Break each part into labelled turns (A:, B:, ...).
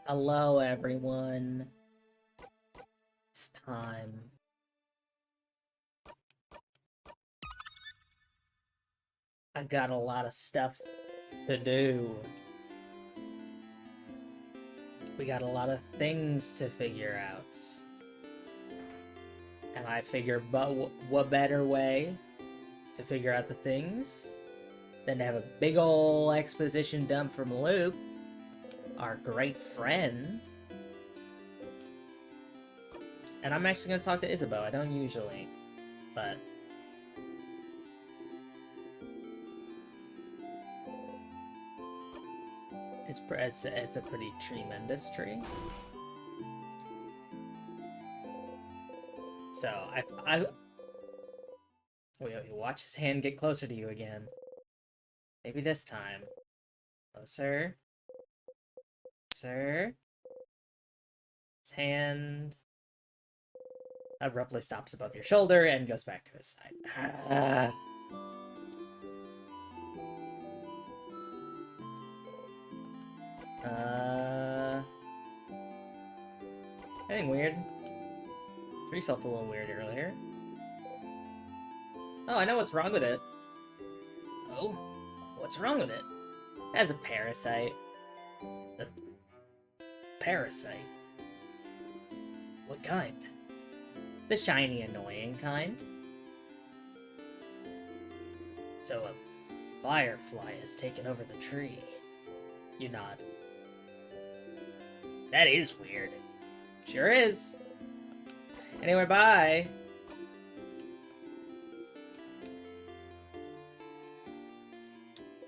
A: Hello, everyone. It's time. I got a lot of stuff to do. We got a lot of things to figure out. And I figure, but what better way to figure out the things than to have a big ol' exposition dump from Luke, our great friend. And I'm actually going to talk to Isabeau. I don't usually, but it's a pretty tremendous tree. So wait, watch his hand get closer to you again. Maybe this time. Closer. Closer. His hand abruptly stops above your shoulder and goes back to his side. Anything weird? Tree felt a little weird earlier. Oh, I know what's wrong with it. Oh? What's wrong with it? It has a parasite. A parasite? What kind? The shiny, annoying kind. So a firefly has taken over the tree. You nod. That is weird. Sure is. Anyway, bye.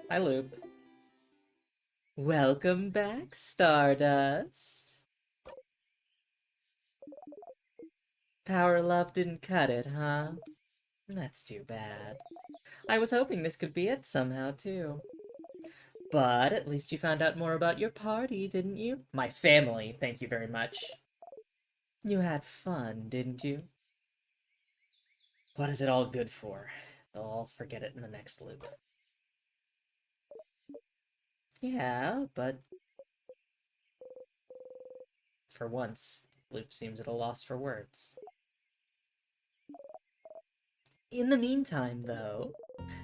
A: Hi, Loop. Welcome back, Stardust. Power Love didn't cut it, huh? That's too bad. I was hoping this could be it somehow, too. But at least you found out more about your party, didn't you? My family, thank you very much. You had fun, didn't you? What is it all good for? They'll all forget it in the next loop. Yeah, but for once, Loop seems at a loss for words. In the meantime, though,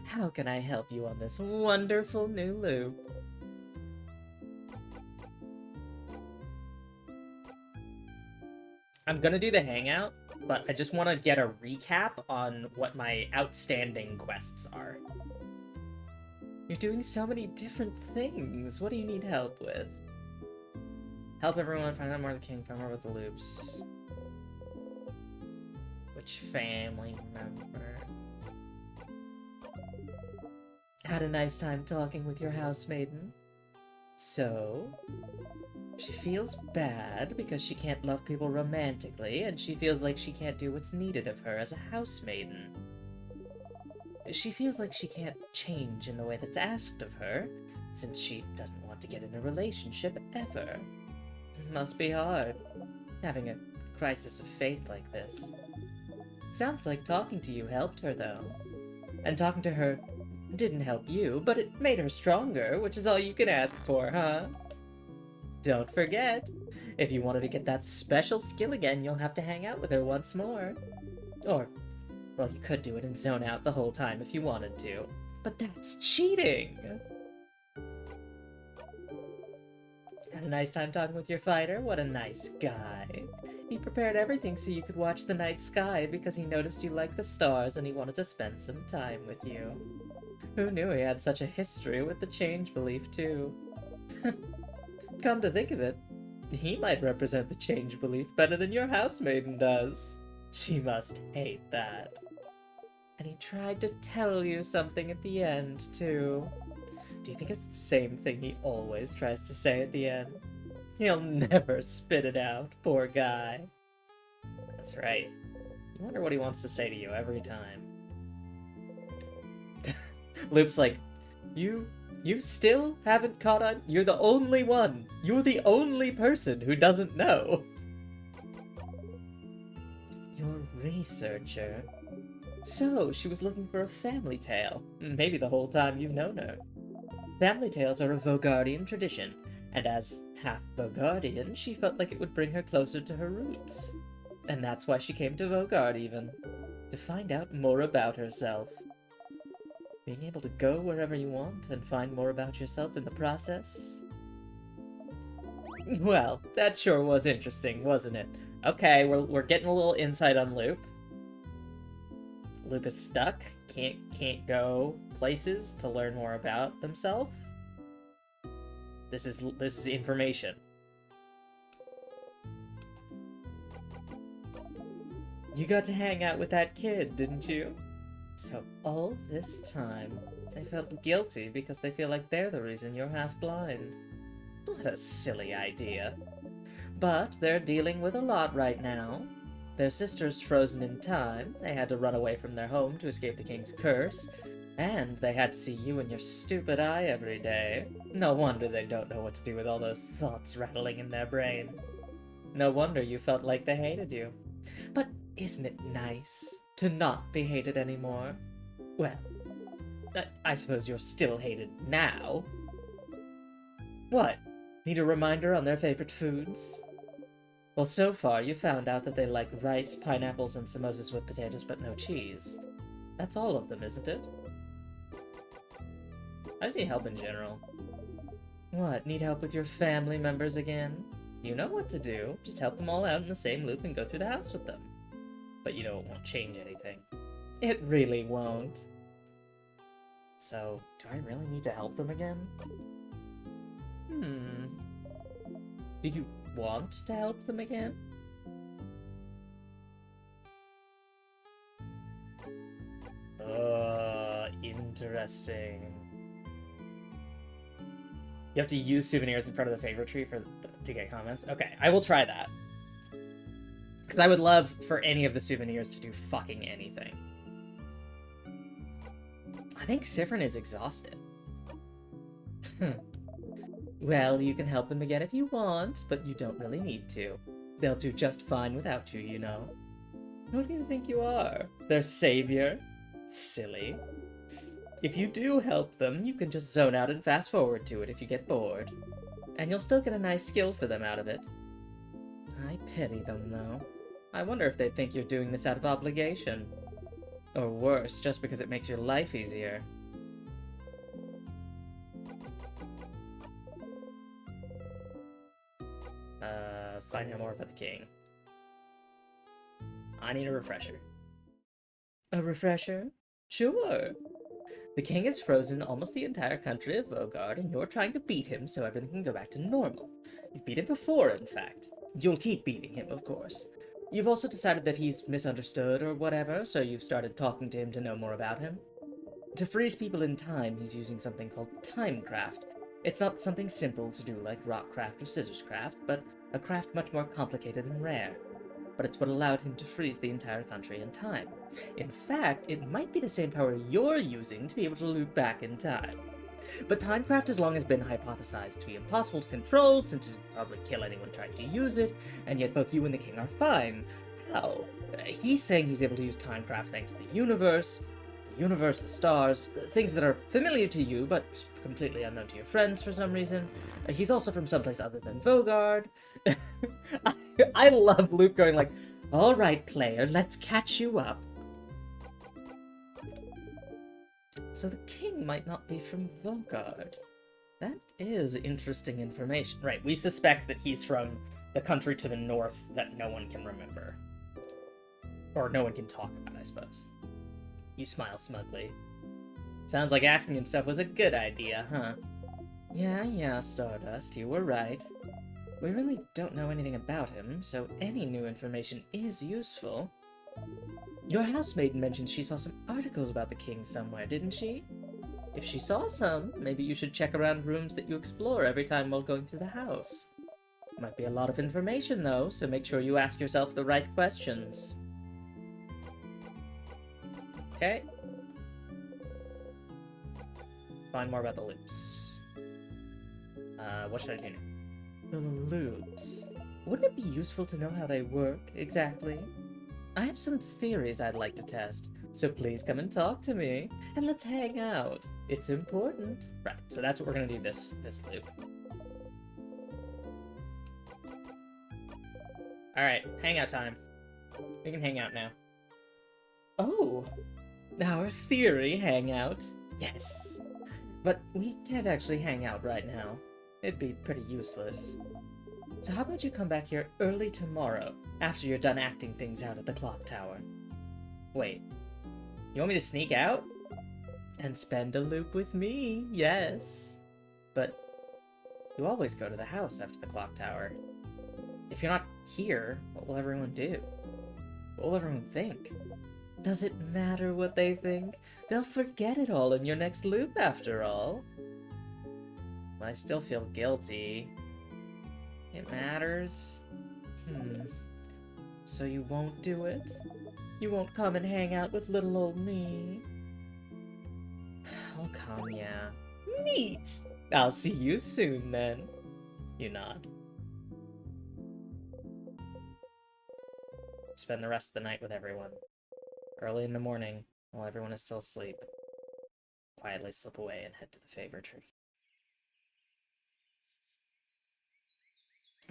A: how can I help you on this wonderful new loop? I'm gonna do the hangout, but I just want to get a recap on what my outstanding quests are. You're doing so many different things. What do you need help with? Help everyone find out more of the king, find more about the loops. Which family member? Had a nice time talking with your housemaiden. So, she feels bad because she can't love people romantically, and she feels like she can't do what's needed of her as a housemaiden. She feels like she can't change in the way that's asked of her, since she doesn't want to get in a relationship ever. Must be hard, having a crisis of faith like this. Sounds like talking to you helped her, though. And talking to her didn't help you, but it made her stronger, which is all you can ask for, huh? Don't forget, if you wanted to get that special skill again, you'll have to hang out with her once more. Or, well, you could do it and zone out the whole time if you wanted to. But that's cheating! Had a nice time talking with your fighter? What a nice guy. He prepared everything so you could watch the night sky because he noticed you liked the stars and he wanted to spend some time with you. Who knew he had such a history with the change belief, too? Come to think of it, he might represent the change belief better than your housemaiden does. She must hate that. And he tried to tell you something at the end, too. Do you think it's the same thing he always tries to say at the end? He'll never spit it out, poor guy. That's right. You wonder what he wants to say to you every time. Loop's like, you still haven't caught on? You're the only one. You're the only person who doesn't know. Your researcher. So, she was looking for a family tale. Maybe the whole time you've known her. Family tales are a Vogardian tradition, and as half Bogardian, she felt like it would bring her closer to her roots. And that's why she came to Vogard even. To find out more about herself. Being able to go wherever you want and find more about yourself in the process. Well, that sure was interesting, wasn't it? Okay, we're getting a little insight on Loop. Loop is stuck, can't go places to learn more about themselves. This is information. You got to hang out with that kid, didn't you? So all this time, they felt guilty because they feel like they're the reason you're half blind. What a silly idea. But they're dealing with a lot right now. Their sister's frozen in time, they had to run away from their home to escape the king's curse, and they had to see you in your stupid eye every day. No wonder they don't know what to do with all those thoughts rattling in their brain. No wonder you felt like they hated you. But isn't it nice to not be hated anymore? Well, I suppose you're still hated now. What? Need a reminder on their favorite foods? Well, so far you found out that they like rice, pineapples, and samosas with potatoes but no cheese. That's all of them, isn't it? I just need help in general. What, need help with your family members again? You know what to do. Just help them all out in the same loop and go through the house with them. But you know it won't change anything. It really won't. So, do I really need to help them again? Do you want to help them again? Interesting. You have to use souvenirs in front of the favorite tree to get comments? Okay, I will try that. Because I would love for any of the souvenirs to do fucking anything. I think Sifrin is exhausted. Well, you can help them again if you want, but you don't really need to. They'll do just fine without you, you know. Who do you think you are? Their savior? Silly. If you do help them, you can just zone out and fast forward to it if you get bored. And you'll still get a nice skill for them out of it. I pity them, though. I wonder if they'd think you're doing this out of obligation. Or worse, just because it makes your life easier. Find out more about the king. I need a refresher. A refresher? Sure. The king has frozen almost the entire country of Vogard, and you're trying to beat him so everything can go back to normal. You've beat him before, in fact. You'll keep beating him, of course. You've also decided that he's misunderstood or whatever, so you've started talking to him to know more about him. To freeze people in time, he's using something called timecraft. It's not something simple to do like rockcraft or scissorscraft, but a craft much more complicated and rare. But it's what allowed him to freeze the entire country in time. In fact, it might be the same power you're using to be able to loop back in time. But timecraft has long has been hypothesized to be impossible to control, since it'd probably kill anyone trying to use it, and yet both you and the king are fine. How? He's saying he's able to use timecraft thanks to the universe, the stars, things that are familiar to you, but completely unknown to your friends for some reason. He's also from someplace other than Vogard. I love Luke going like, alright player, let's catch you up. So the king might not be from Vogard. That is interesting information. Right, we suspect that he's from the country to the north that no one can remember. Or no one can talk about, I suppose. You smile smugly. Sounds like asking him stuff was a good idea, huh? Yeah, Stardust, you were right. We really don't know anything about him, so any new information is useful. Your housemaid mentioned she saw some articles about the king somewhere, didn't she? If she saw some, maybe you should check around rooms that you explore every time while going through the house. Might be a lot of information, though, so make sure you ask yourself the right questions. Okay. Find more about the loops. What should I do now? The loops. Wouldn't it be useful to know how they work, exactly? I have some theories I'd like to test, so please come and talk to me, and let's hang out. It's important. Right, so that's what we're gonna do this loop.
B: Alright, hangout time. We can hang out now.
A: Oh, our theory hangout. Yes. But we can't actually hang out right now. It'd be pretty useless. So how about you come back here early tomorrow, after you're done acting things out at the clock tower?
B: Wait, you want me to sneak out?
A: And spend a loop with me, yes. But you always go to the house after the clock tower. If you're not here, what will everyone do? What will everyone think? Does it matter what they think? They'll forget it all in your next loop, after all. But I still feel guilty. It matters. So you won't do it? You won't come and hang out with little old me? I'll come, yeah. Neat! I'll see you soon, then. You nod. Spend the rest of the night with everyone. Early in the morning, while everyone is still asleep, quietly slip away and head to the favor tree.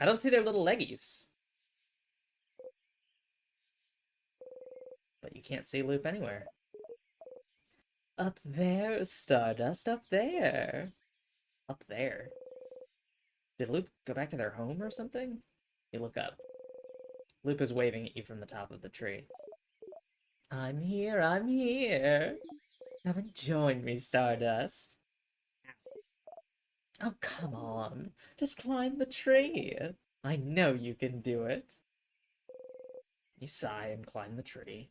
A: I don't see their little leggies. But you can't see Loop anywhere. Up there, Stardust, up there. Up there? Did Loop go back to their home or something? You look up. Loop is waving at you from the top of the tree. I'm here, I'm here. Come and join me, Stardust. Oh, come on. Just climb the tree. I know you can do it. You sigh and climb the tree.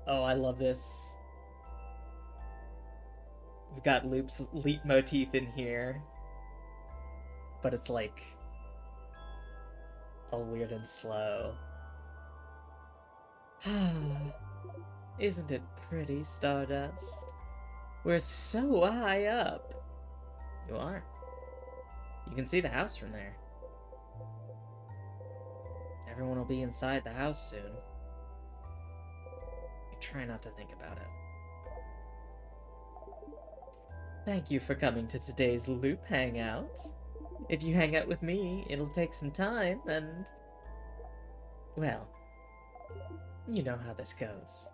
A: Oh, I love this. We've got Loop's leap motif in here. But it's like all weird and slow. Isn't it pretty, Stardust? We're so high up. You are. You can see the house from there. Everyone will be inside the house soon. You try not to think about it. Thank you for coming to today's Loop Hangout. If you hang out with me, it'll take some time, and... well, you know how this goes.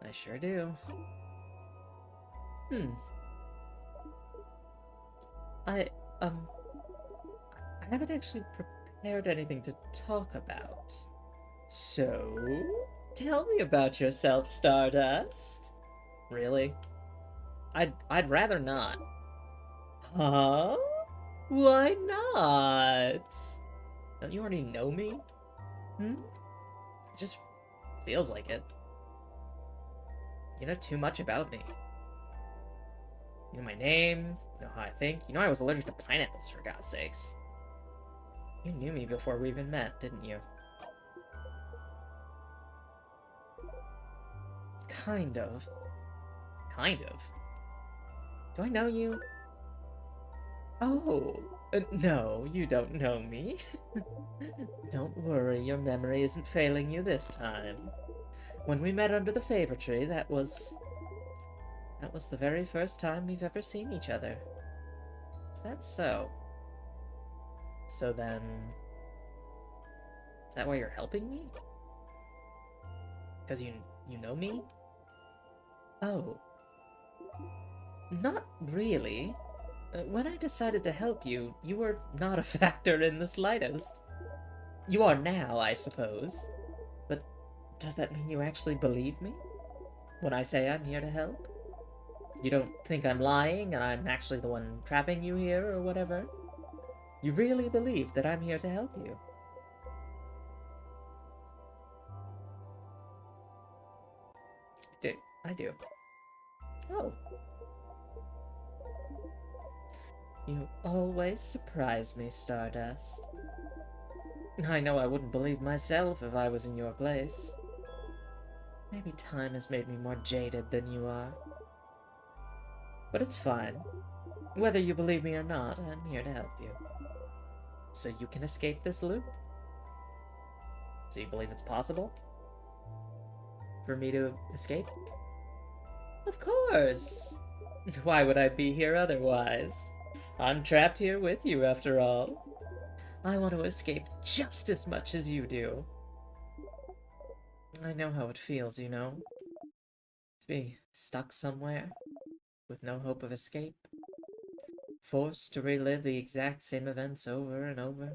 A: I sure do. I haven't actually prepared anything to talk about. So, tell me about yourself, Stardust. Really? I'd rather not. Huh? Why not? Don't you already know me? It just feels like it. You know too much about me. You know my name, you know how I think, you know I was allergic to pineapples, for God's sakes. You knew me before we even met, didn't you? Kind of. Kind of? Do I know you? Oh, no, you don't know me. Don't worry, your memory isn't failing you this time. When we met under the favor tree, that was the very first time we've ever seen each other. Is that so? So then... is that why you're helping me? Because you know me? Oh. Not really. When I decided to help you, you were not a factor in the slightest. You are now, I suppose. But does that mean you actually believe me? When I say I'm here to help? You don't think I'm lying and I'm actually the one trapping you here or whatever? You really believe that I'm here to help you? I do. Oh. You always surprise me, Stardust. I know I wouldn't believe myself if I was in your place. Maybe time has made me more jaded than you are. But it's fine. Whether you believe me or not, I'm here to help you. So you can escape this loop? So you believe it's possible? For me to escape? Of course. Why would I be here otherwise? I'm trapped here with you, after all. I want to escape just as much as you do. I know how it feels, you know? To be stuck somewhere with no hope of escape. Forced to relive the exact same events over and over.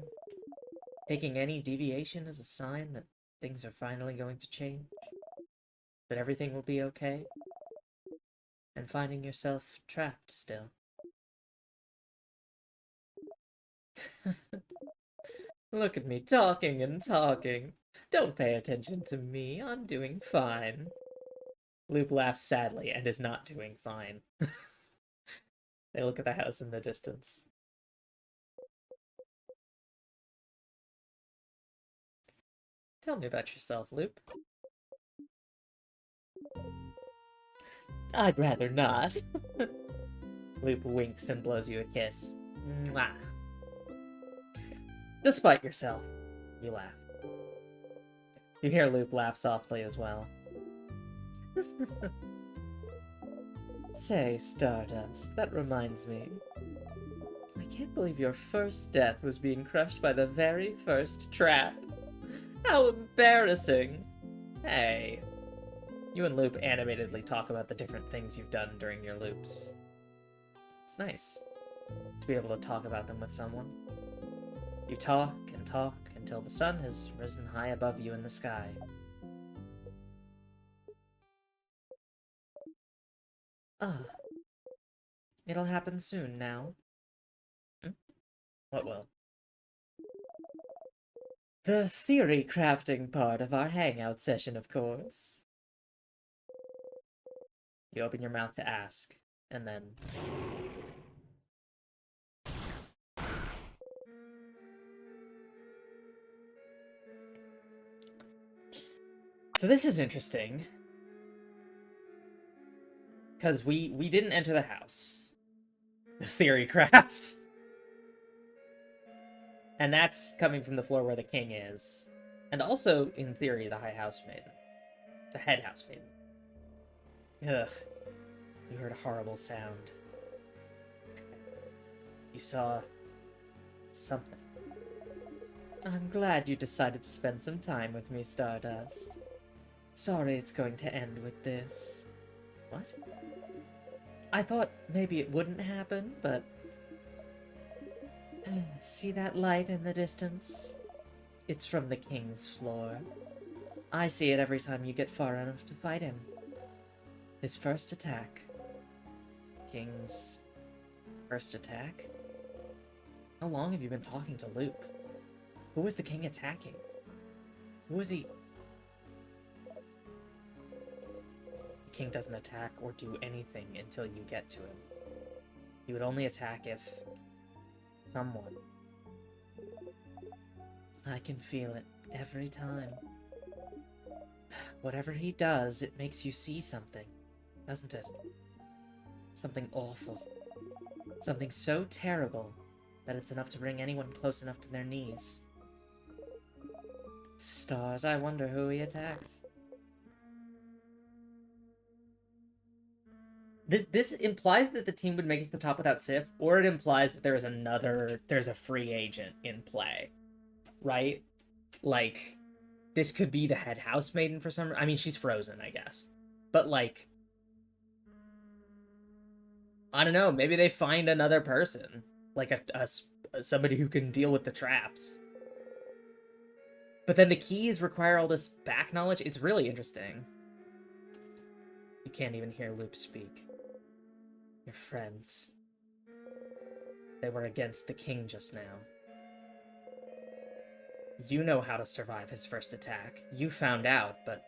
A: Taking any deviation as a sign that things are finally going to change. That everything will be okay. And finding yourself trapped still. Look at me talking and talking. Don't pay attention to me. I'm doing fine. Loop laughs sadly and is not doing fine. They look at the house in the distance. Tell me about yourself, Loop. I'd rather not. Loop winks and blows you a kiss. Mwah. Despite yourself, you laugh. You hear Loop laugh softly as well. Say, Stardust, that reminds me. I can't believe your first death was being crushed by the very first trap. How embarrassing! Hey. You and Loop animatedly talk about the different things you've done during your loops. It's nice to be able to talk about them with someone. You talk and talk until the sun has risen high above you in the sky. Ah. It'll happen soon now. What will? The theory crafting part of our hangout session, of course. You open your mouth to ask, and then... So this is interesting. Because we didn't enter the house. The theory craft. And that's coming from the floor where the king is. And also, in theory, the high housemaiden. The head housemaiden. Ugh. You heard a horrible sound. You saw... something. I'm glad you decided to spend some time with me, Stardust. Sorry it's going to end with this. What? I thought maybe it wouldn't happen, but... See that light in the distance? It's from the king's floor. I see it every time you get far enough to fight him. His first attack. King's first attack? How long have you been talking to Loop? Who was the king attacking? Who was he... The king doesn't attack or do anything until you get to him. He would only attack if... someone. I can feel it every time. Whatever he does, it makes you see something, doesn't it? Something awful. Something so terrible that it's enough to bring anyone close enough to their knees. Stars, I wonder who he attacked. This implies that the team would make it to the top without Sif, or it implies that there's a free agent in play, right? Like, this could be the head housemaiden for some... I mean, she's frozen, I guess. But, like... I don't know, maybe they find another person. Like, somebody who can deal with the traps. But then the keys require all this back knowledge. It's really interesting. You can't even hear Loop speak. Your friends. They were against the king just now. You know how to survive his first attack. You found out, but...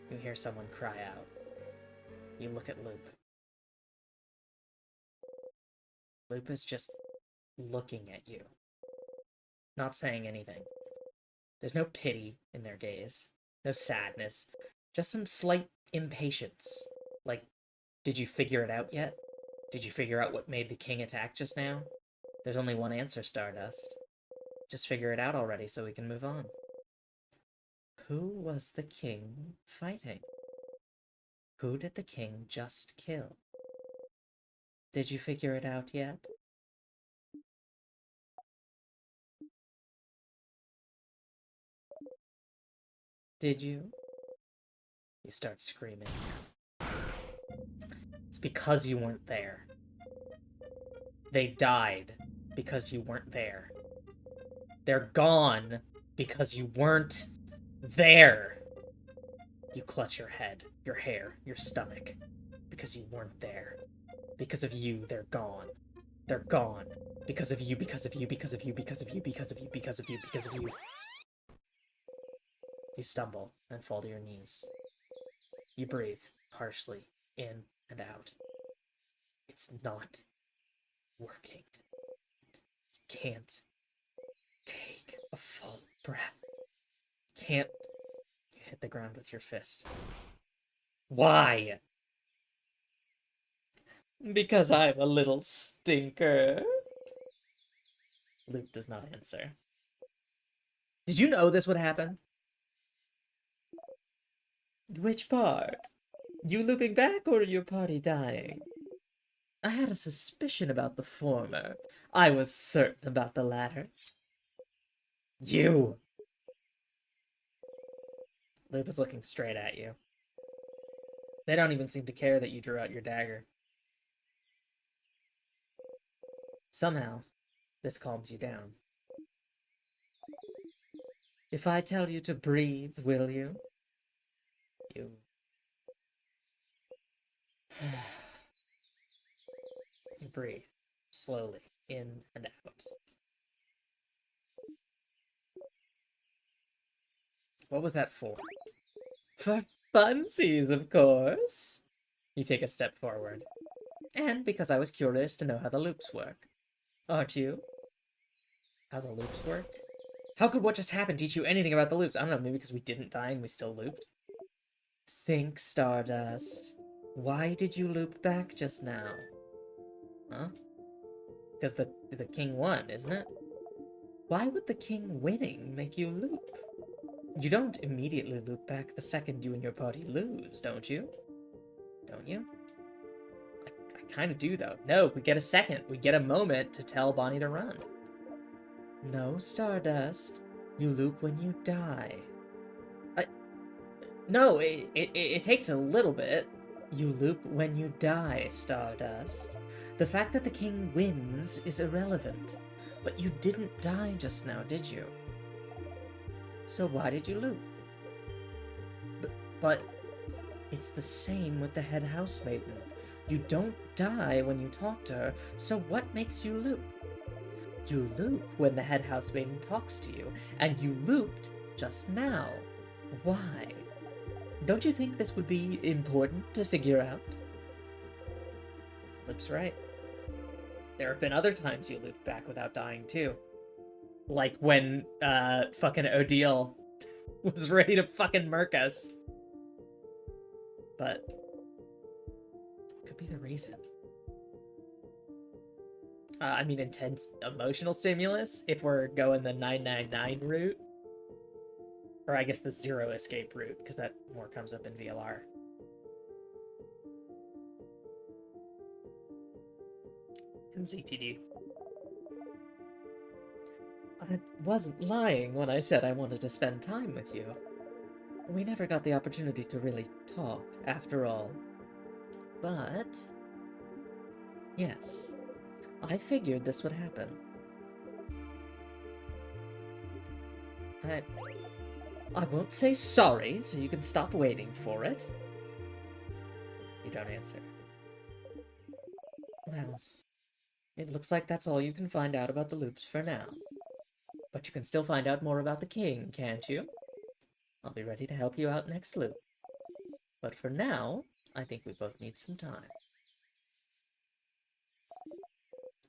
A: You hear someone cry out. You look at Loop. Loop is just looking at you. Not saying anything. There's no pity in their gaze. No sadness. Just some slight impatience. Like, did you figure it out yet? Did you figure out what made the king attack just now? There's only one answer, Stardust. Just figure it out already so we can move on. Who was the king fighting? Who did the king just kill? Did you figure it out yet? Did you? You start screaming. It's because you weren't there. They died because you weren't there. They're gone because you weren't there. You clutch your head, your hair, your stomach, because you weren't there. Because of you, they're gone. They're gone. Because of you, because of you, because of you, because of you, because of you, because of you, because of you. You stumble and fall to your knees. You breathe harshly, in and out. It's not working. You can't take a full breath. You can't. You hit the ground with your fist. Why? Because I'm a little stinker. Luke does not answer. Did you know this would happen? Which part? You looping back or your party dying? I had a suspicion about the former. I was certain about the latter. You! Luke is looking straight at you. They don't even seem to care that you drew out your dagger. Somehow, this calms you down. If I tell you to breathe, will you? You. You breathe, slowly, in and out. What was that for? For funsies, of course! You take a step forward. And because I was curious to know how the loops work. Aren't you? How the loops work? How could what just happened teach you anything about the loops? I don't know, maybe because we didn't die and we still looped? Think, Stardust. Why did you loop back just now? Huh? Because the king won, isn't it? Why would the king winning make you loop? You don't immediately loop back the second you and your party lose, don't you? Don't you? I kind of do, though. No, we get a second. We get a moment to tell Bonnie to run. No, Stardust. You loop when you die. No, it takes a little bit. You loop when you die, Stardust. The fact that the king wins is irrelevant. But you didn't die just now, did you? So why did you loop? But it's the same with the head housemaiden. You don't die when you talk to her, so what makes you loop? You loop when the head housemaiden talks to you, and you looped just now. Why? Don't you think this would be important to figure out? Loop's right. There have been other times you looped back without dying, too. Like when, fucking Odile was ready to fucking murk us. But could be the reason. I mean, intense emotional stimulus, if we're going the 999 route. Or I guess the zero escape route, because that more comes up in VLR. In ZTD. I wasn't lying when I said I wanted to spend time with you. We never got the opportunity to really talk, after all. But... yes, I figured this would happen. I won't say sorry, so you can stop waiting for it. You don't answer. Well, it looks like that's all you can find out about the loops for now. But you can still find out more about the king, can't you? I'll be ready to help you out next loop. But for now, I think we both need some time.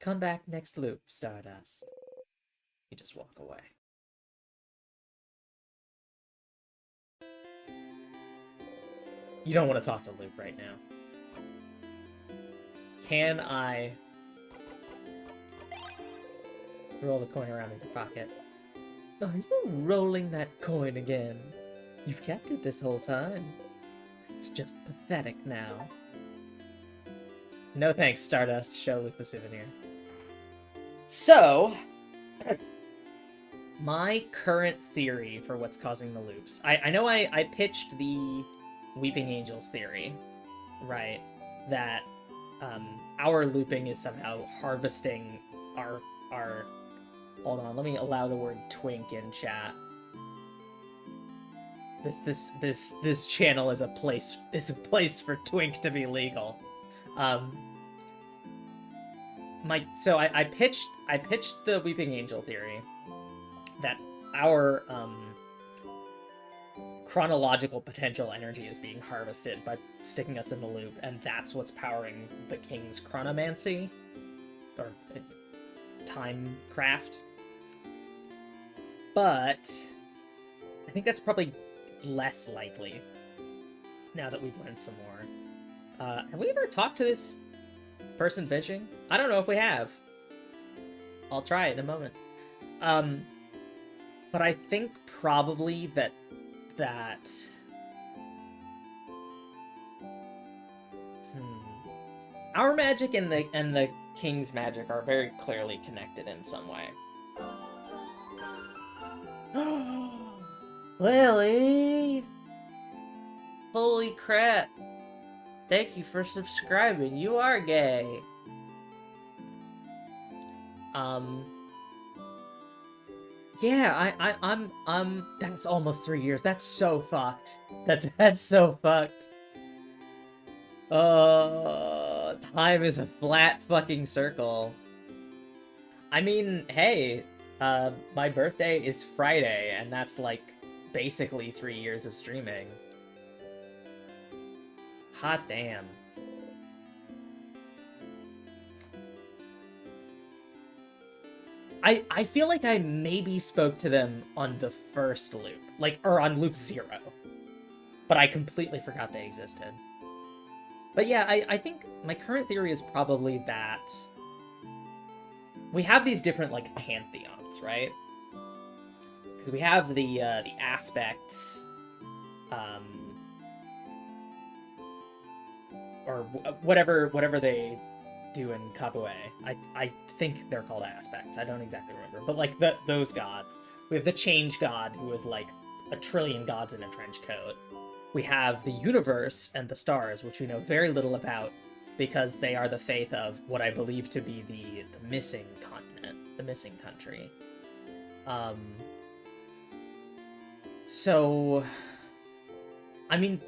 A: Come back next loop, Stardust. You just walk away. You don't want to talk to Luke right now. Can I roll the coin around in your pocket? Are you rolling that coin again? You've kept it this whole time. It's just pathetic now.
B: No thanks, Stardust. Show Luke the souvenir. So, my current theory for what's causing the loops. I know I pitched the Weeping Angels theory, right? That our looping is somehow harvesting our hold on, let me allow the word twink in chat. This channel is a place for twink to be legal. So I pitched the Weeping Angel theory that our chronological potential energy is being harvested by sticking us in the loop, and that's what's powering the king's chronomancy or time craft. But I think that's probably less likely now that we've learned some more. Have we ever talked to this person fishing? I don't know if we have. I'll try it in a moment. But I think probably that our magic and the king's magic are very clearly connected in some way.
A: Lily! Holy crap. Thank you for subscribing. You are gay. Yeah, I'm that's almost 3 years. That's so fucked. That's so fucked. Time is a flat fucking circle. I mean, hey, my birthday is Friday, and that's like basically 3 years of streaming. Hot damn. I feel like I maybe spoke to them on the first loop, or on loop 0. But I completely forgot they existed. But yeah, I think my current theory is probably that we have these different, pantheons, right? Because we have the aspects, or whatever they do in Kabue. I think they're called aspects. I don't exactly remember. But, those gods. We have the change god, who is, a trillion gods in a trench coat. We have the universe and the stars, which we know very little about, because they are the faith of what I believe to be the missing continent, the missing country. So, I mean,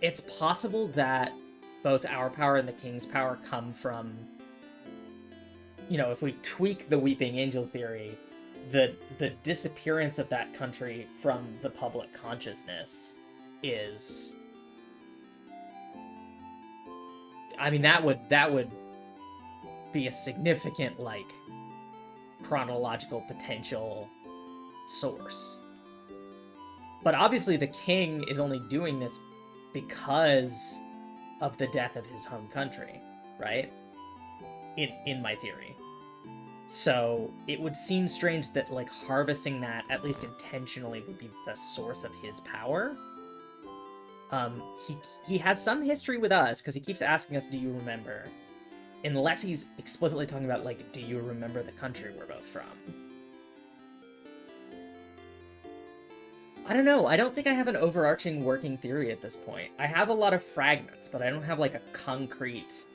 A: it's possible that both our power and the king's power come from, if we tweak the Weeping Angel theory, the disappearance of that country from the public consciousness is, I mean, that would be a significant, chronological potential source. But obviously the king is only doing this because of the death of his home country, right? In my theory. So it would seem strange that, harvesting that, at least intentionally, would be the source of his power. He has some history with us, because he keeps asking us, do you remember? Unless he's explicitly talking about, do you remember the country we're both from? I don't know. I don't think I have an overarching working theory at this point. I have a lot of fragments, but I don't have, a concrete,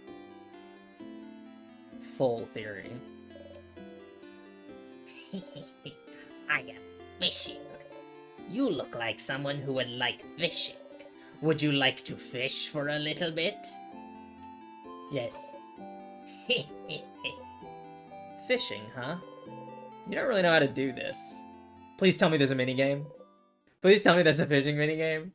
A: full theory.
C: I am fishing. You look like someone who would like fishing. Would you like to fish for a little bit?
A: Yes. Fishing, huh? You don't really know how to do this. Please tell me there's a minigame. Please tell me there's a fishing minigame.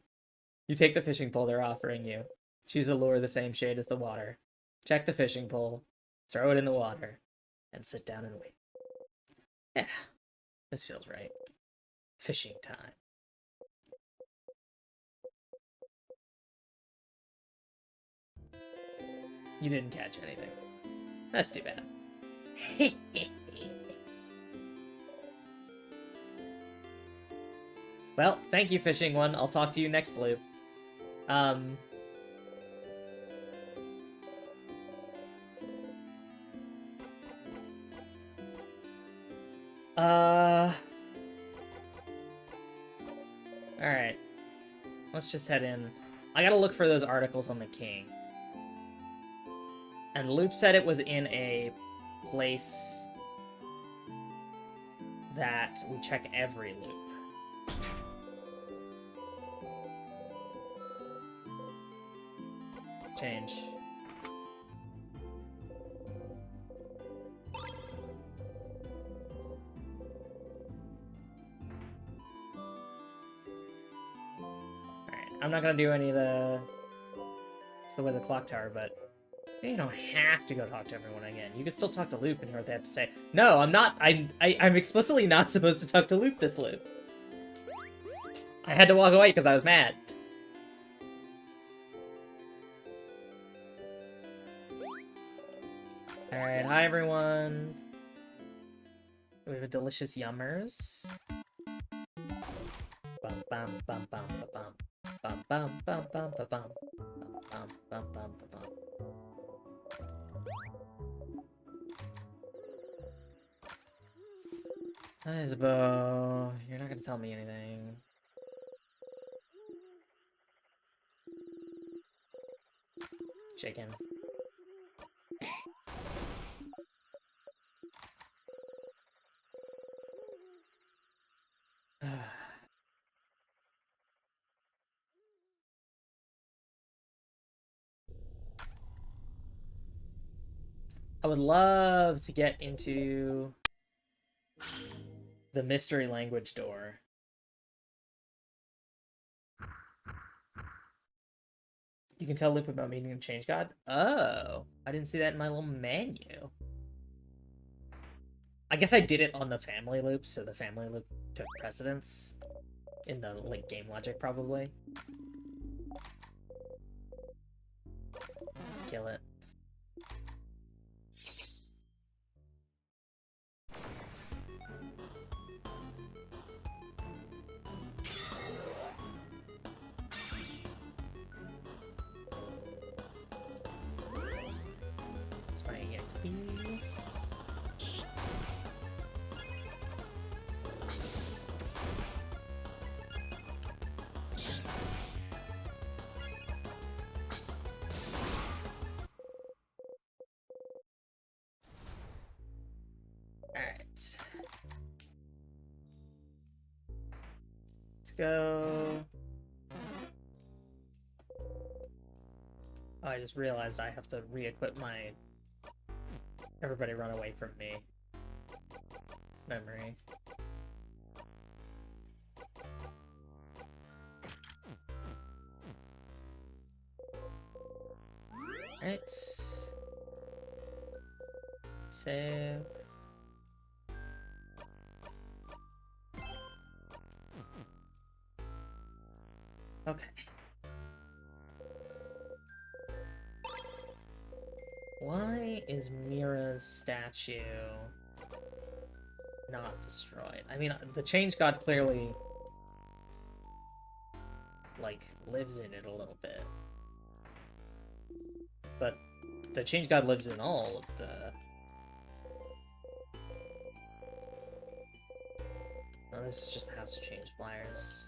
A: You take the fishing pole they're offering you. Choose a lure the same shade as the water. Check the fishing pole. Throw it in the water. And sit down and wait. Yeah. This feels right. Fishing time. You didn't catch anything. That's too bad.
B: Well, thank you, fishing one. I'll talk to you next loop. Um... Alright. Let's just head in. I gotta look for those articles on the king. And Loop said it was in a place that we check every loop. Change. Alright, I'm not gonna do any of the... It's the way the clock tower, but... You don't have to go talk to everyone again. You can still talk to Loop and hear what they have to say. No, I'm not. I'm explicitly not supposed to talk to Loop this loop. I had to walk away because I was mad. Alright, hi everyone. We have a delicious yummers. Bum bum bum bum bum bum bum bum bum bum bum bum bum bum bum. Isabo, you're not gonna tell me anything. Chicken. I would love to get into the mystery language door. You can tell Loop about meeting a change god? Oh, I didn't see that in my little menu. I guess I did it on the family loop, so the family loop took precedence. In the, like, game logic, probably. Just kill it. It's my EXP. Alright. Let's go. Oh, I just realized I have to re-equip my... Everybody run away from me. Memory. Right. Save. Okay. Why is Mira's statue not destroyed? I mean, the Change God clearly, like, lives in it a little bit. But the Change God lives in all of the... Oh, this is just the House of Change flyers.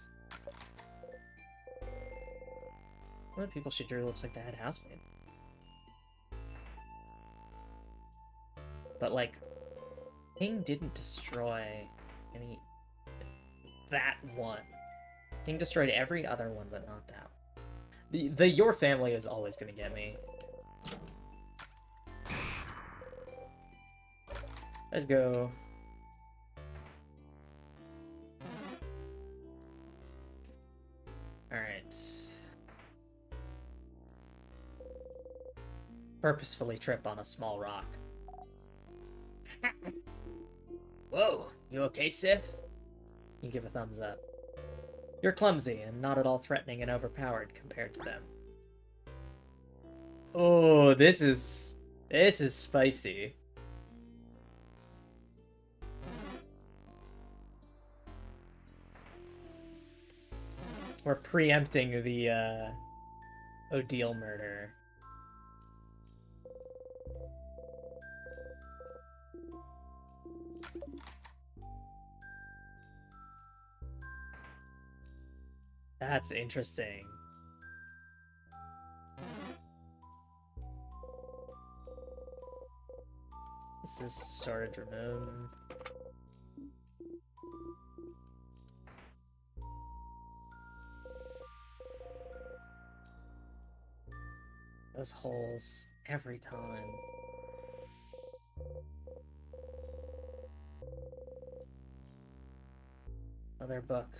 B: One of the people she drew looks like the head housemaid. But, like, King didn't destroy any... that one. King destroyed every other one, but not that one. The Your Family is always gonna get me. Let's go. Alright. Purposefully trip on a small rock. Whoa, you okay, Sif? You give a thumbs up. You're clumsy and not at all threatening and overpowered compared to them. Oh, this is spicy. We're preempting the Odile murder. That's interesting. This is storage room. Those holes every time. Another book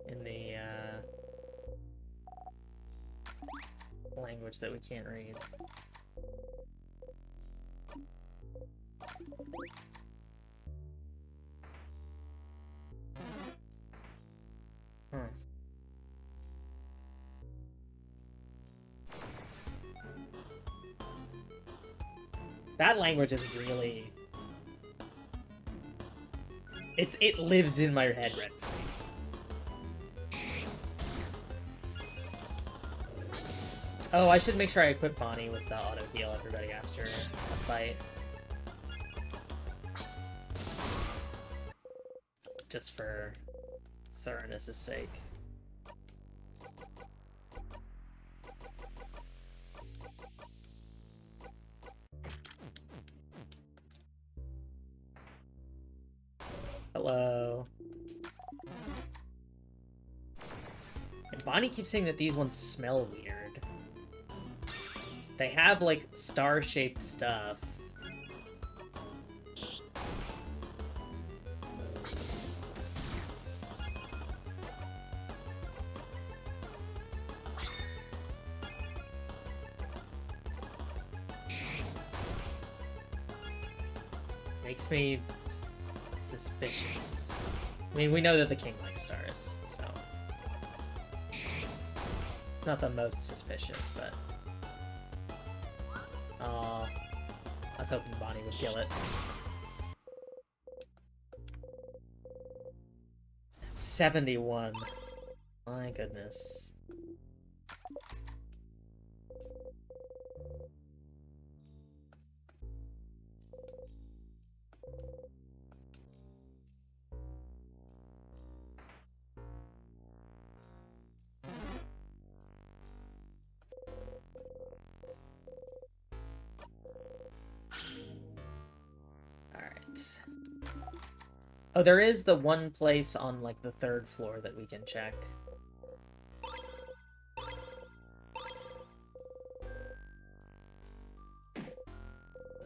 B: in the language that we can't read. Hmm. That language is really... It lives in my head rent free. Oh, I should make sure I equip Bonnie with the auto heal everybody after a fight. Just for thoroughness' sake. Hello. And Bonnie keeps saying that these ones smell weird. They have, like, star-shaped stuff. Makes me suspicious. I mean, we know that the king likes stars, so... It's not the most suspicious, but... Aw. I was hoping Bonnie would kill it. 71. My goodness. Alright. Oh, there is the one place on, like, the 3rd floor that we can check.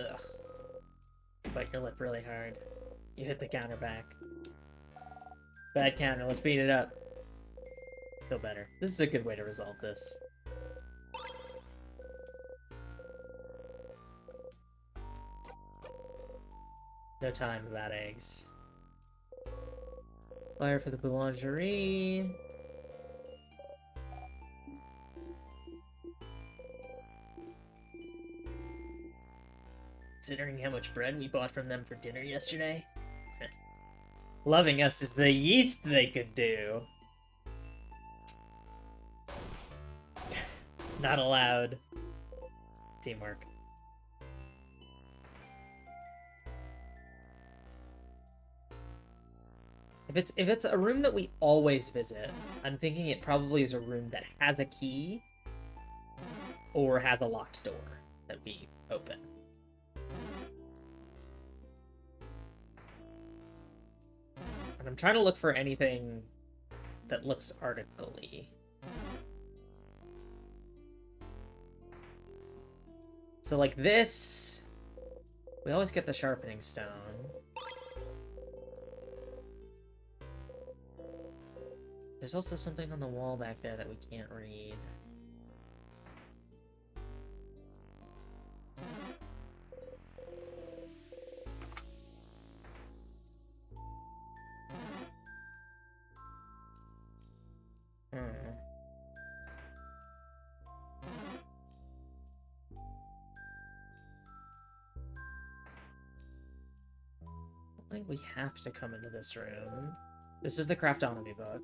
B: Ugh. Bite your lip really hard. You hit the counter back. Bad counter, let's beat it up. Feel better. This is a good way to resolve this. No time about eggs. Fire for the boulangerie. Considering how much bread we bought from them for dinner yesterday. Loving us is the least they could do. Not allowed. Teamwork. If it's a room that we always visit, I'm thinking it probably is a room that has a key or has a locked door that we open. And I'm trying to look for anything that looks article-y. So like this, we always get the sharpening stone. There's also something on the wall back there that we can't read. I think we have to come into this room. This is the Craftonomy book.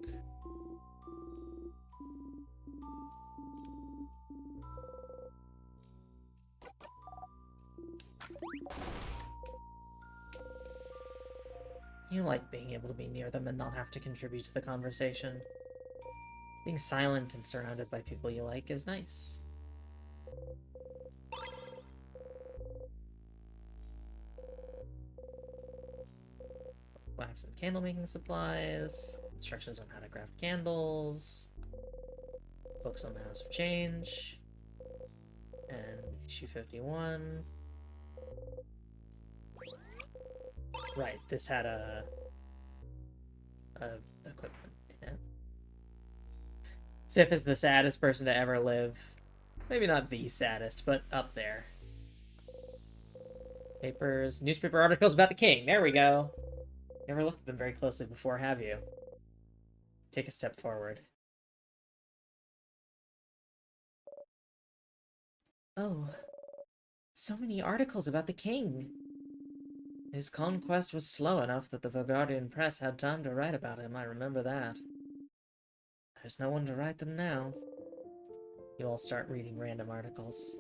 B: You like being able to be near them and not have to contribute to the conversation. Being silent and surrounded by people you like is nice. Wax and candle making supplies, instructions on how to craft candles, books on the House of Change, and issue 51. Right, this had a equipment in it. Sif is the saddest person to ever live. Maybe not the saddest, but up there. Papers, newspaper articles about the king. There we go. Never looked at them very closely before, have you? Take a step forward. Oh, so many articles about the king. His conquest was slow enough that the Vogardian press had time to write about him, I remember that. There's no one to write them now. You all start reading random articles.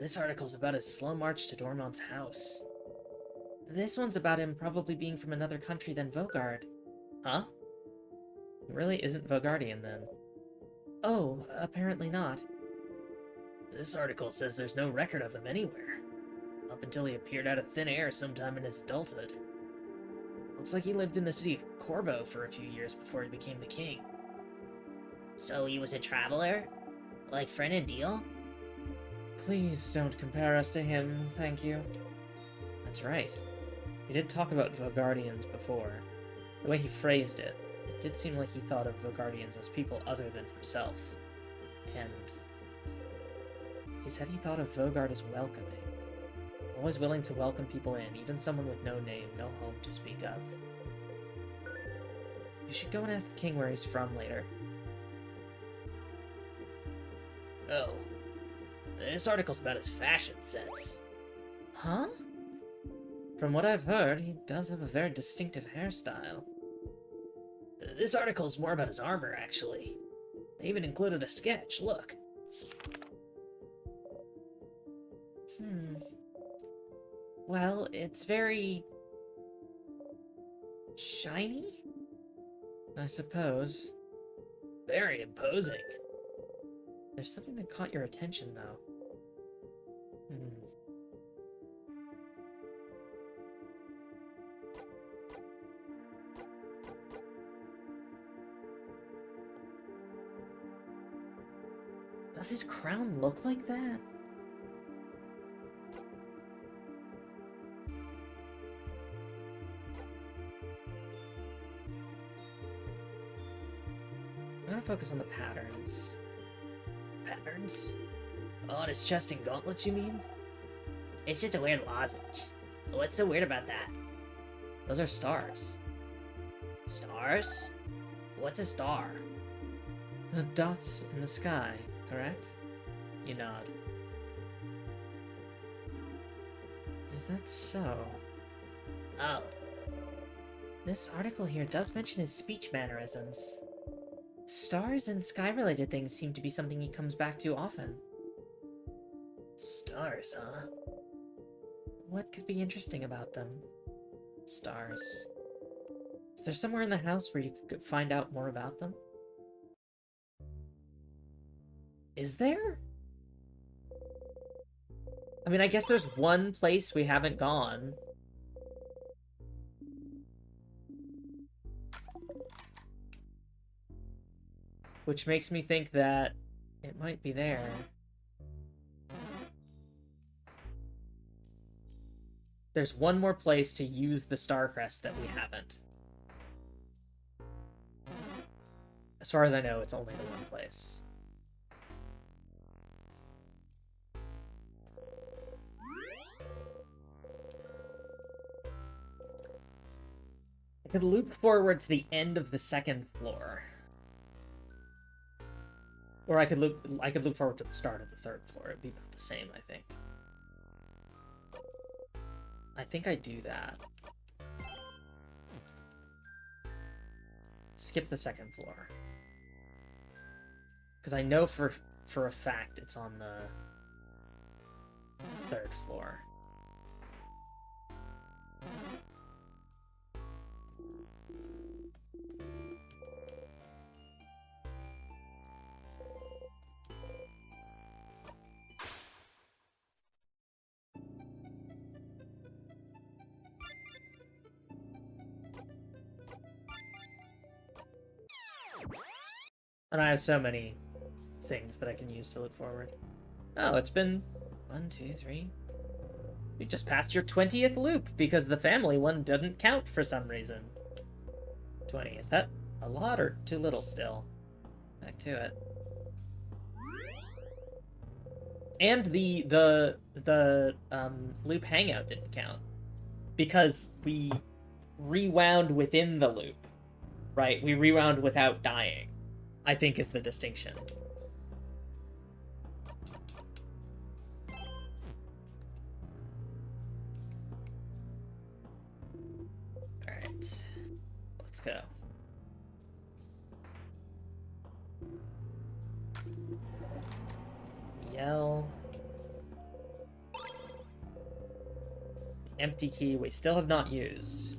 B: This article's about his slow march to Dormont's house. This one's about him probably being from another country than Vogard. Huh? He really isn't Vogardian, then. Oh, apparently not. This article says there's no record of him anywhere. Up until he appeared out of thin air sometime in his adulthood. Looks like he lived in the city of Corbo for a few years before he became the king.
C: So he was a traveler? Like Fernandil?
B: Please don't compare us to him, thank you. That's right. He did talk about Vogardians before. The way he phrased it, it did seem like he thought of Vogardians as people other than himself. And he said he thought of Vogard as welcoming. Always willing to welcome people in, even someone with no name, no home to speak of. You should go and ask the king where he's from later.
C: Oh. This article's about his fashion sense.
B: Huh? From what I've heard, he does have a very distinctive hairstyle.
C: This article's more about his armor, actually. They even included a sketch, look.
B: Well, it's very... shiny? I suppose.
C: Very imposing.
B: There's something that caught your attention, though. Does his crown look like that? I'm gonna focus on the patterns.
C: Patterns? On his chest and gauntlets, you mean? It's just a weird lozenge. What's so weird about that?
B: Those are stars.
C: Stars? What's a star?
B: The dots in the sky, correct? You nod. Is that so?
C: Oh.
B: This article here does mention his speech mannerisms. Stars and sky-related things seem to be something he comes back to often.
C: Stars, huh?
B: What could be interesting about them? Stars. Is there somewhere in the house where you could find out more about them? Is there? I mean, I guess there's one place we haven't gone. Which makes me think that it might be there. There's one more place to use the star crest that we haven't. As far as I know, it's only the one place. I could loop forward to the end of the second floor. Or I could loop forward to the start of the third floor. It'd be about the same, I think. I think I do that. skip the second floor. Because I know for a fact it's on the third floor. And I have so many things that I can use to look forward. Oh, it's been 1, 2, 3. You just passed your 20th loop because the family one didn't count for some reason. 20. Is that a lot or too little still? Back to it. And the loop hangout didn't count because we rewound within the loop, right? We rewound without dying, I think is the distinction. Alright. Let's go. Yell. Empty key we still have not used.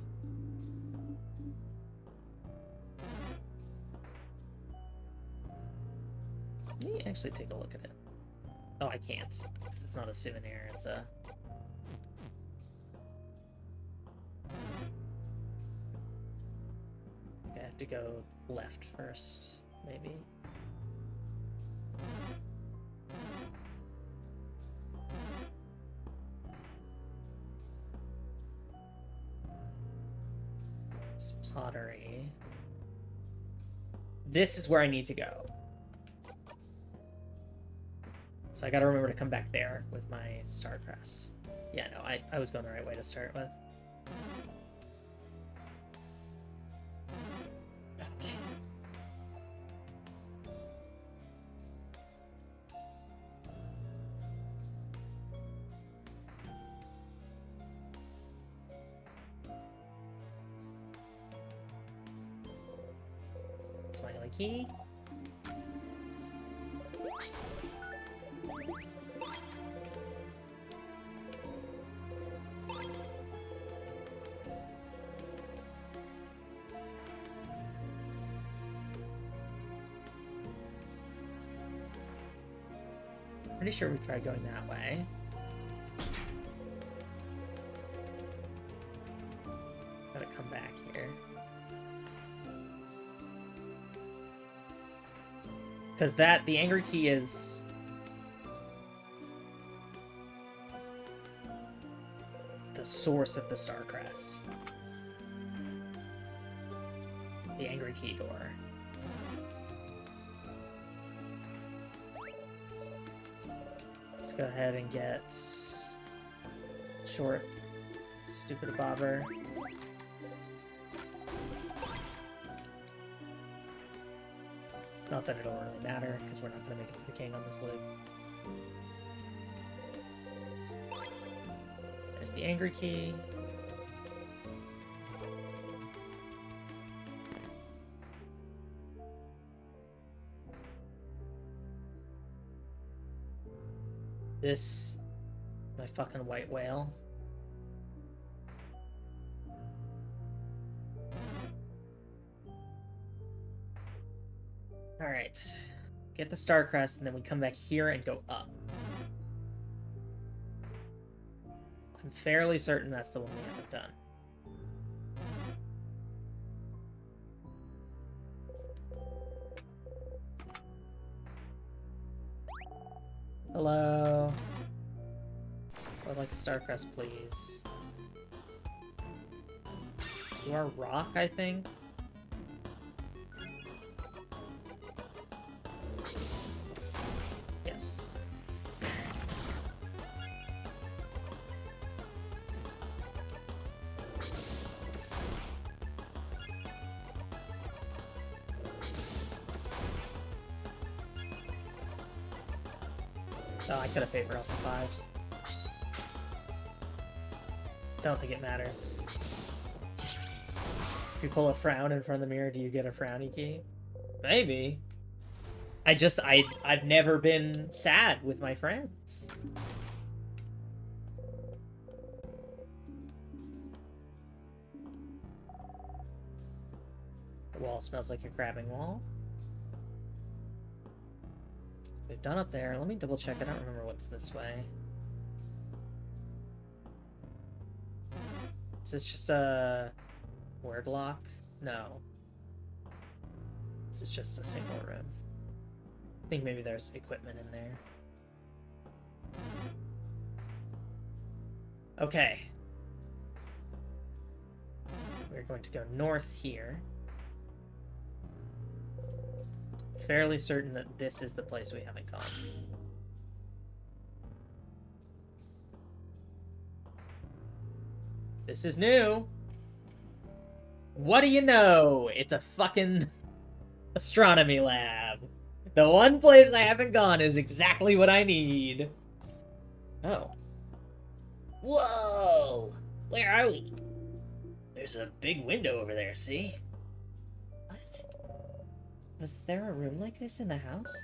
B: Let me actually take a look at it. Oh, I can't, because it's not a souvenir, it's a... I have to go left first, maybe. It's pottery. This is where I need to go. So I gotta remember to come back there with my star crest. Yeah, no, I was going the right way to start with. Okay. Smiley key. Pretty sure we tried going that way. Gotta come back here. Because the angry key is... the source of the star crest. The angry key door. Let's go ahead and get short, stupid bobber. Not that it'll really matter, because we're not going to make it to the king on this loop. There's the angry key. This, my fucking white whale. Alright. Get the star crest, and then we come back here and go up. I'm fairly certain that's the one we haven't done. Hello. I'd like a star crest, please. Do our rock, I think. Yes. Oh, I could have favored off the fives. Don't think it matters. If you pull a frown in front of the mirror, do you get a frowny key? Maybe. I've never been sad with my friends. The wall smells like a crabbing wall. We've done up there. Let me double check. I don't remember what's this way. Is this just a word lock? No. This is just a single room. I think maybe there's equipment in there. Okay. We're going to go north here. Fairly certain that this is the place we haven't gone. This is new. What do you know? It's a fucking astronomy lab. The one place I haven't gone is exactly what I need. Oh.
C: Whoa! Where are we? There's a big window over there, see?
A: What? Was there a room like this in the house?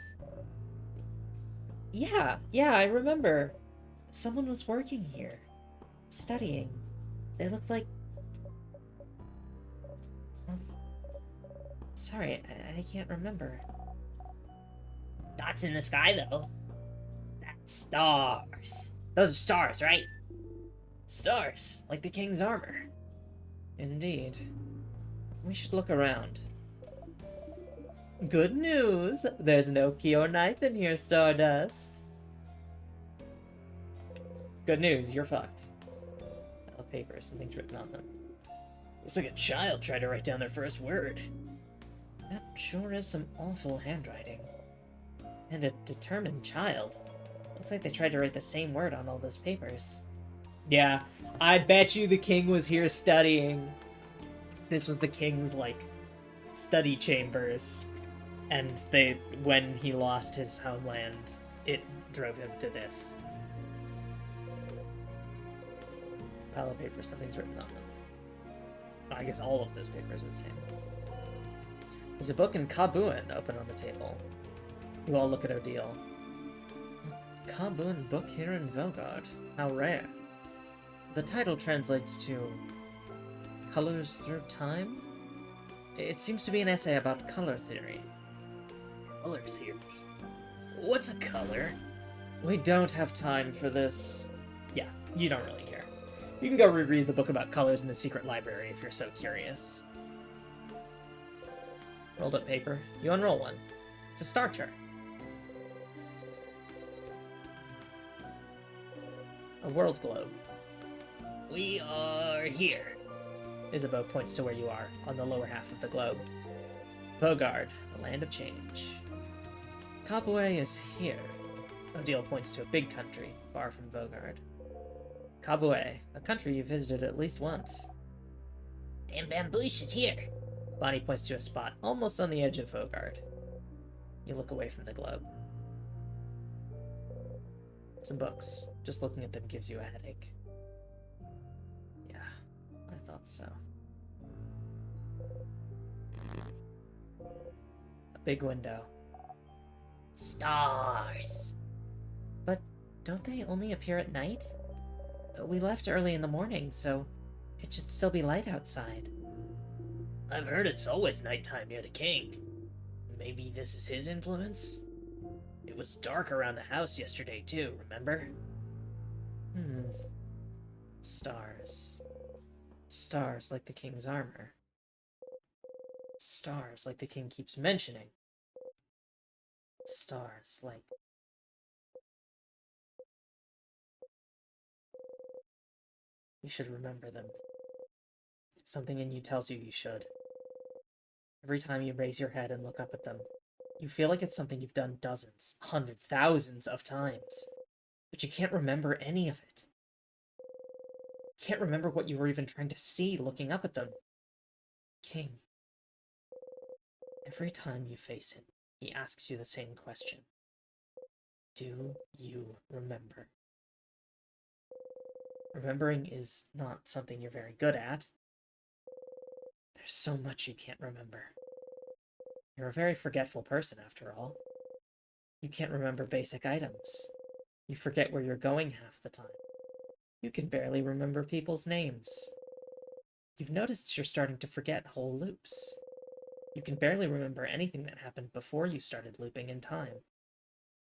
A: Yeah, I remember. Someone was working here. Studying. They looked like... Sorry, I can't remember.
C: Dots in the sky, though. That's stars. Those are stars, right? Stars, like the king's armor.
A: Indeed. We should look around. Good news! There's no key or knife in here, Stardust.
B: Good news, you're fucked. Pile of papers, something's written on them.
C: Looks like a child tried to write down their first word.
A: That sure is some awful handwriting. And a determined child. Looks like they tried to write the same word on all those papers.
B: Yeah, I bet you the king was here studying. This was the king's, like, study chambers. And when he lost his homeland, it drove him to this. Pile of papers, something's written on them. I guess all of those papers are the same. There's a book in Kabuan open on the table. You all look at Odile.
A: A Kabuan book here in Velgard. How rare. The title translates to Colors Through Time? It seems to be an essay about color theory.
C: Color theory? What's a color?
A: We don't have time for this.
B: Yeah, you don't really care. You can go reread the book about colors in the secret library if you're so curious. Rolled up paper. You unroll one. It's a star chart. A world globe.
C: We are here.
B: Isabeau points to where you are, on the lower half of the globe. Vogard, the land of change.
A: Kabue is here.
B: Odile points to a big country, far from Vogard. Kabue, a country you visited at least once.
C: And Bamboosh is here.
B: Bonnie points to a spot almost on the edge of Vogard. You look away from the globe. Some books. Just looking at them gives you a headache. Yeah, I thought so. A big window.
C: Stars.
A: But don't they only appear at night? We left early in the morning, so it should still be light outside.
C: I've heard it's always nighttime near the king. Maybe this is his influence? It was dark around the house yesterday too, remember?
A: Stars. Stars like the king's armor.
B: Stars, like the king keeps mentioning.
A: Stars like...
B: You should remember them. Something in you tells you you should. Every time you raise your head and look up at them, you feel like it's something you've done dozens, hundreds, thousands of times. But you can't remember any of it. You can't remember what you were even trying to see looking up at them. King. Every time you face him, he asks you the same question. Do you remember? Remembering is not something you're very good at. There's so much you can't remember. You're a very forgetful person, after all. You can't remember basic items. You forget where you're going half the time. You can barely remember people's names. You've noticed you're starting to forget whole loops. You can barely remember anything that happened before you started looping in time.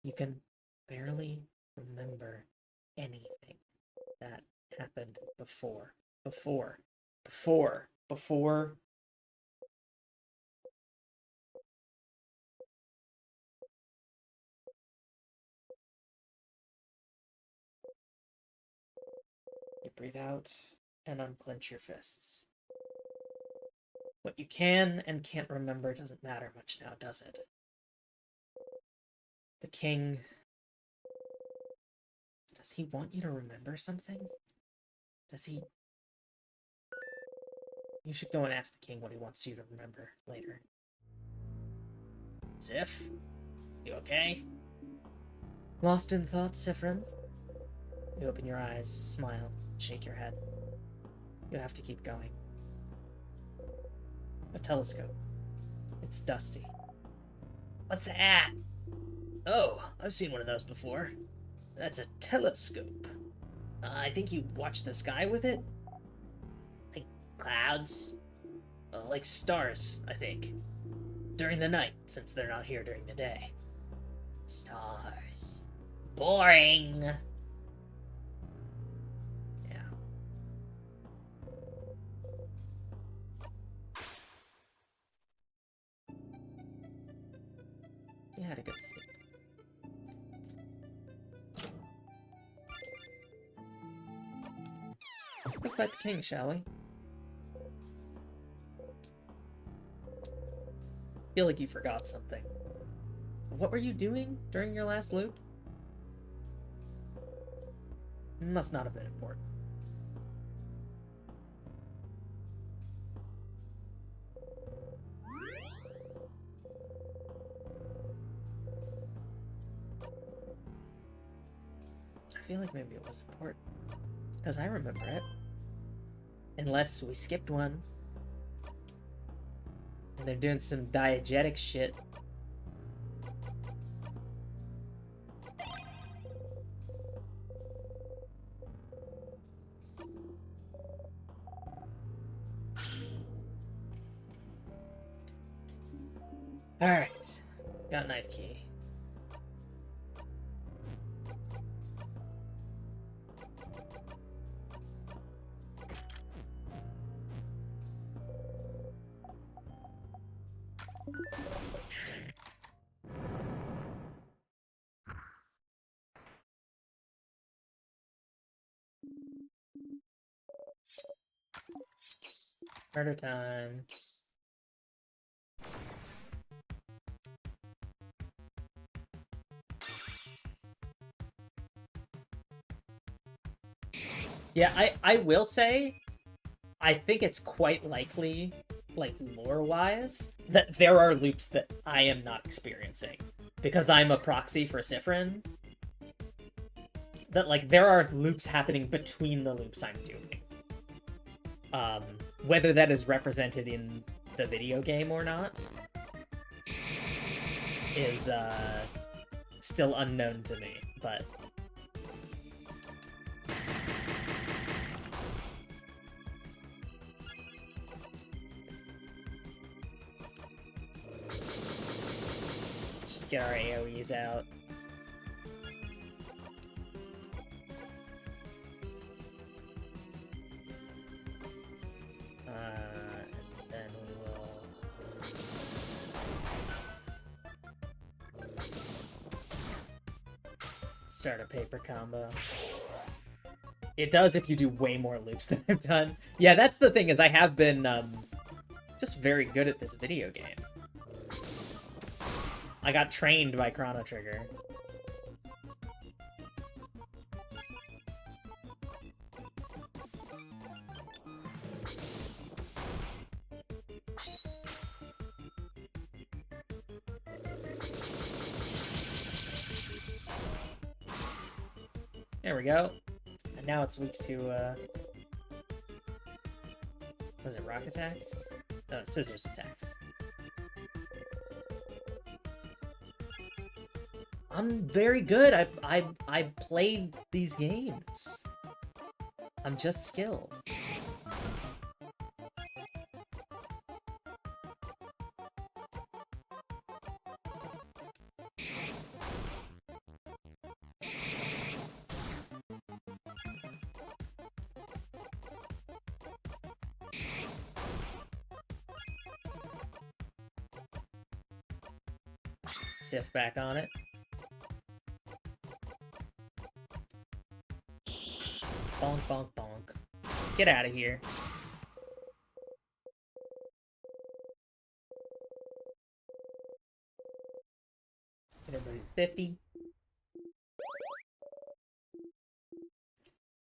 B: You can barely remember anything that happened before. You breathe out and unclench your fists. What you can and can't remember doesn't matter much now, does it? The king... Does he want you to remember something? Does he... You should go and ask the king what he wants you to remember later.
C: Sif? You okay?
B: Lost in thought, Sifrin? You open your eyes, smile, shake your head. You have to keep going. A telescope. It's dusty.
C: What's that? Oh, I've seen one of those before. That's a telescope. I think you watch the sky with it? Like clouds? Like stars, I think. During the night, since they're not here during the day. Stars. Boring! Yeah.
B: You had a good sleep. Let's go fight the king, shall we? Feel like you forgot something. What were you doing during your last loop? Must not have been important. I feel like maybe it was important. Because I remember it. Unless we skipped one. And they're doing some diegetic shit. Alright. Got knife key. Murder time. Yeah, I will say, I think it's quite likely, like lore-wise, that there are loops that I am not experiencing. Because I'm a proxy for Sifrin. That, like, there are loops happening between the loops I'm doing. Whether that is represented in the video game or not is, still unknown to me, but... Let's just get our AoEs out. And then we will... start a paper combo. It does if you do way more loops than I've done. Yeah, that's the thing, is I have been, just very good at this video game. I got trained by Chrono Trigger. There we go. And now it's weak to, was it rock attacks? scissors attacks. I'm very good. I played these games. I'm just skilled. Sif back on it. Bonk, bonk, bonk. Get out of here. Everybody's 50.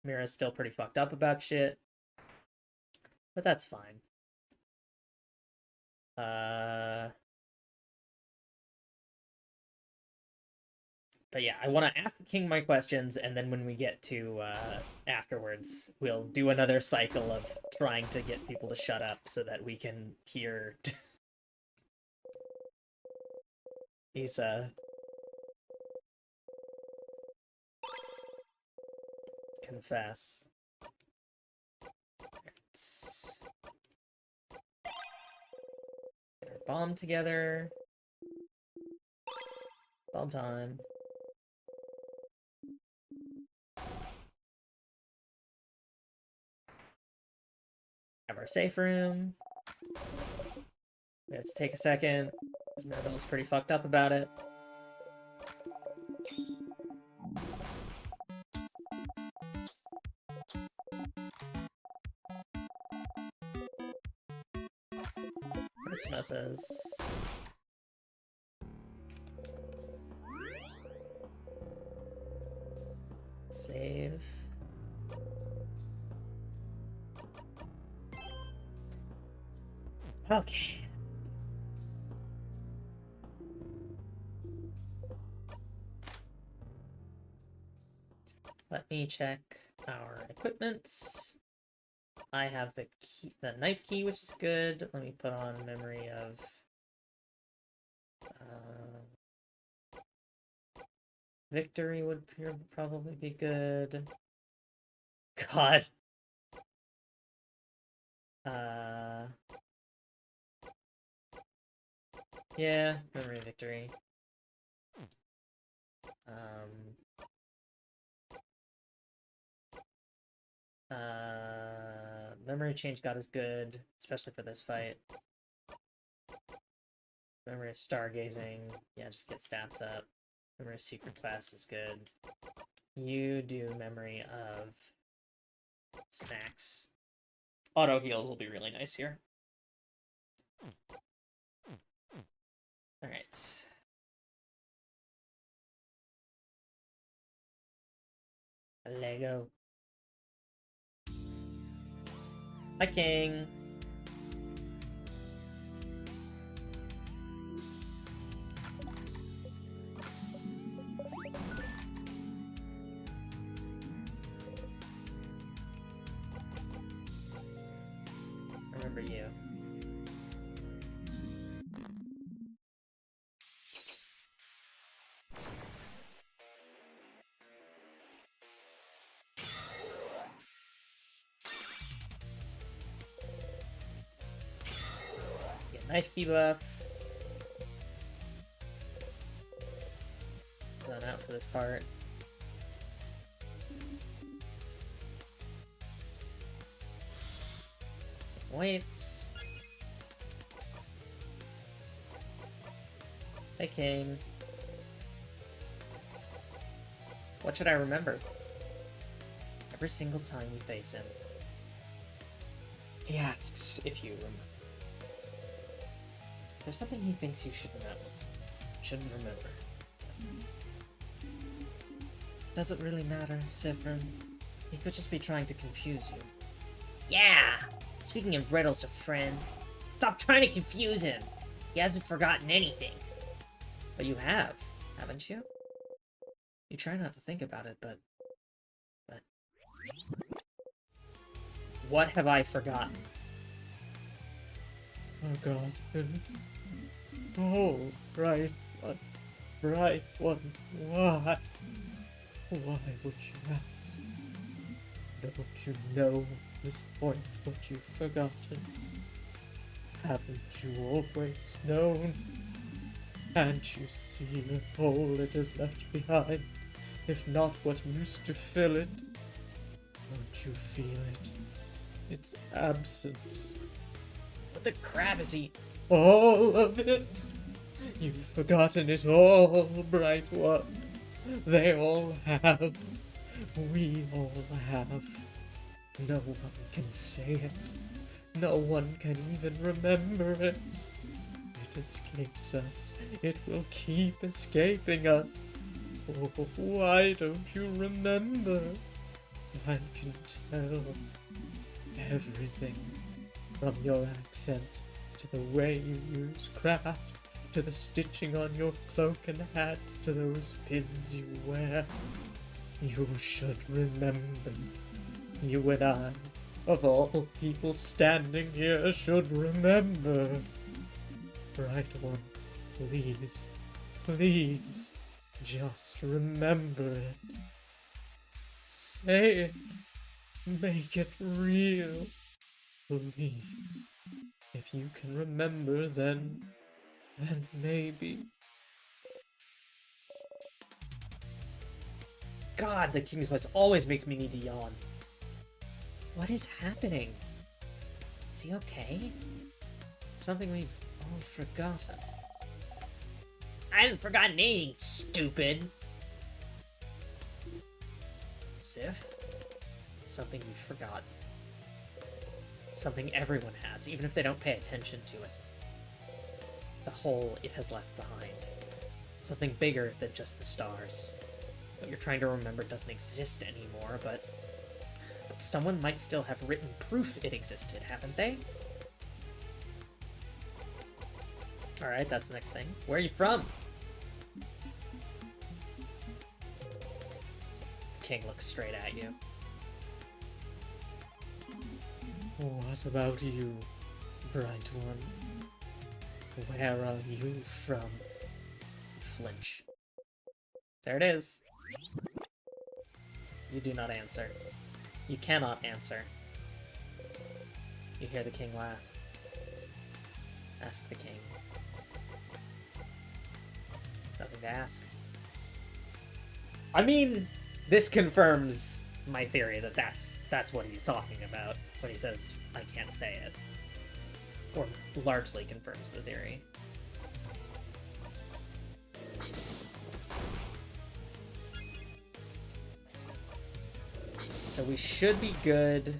B: Mira's still pretty fucked up about shit. But that's fine. But yeah, I want to ask the king my questions, and then when we get to afterwards, we'll do another cycle of trying to get people to shut up so that we can hear these confess. Let's get our bomb together. Bomb time. Have our safe room. We have to take a second, because Mirabelle's pretty fucked up about it. Messes. Save. Okay. Let me check our equipments. I have the key, the knife key, which is good. Let me put on memory of victory would probably be good. God. Yeah, memory of victory. Memory change god is good, especially for this fight. Memory of stargazing, yeah, just get stats up. Memory of secret class is good. You do memory of snacks. Auto heals will be really nice here. Alright. Lego. Hi, King. Remember you. Get knife key buff. Zone out for this part. Waits. Hey, King. What should I remember? Every single time you face him, he asks if you remember. There's something he thinks you shouldn't remember. Doesn't really matter, Sifrin. He could just be trying to confuse you.
C: Yeah! Speaking of riddles, a friend, stop trying to confuse him. He hasn't forgotten anything.
A: But you have, haven't you? You try not to think about it, but...
B: What have I forgotten?
A: forgotten. Oh, bright one, bright one, why? Why would you ask? Don't you know at this point what you've forgotten? Haven't you always known? Can't you see the hole it has left behind, if not what used to fill it? Don't you feel it? Its absence.
C: What the crap is he?
A: All of it! You've forgotten it all, bright one. They all have. We all have. No one can say it. No one can even remember it. It escapes us. It will keep escaping us. Oh, why don't you remember? I can tell everything. From your accent, to the way you use craft, to the stitching on your cloak and hat, to those pins you wear. You should remember. You and I, of all people standing here, should remember. Bright one, please, please, just remember it. Say it. Make it real. Please. If you can remember, then maybe.
B: God, the king's voice always makes me need to yawn. What is happening? Is he okay? Something we've all forgotten.
C: I haven't forgotten anything, stupid.
B: Sif? Something you've forgotten. Something everyone has, even if they don't pay attention to it. The hole it has left behind. Something bigger than just the stars. What you're trying to remember doesn't exist anymore, but someone might still have written proof it existed, haven't they? Alright, that's the next thing. Where are you from? The king looks straight at you.
A: What about you, bright one? Where are you from?
B: Flinch. There it is. You do not answer. You cannot answer. You hear the king laugh. Ask the king. Nothing to ask. I mean, this confirms my theory that that's what he's talking about when he says, I can't say it. Or largely confirms the theory. So we should be good.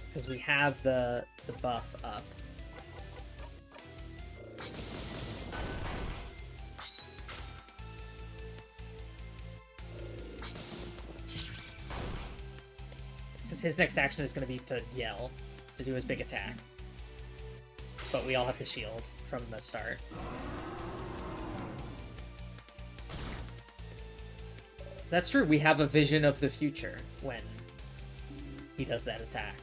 B: Because we have the buff up. Because his next action is going to be to yell, to do his big attack. But we all have the shield from the start. That's true, we have a vision of the future when he does that attack.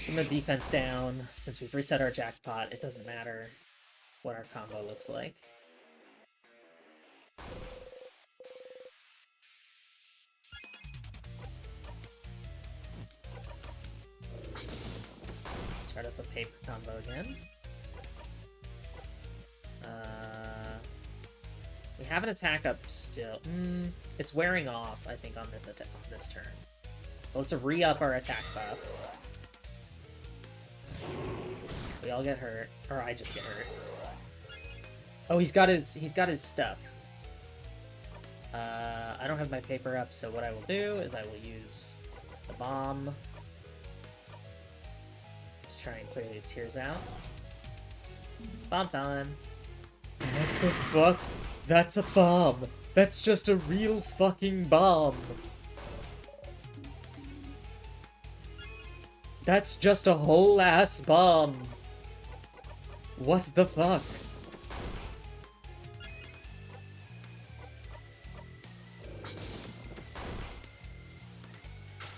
B: From the defense down, since we've reset our jackpot, it doesn't matter what our combo looks like. Start up a paper combo again. We have an attack up still. It's wearing off, I think, on this on this turn. So let's re-up our attack buff. We all get hurt, or I just get hurt. Oh, he's got his stuff. I don't have my paper up, so what I will do is I will use the bomb to try and clear these tears out. Bomb time.
A: What the fuck? That's a bomb. That's just a real fucking bomb.
B: That's just a whole ass bomb. What the fuck?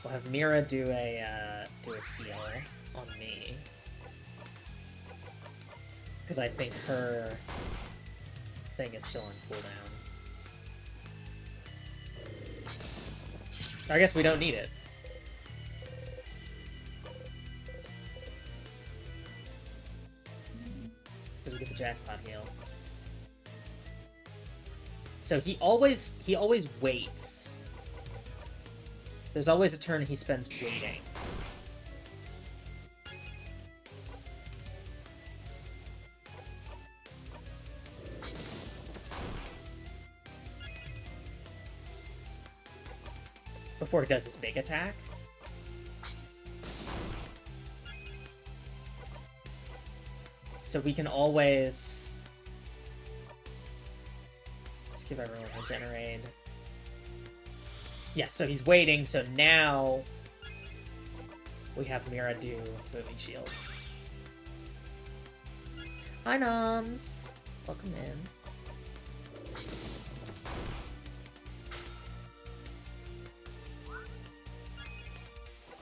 B: We'll have Mira do a heal on me. Because I think her thing is still on cooldown. I guess we don't need it. Because we get the jackpot heal. So he always waits. There's always a turn he spends waiting. Before he does his big attack. So we can always... Let's give everyone a regenerate. Yes, so he's waiting, so now we have Mira do moving shield. Hi, Noms! Welcome in.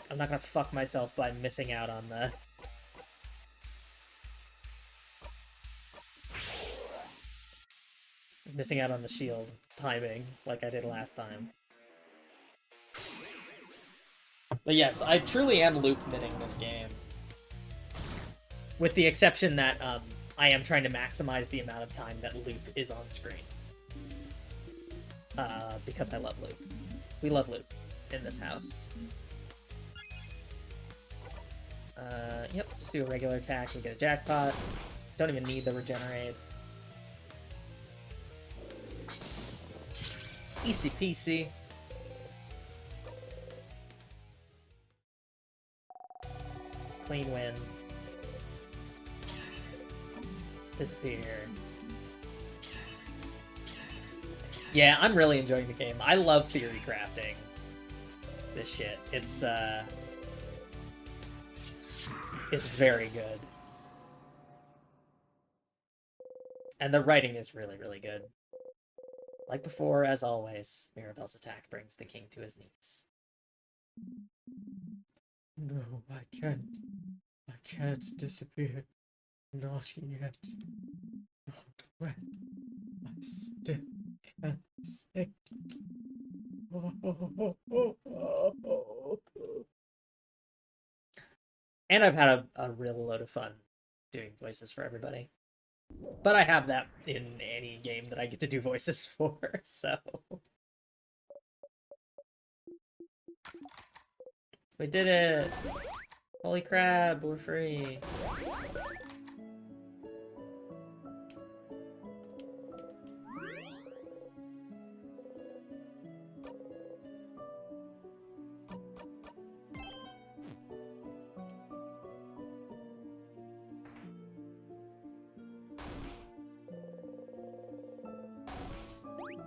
B: I'm not gonna fuck myself by missing out on the... Missing out on the shield timing, like I did last time. But yes, I truly am loop minning this game. With the exception that I am trying to maximize the amount of time that loop is on screen. Because I love loop. We love loop in this house. Yep, just do a regular attack, we get a jackpot. Don't even need the regenerate. Easy peasy. Clean win. Disappear. Yeah, I'm really enjoying the game. I love theory crafting this shit. It's very good. And the writing is really, really good. Like before, as always, Mirabelle's attack brings the king to his knees. No, I can't. I can't disappear. Not yet. Not when I still can't say it. And I've had a real load of fun doing voices for everybody. But I have that in any game that I get to do voices for, so... We did it! Holy crap, we're free!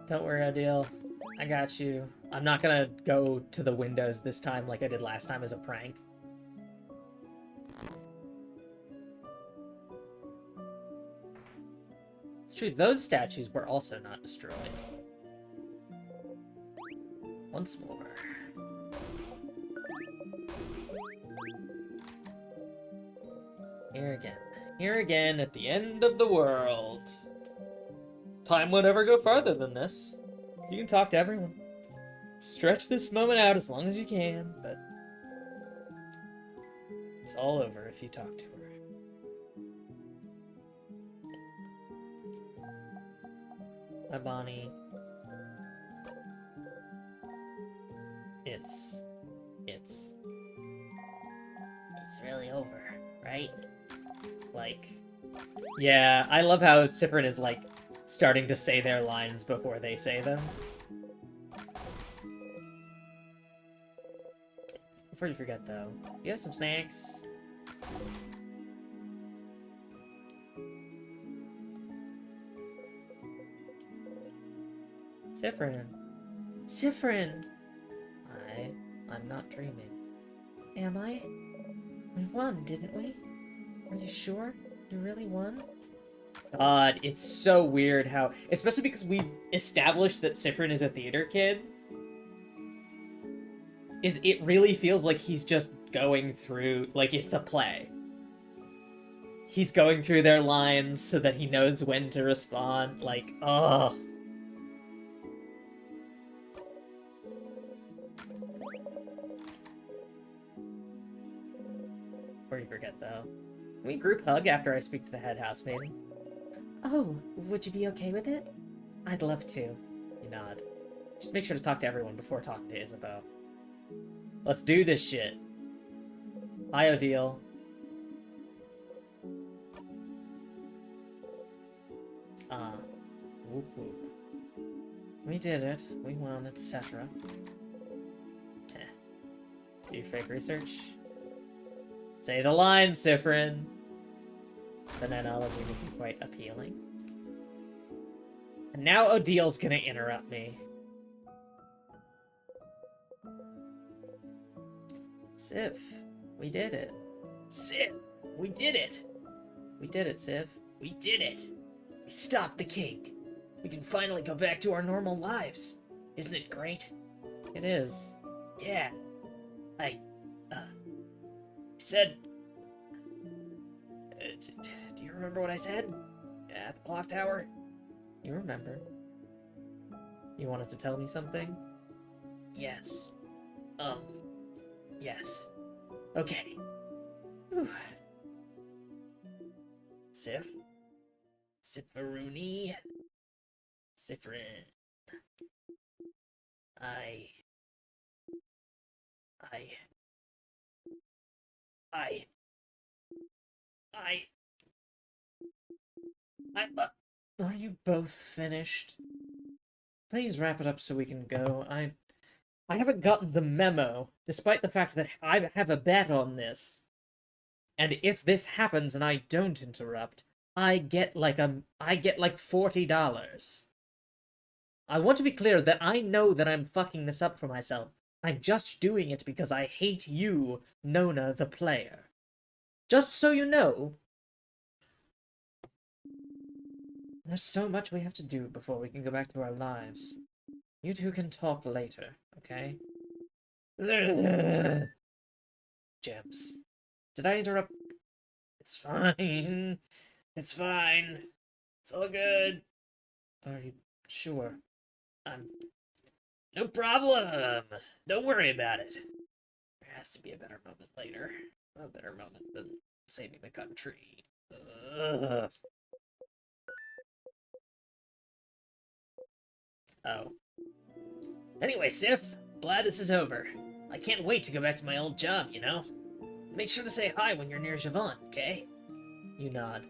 B: Don't worry, Odile. I got you. I'm not gonna go to the windows this time like I did last time as a prank. It's true, those statues were also not destroyed. Once more. Here again. Here again at the end of the world. Time won't ever go farther than this. You can talk to everyone. Stretch this moment out as long as you can, but it's all over if you talk to her. Hi, Bonnie. It's
C: really over, right?
B: like, yeah, I love how Sifrin is like starting to say their lines before they say them. Before you forget, though, you have some snacks. Sifrin. Sifrin! I'm not dreaming. Am I?
A: We won, didn't we? Are you sure? You really won?
B: God, it's so weird how, especially because we've established that Sifrin is a theater kid, is it really feels like he's just going through, like it's a play. He's going through their lines so that he knows when to respond, like, ugh. Before you forget, though, can we group hug after I speak to the head housemaid?
A: Oh, would you be okay with it? I'd love to.
B: You nod. Just make sure to talk to everyone before talking to Isabeau. Let's do this shit. Hi, Odile. Whoop whoop.
A: We did it. We won, etc.
B: Do your fake research. Say the line, Sifrin. The analogy would be quite appealing. And now Odile's gonna interrupt me.
A: Sif, we did it.
C: Sif, we did it!
A: We did it, Sif.
C: We did it! We stopped the king! We can finally go back to our normal lives! Isn't it great?
A: It is.
C: Yeah. I said... do you remember what I said? At the clock tower?
A: You remember. You wanted to tell me something?
C: Yes. Yes. Okay.
A: Whew.
C: Sif? Sifruni? Sifrin. I...
A: Are you both finished? Please wrap it up so we can go. I haven't gotten the memo, despite the fact that I have a bet on this. And if this happens and I don't interrupt, I get like $40. I want to be clear that I know that I'm fucking this up for myself. I'm just doing it because I hate you, Nona the player. Just so you know. There's so much we have to do before we can go back to our lives. You two can talk later, okay? Gems. Did I interrupt?
C: It's fine. It's fine. It's all good.
A: Are you sure?
C: No problem. Don't worry about it. There has to be a better moment later. A better moment than saving the country. Ugh. Oh. Anyway, Sif, glad this is over. I can't wait to go back to my old job, you know? Make sure to say hi when you're near Javon, okay?
A: You nod.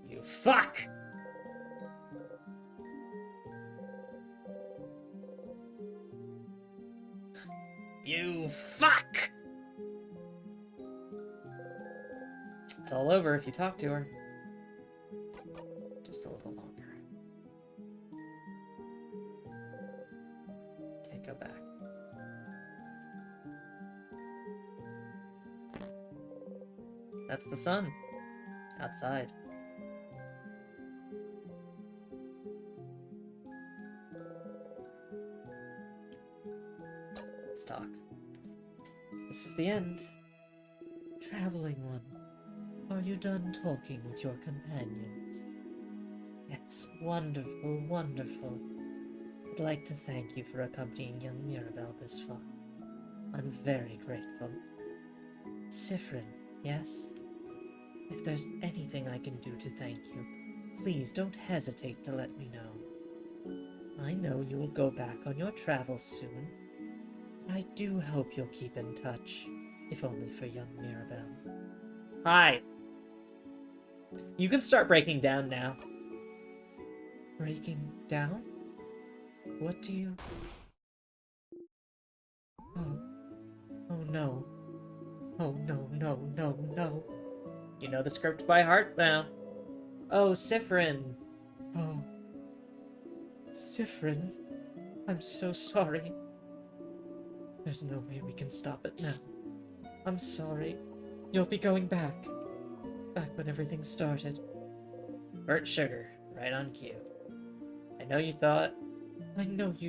C: You fuck! You fuck!
A: It's all over if you talk to her. Just a little longer. Can't go back. That's the sun. Outside. Let's talk. This is the end. Traveling one, are you done talking with your companions? It's wonderful, wonderful. I'd like to thank you for accompanying young Mirabelle this far. I'm very grateful. Sifrin, yes? If there's anything I can do to thank you, please don't hesitate to let me know. I know you will go back on your travels soon. I do hope you'll keep in touch, if only for young Mirabelle.
B: Hi. You can start breaking down now.
A: Breaking down? What do you... Oh. Oh no. Oh no, no, no, no.
B: You know the script by heart now.
A: Oh, Sifrin. Oh. Sifrin. I'm so sorry. There's no way we can stop it now. I'm sorry. You'll be going back. Back when everything started.
B: Burnt sugar, right on cue. I know you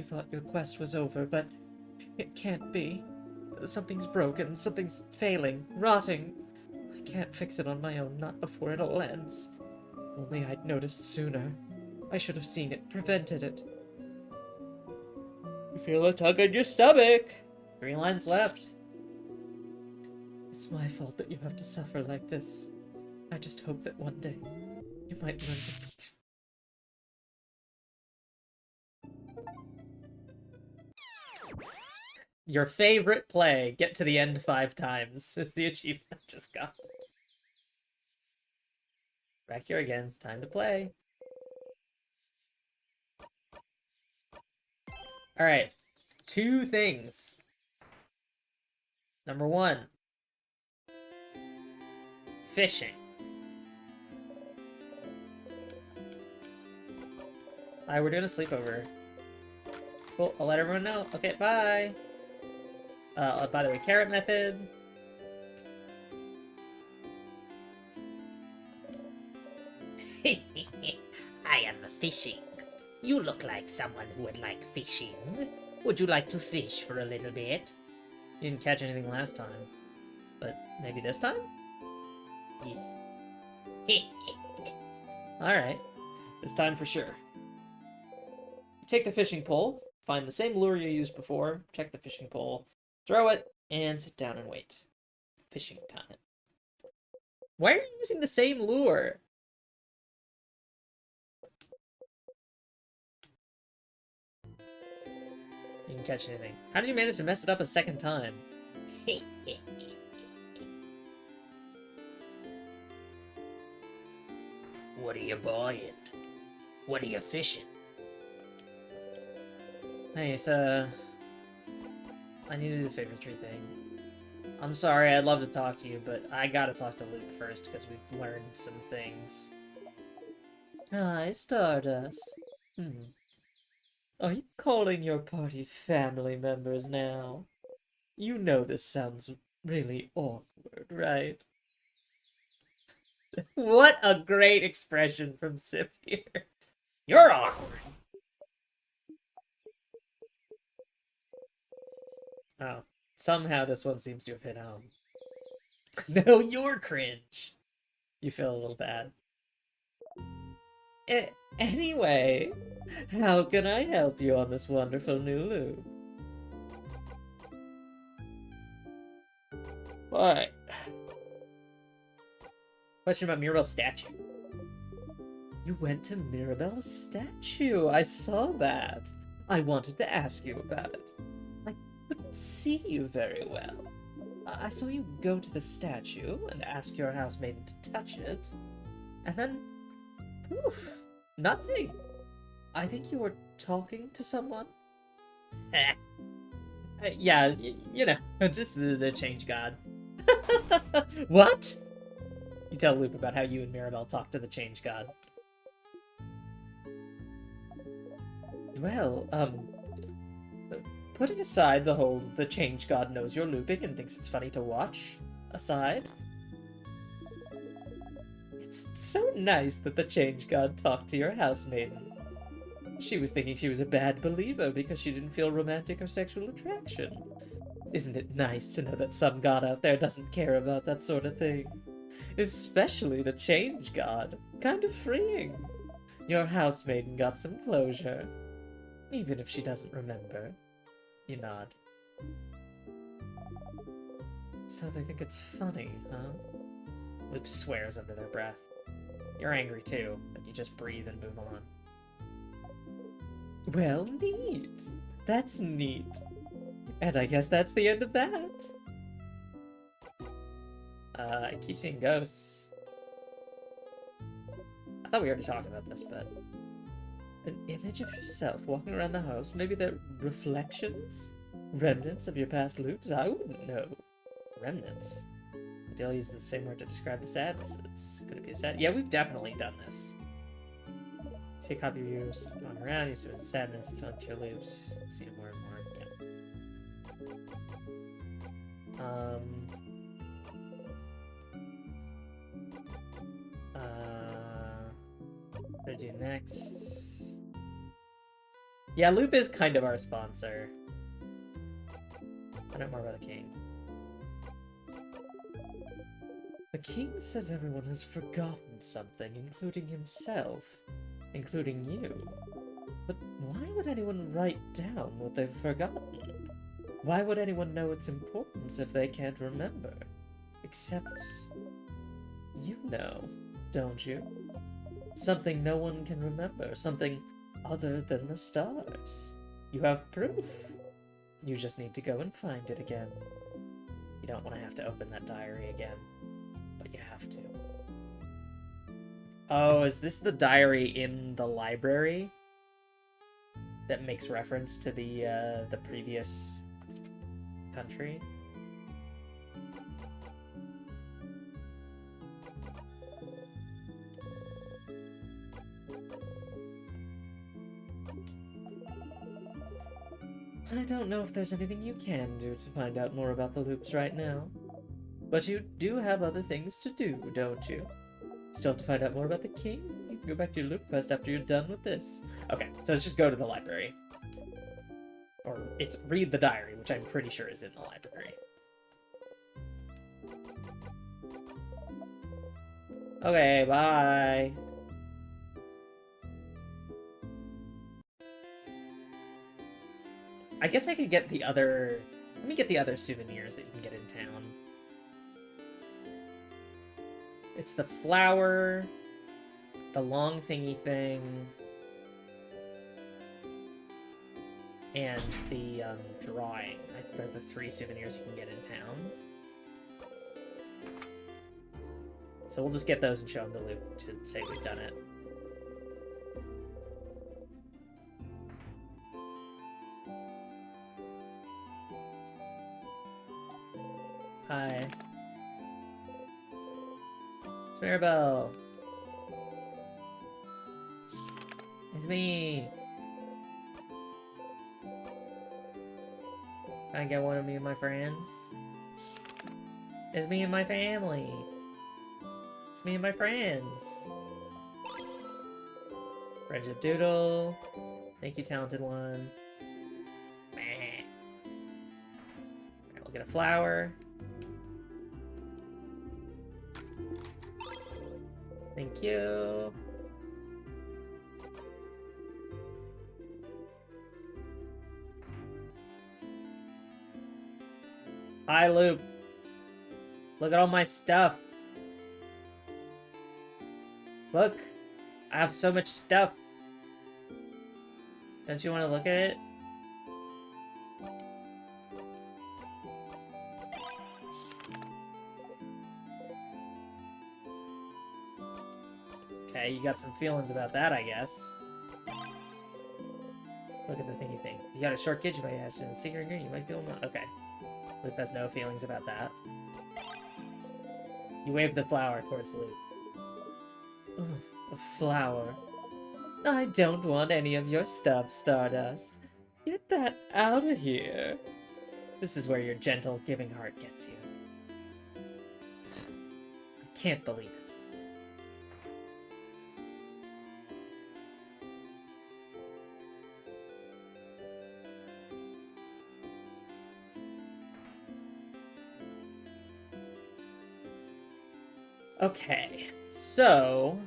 B: thought
A: your quest was over, but it can't be. Something's broken, something's failing, rotting. I can't fix it on my own, not before it all ends. Only I'd noticed sooner. I should have seen it, prevented it.
B: You feel a tug in your stomach. 3 lines left.
A: It's my fault that you have to suffer like this. I just hope that one day you might learn to forgive.
B: Your favorite play, get to the end 5 times, is the achievement I just got. Back here again, time to play. Alright, 2 things. Number 1, fishing. Hi, we're doing a sleepover. Cool, I'll let everyone know. Okay, bye! By the way, carrot method.
C: I am fishing. You look like someone who would like fishing. Would you like to fish for a little bit?
B: You didn't catch anything last time. But maybe this time?
C: Yes.
B: Alright. This time for sure. Take the fishing pole, find the same lure you used before, check the fishing pole, throw it, and sit down and wait. Fishing time. Why are you using the same lure? You didn't catch anything. How did you manage to mess it up a second time?
C: What are you buying? What are you fishing?
B: Hey, so... I need to do the favorite tree thing. I'm sorry, I'd love to talk to you, but I gotta talk to Luke first, because we've learned some things.
A: Hi, Stardust. Are you calling your party family members now? You know this sounds really awkward, right?
B: What a great expression from Sif here. You're awkward. Oh, somehow this one seems to have hit home. No, you're cringe. You feel a little bad.
A: Anyway, how can I help you on this wonderful new loop?
B: Alright. Question about Mirabel's statue.
A: You went to Mirabelle's statue. I saw that. I wanted to ask you about it. I couldn't see you very well. I saw you go to the statue and ask your housemaiden to touch it. And then, poof, nothing. I think you were talking to someone.
B: Yeah, you know, just the change god.
A: What?
B: You tell Loop about how you and Mirabelle talked to the change god.
A: Well, putting aside the whole the change god knows you're looping and thinks it's funny to watch aside, it's so nice that the change god talked to your housemaiden. She was thinking she was a bad believer because she didn't feel romantic or sexual attraction. Isn't it nice to know that some god out there doesn't care about that sort of thing? Especially the change god. Kind of freeing. Your housemaiden got some closure. Even if she doesn't remember. You nod. So they think it's funny, huh?
B: Loop swears under their breath. You're angry too, but you just breathe and move on.
A: Well, neat. That's neat. And I guess that's the end of that.
B: I keep seeing ghosts. I thought we already talked about this, but...
A: An image of yourself walking around the house? Maybe they're reflections? Remnants of your past loops? I wouldn't know.
B: Remnants? Dale uses the same word to describe the sadnesses. Could it be a sad? Yeah, we've definitely done this. See a copy of yours going around, you see the sadness, throw it to your loops, see it more and more. Yeah. What to do next? Yeah, Loop is kind of our sponsor. Find out more about the king. The king says everyone has forgotten something, including himself. Including you. But why would anyone write down what they've forgotten? Why would anyone know its importance if they can't remember? Except... you know, don't you? Something no one can remember. Something other than the stars. You have proof. You just need to go and find it again. You don't want to have to open that diary again. But you have to. Oh, is this the diary in the library? That makes reference to the previous country? I don't know if there's anything you can do to find out more about the loops right now. But you do have other things to do, don't you? Still have to find out more about the king? You can go back to your loop quest after you're done with this. Okay, so let's just go to the library. Or it's read the diary, which I'm pretty sure is in the library. Okay, bye. I guess I could get the other... Let me get the other souvenirs that you can get in town. It's the flower, the long thingy thing, and the drawing. I think are the 3 souvenirs you can get in town. So we'll just get those and show them the loop to say we've done it. Hi. It's Maribel. It's me. Can I get one of me and my friends? It's me and my family. It's me and my friends. Friendship Doodle. Thank you, talented one. Alright, we'll get a flower. Thank you. Hi, Loop. Look at all my stuff. Look. I have so much stuff. Don't you want to look at it? Okay, you got some feelings about that, I guess. Look at the thingy thing. You got a short kitchen by ask in the secret ingredient. You might be able to... Okay. Loop has no feelings about that. You wave the flower towards Loop. Ugh, a flower. I don't want any of your stuff, Stardust. Get that out of here. This is where your gentle, giving heart gets you. I can't believe it. Okay, so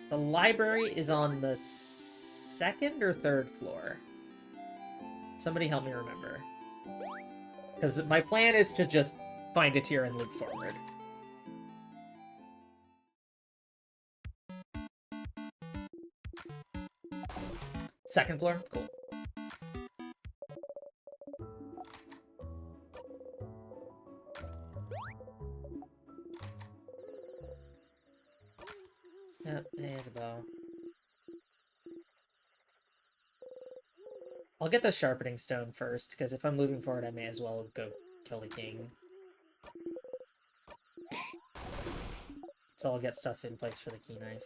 B: the library is on the 2nd or 3rd floor. Somebody help me remember. Because my plan is to just find it here and loop forward. Second floor? Cool. Yep, there's a bow. I'll get the sharpening stone first, because if I'm moving forward, I may as well go kill the king. So I'll get stuff in place for the key knife.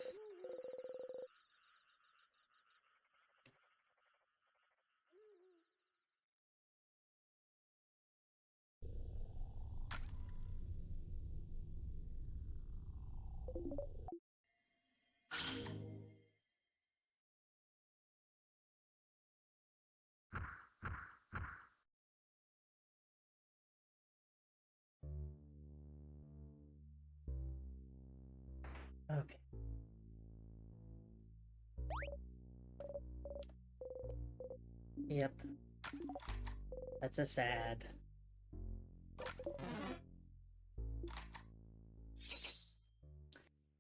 B: Okay. Yep. That's a sad.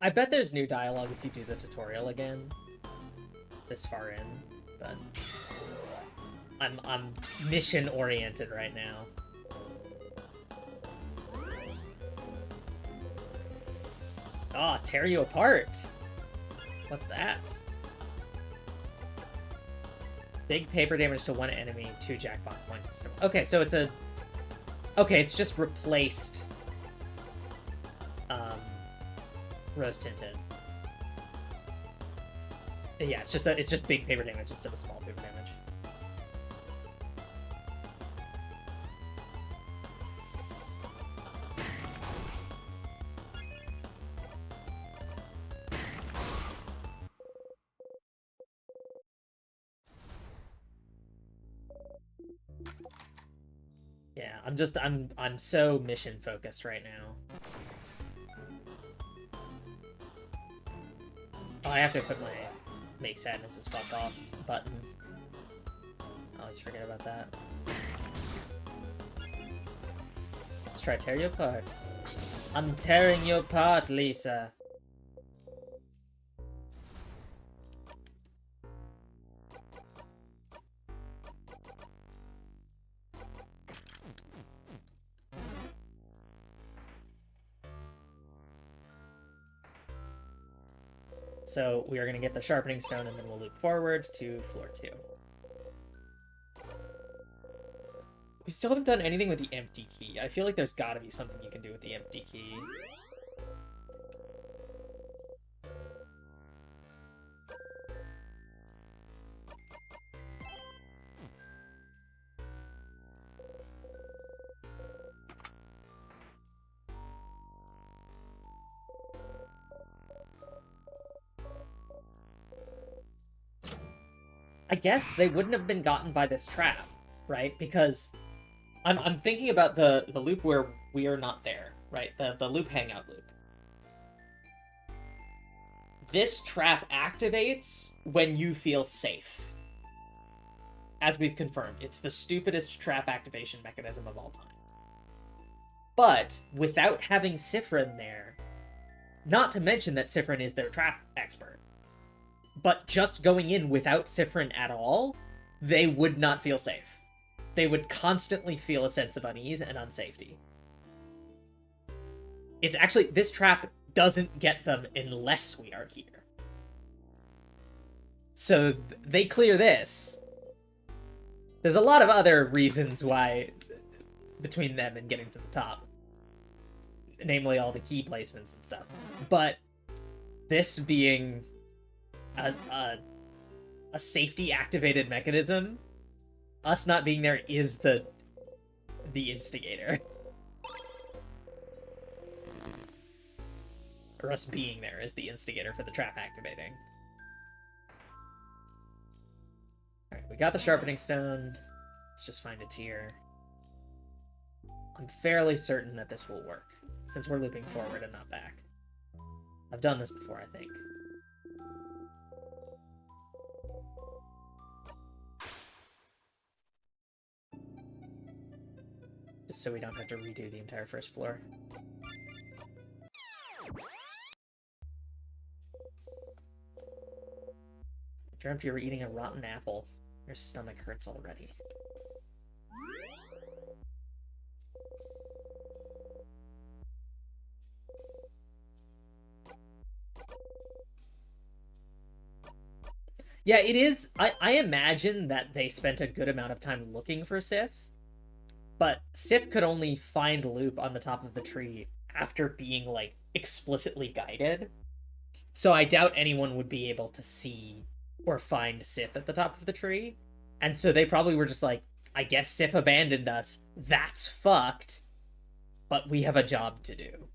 B: I bet there's new dialogue if you do the tutorial again. This far in, but I'm mission oriented right now. Ah, tear you apart. What's that? Big paper damage to one enemy, 2 jackpot points. Okay, so it's a... Okay, it's just replaced rose tinted. Yeah, it's just big paper damage instead of small paper damage. Yeah, I'm so mission focused right now. Oh, I have to put my make sadness as fuck off button. I always forget about that. Let's try tear you apart. I'm tearing you apart, Lisa. So we are going to get the sharpening stone and then we'll loop forward to floor 2. We still haven't done anything with the empty key. I feel like there's got to be something you can do with the empty key. I guess they wouldn't have been gotten by this trap, right? Because I'm thinking about the loop where we are not there, right? The loop hangout loop. This trap activates when you feel safe. As we've confirmed, it's the stupidest trap activation mechanism of all time. But without having Sifrin there, not to mention that Sifrin is their trap expert, but just going in without Sifrin at all, they would not feel safe. They would constantly feel a sense of unease and unsafety. It's actually, this trap doesn't get them unless we are here. So they clear this. There's a lot of other reasons why, between them and getting to the top. Namely all the key placements and stuff. But this being a safety activated mechanism, us not being there is the instigator. Or us being there is the instigator for the trap activating. Alright, we got the sharpening stone. Let's just find a tier. I'm fairly certain that this will work, since we're looping forward and not back. I've done this before, I think. Just so we don't have to redo the entire first floor. I dreamt you were eating a rotten apple. Your stomach hurts already. Yeah, it is. I imagine that they spent a good amount of time looking for Sif. But Sif could only find Loop on the top of the tree after being, like, explicitly guided. So I doubt anyone would be able to see or find Sif at the top of the tree. And so they probably were just like, I guess Sif abandoned us. That's fucked. But we have a job to do.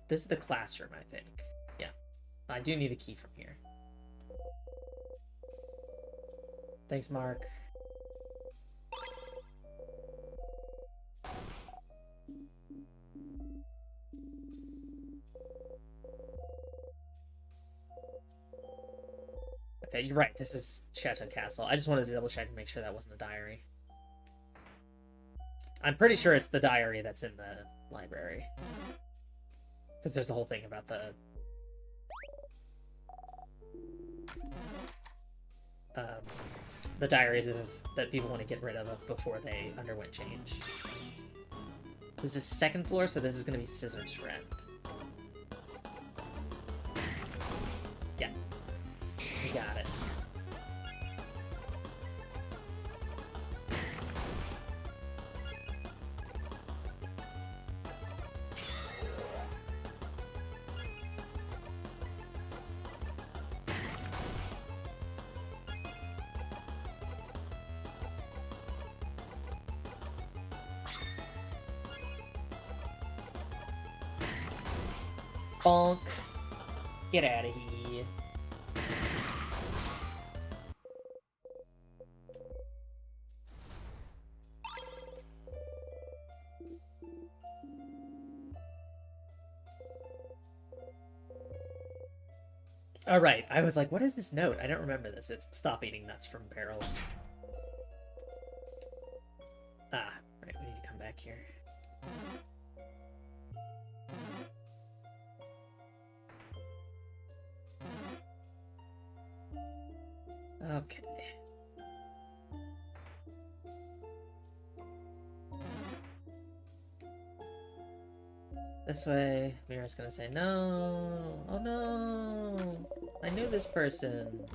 B: This is the classroom, I think. Yeah. I do need a key from here. Thanks, Mark. Okay, you're right. This is Chateau Castle. I just wanted to double check and make sure that wasn't a diary. I'm pretty sure it's the diary that's in the library. Because there's the whole thing about the diaries that people want to get rid of before they underwent change. This is second floor, so this is going to be Scissor's friend. Yeah. You got it. Bonk. Get out of here. Alright, I was like, what is this note? I don't remember this. It's stop eating nuts from barrels. Ah, right, we need to come back here. Okay. This way. Mira's gonna say no. Oh no. I knew this person.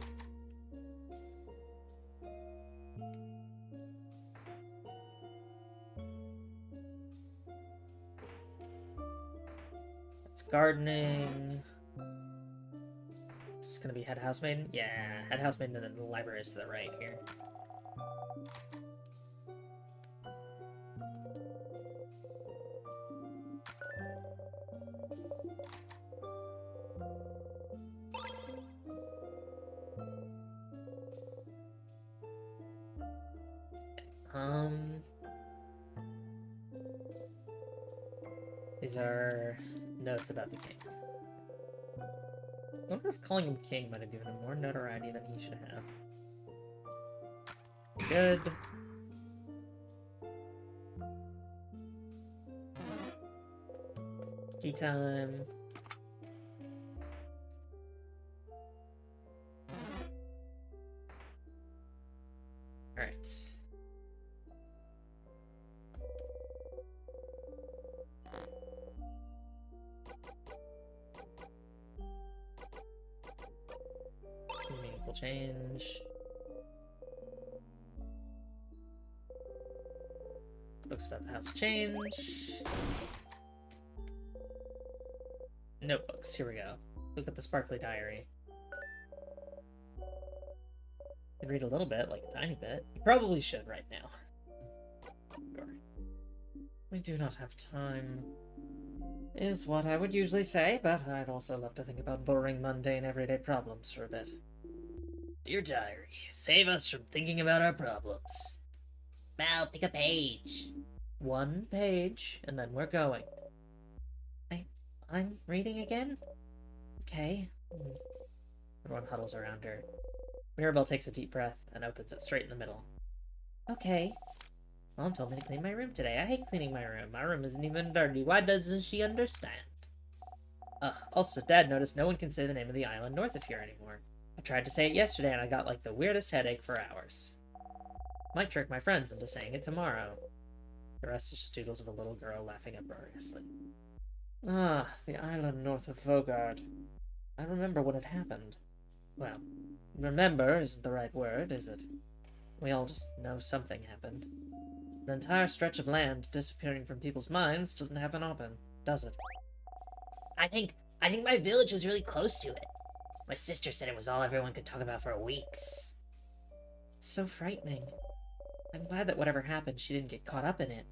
B: It's gardening. This is gonna be head housemaiden? Yeah, head housemaiden, and then the library is to the right here. These are notes about the king. I wonder if calling him king might have given him more notoriety than he should have. Good. Tea time. Alright. Meaningful change. Books about the house change. Notebooks, here we go. Look at the sparkly diary. You can read a little bit, like a tiny bit. You probably should right now. Sure. We do not have time. Is what I would usually say, but I'd also love to think about boring, mundane, everyday problems for a bit.
C: Dear diary, save us from thinking about our problems. Mal, pick a page.
A: One page, and then we're going. I'm reading again? Okay. Everyone huddles around her. Mirabelle takes a deep breath and opens it straight in the middle. Okay. Mom told me to clean my room today. I hate cleaning my room. My room isn't even dirty. Why doesn't she understand? Ugh, also, Dad noticed no one can say the name of the island north of here anymore. I tried to say it yesterday and I got like the weirdest headache for hours. Might trick my friends into saying it tomorrow. The rest is just doodles of a little girl laughing uproariously. Ah, the island north of Vogard. I remember when it happened. Well, remember isn't the right word, is it? We all just know something happened. An entire stretch of land disappearing from people's minds doesn't happen often, does it?
C: I think my village was really close to it. My sister said it was all everyone could talk about for weeks.
A: It's so frightening. I'm glad that whatever happened, she didn't get caught up in it.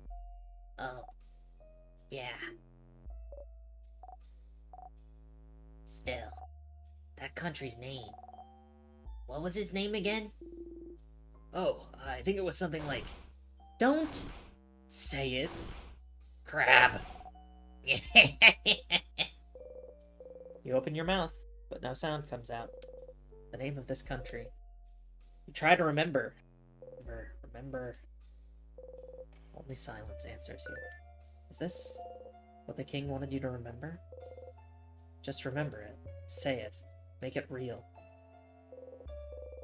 C: Oh. Yeah. Still, that country's name. What was his name again? Oh, I think it was something like
A: Don't say it.
C: crab.
B: You open your mouth, but no sound comes out. The name of this country. You try to remember. Remember. Only silence answers you. Is this what the king wanted you to remember? Just remember it. Say it. Make it real.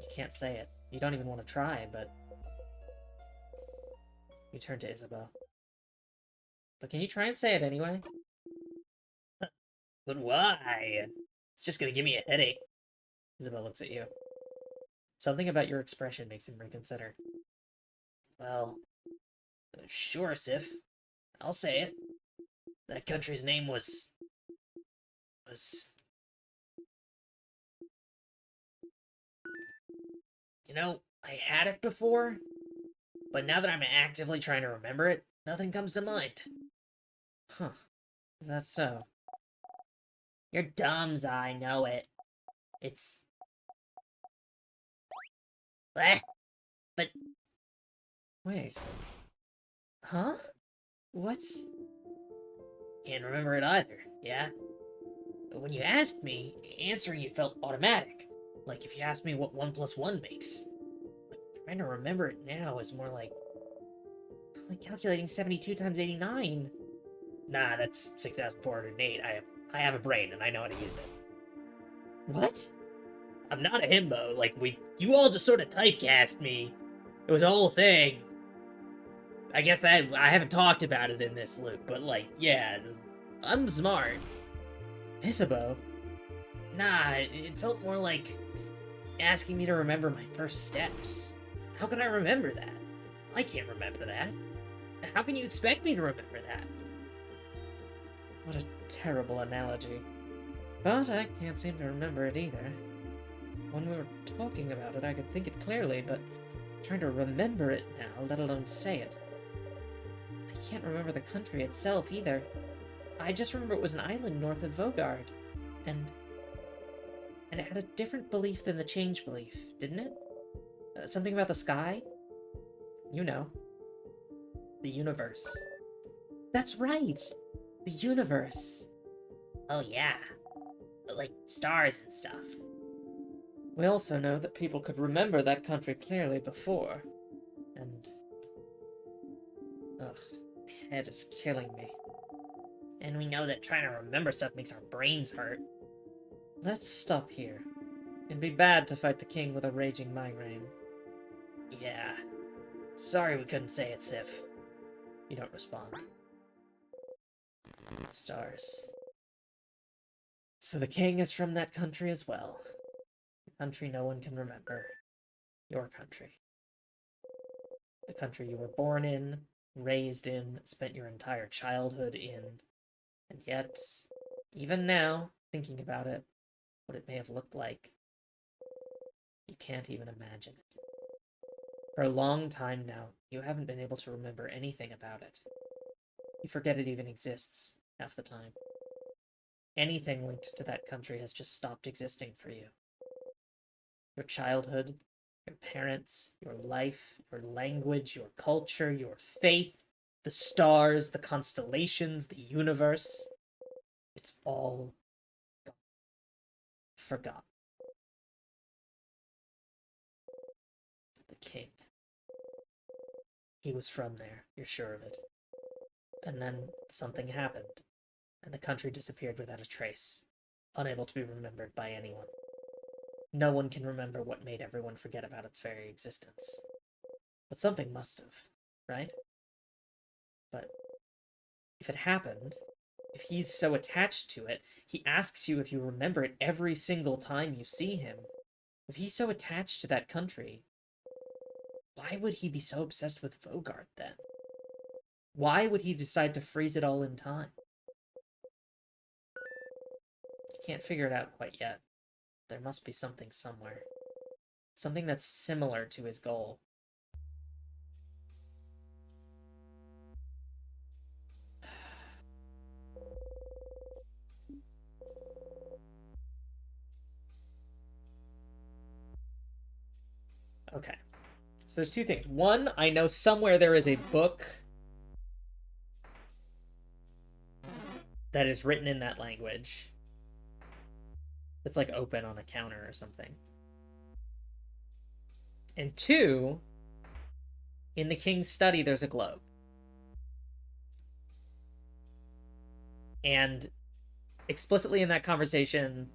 B: You can't say it. You don't even want to try, but... You turn to Isabeau. But can you try and say it anyway?
C: But why? It's just gonna give me a headache.
B: Isabel looks at you. Something about your expression makes him reconsider.
C: Well, sure, Sif. I'll say it. That country's name was... You know, I had it before, but now that I'm actively trying to remember it, nothing comes to mind.
B: Huh. That's so.
C: You're dumb, I know it. It's... Eh, but...
B: Wait. Huh? What's...
C: Can't remember it either, yeah? But when you asked me, answering you felt automatic. Like if you asked me what 1 plus 1 makes. But trying to remember it now is more like...
A: Like calculating 72 times 89.
C: Nah, that's 6,408. I have a brain and I know how to use it.
A: What?
C: I'm not a himbo. Like, you all just sort of typecast me. It was a whole thing. I guess that I haven't talked about it in this loop, but like, yeah, I'm smart.
A: Isabeau?
C: Nah, it felt more like asking me to remember my first steps. How can I remember that? I can't remember that. How can you expect me to remember that?
A: What a terrible analogy. But I can't seem to remember it either. When we were talking about it, I could think it clearly, but trying to remember it now, let alone say it. I can't remember the country itself either. I just remember it was an island north of Vogard. And it had a different belief than the change belief, didn't it? Something about the sky? You know. The universe. That's right! The universe.
C: Oh yeah. Like stars and stuff.
A: We also know that people could remember that country clearly before. And... ugh, my head is killing me.
C: And we know that trying to remember stuff makes our brains hurt.
A: Let's stop here. It'd be bad to fight the king with a raging migraine.
C: Yeah. Sorry we couldn't say it, Sif.
A: You don't respond. Stars. So the king is from that country as well. The country no one can remember. Your country. The country you were born in, raised in, spent your entire childhood in. And yet, even now, thinking about it, what it may have looked like, you can't even imagine it. For a long time now, you haven't been able to remember anything about it. You forget it even exists, half the time. Anything linked to that country has just stopped existing for you. Your childhood, your parents, your life, your language, your culture, your faith, the stars, the constellations, the universe. It's all gone. Forgotten. The king. He was from there, you're sure of it. And then something happened, and the country disappeared without a trace, unable to be remembered by anyone. No one can remember what made everyone forget about its very existence. But something must have, right? But if it happened, if he's so attached to it, he asks you if you remember it every single time you see him. If he's so attached to that country, why would he be so obsessed with Vogard then? Why would he decide to freeze it all in time? You can't figure it out quite yet. There must be something somewhere. Something that's similar to his goal. Okay. So
B: So there's two things. One, I know somewhere there is a book that is written in that language. It's like open on a counter or something. And two, in the king's study, there's a globe. And explicitly in that conversation,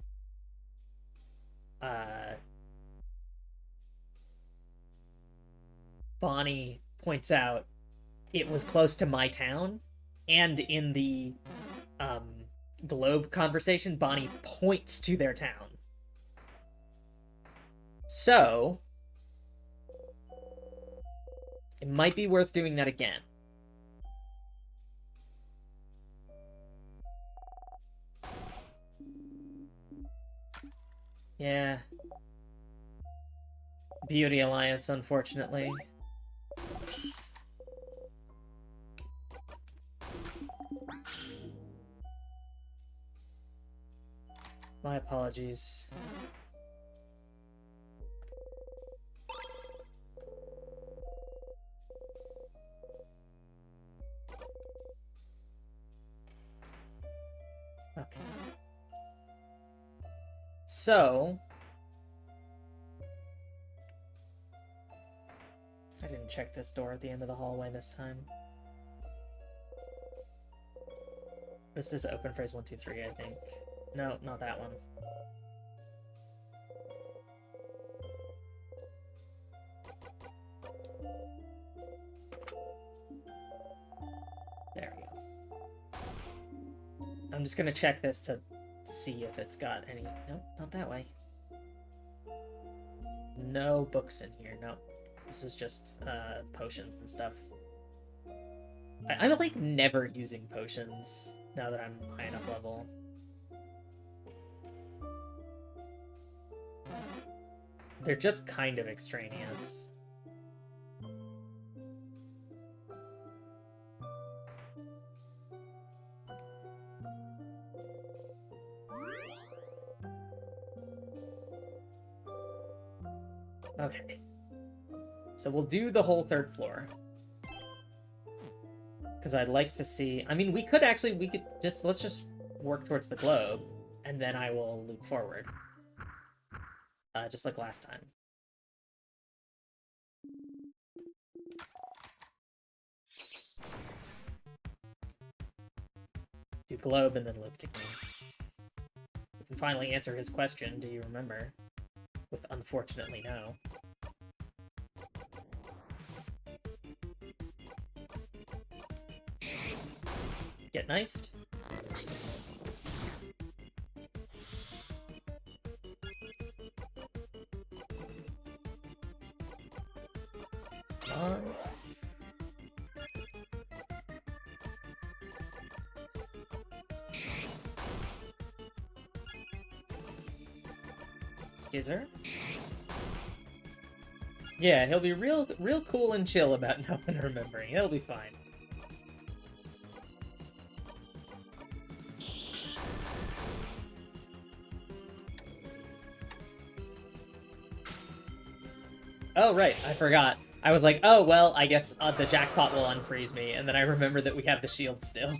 B: Bonnie points out it was close to my town, and in the globe conversation, Bonnie points to their town. So it might be worth doing that again. Yeah. Beauty Alliance, unfortunately. My apologies. Okay. So... I didn't check this door at the end of the hallway this time. This is open phrase 1, 2, 3, I think. No, not that one. There we go. I'm just gonna check this to see if it's got any... Nope, not that way. No books in here, no. This is just potions and stuff. I'm like never using potions now that I'm high enough level. They're just kind of extraneous. Okay. So we'll do the whole third floor. Because I'd like to see... I mean, we could just... Let's just work towards the globe, and then I will loop forward. Just like last time. Do globe and then loop to king. We can finally answer his question, do you remember? With unfortunately no. Get knifed. Come on. Skizzer? Yeah, he'll be real cool and chill about no one remembering. He'll be fine. Oh, right, I forgot. I was like, oh, well, I guess the jackpot will unfreeze me, and then I remember that we have the shield still.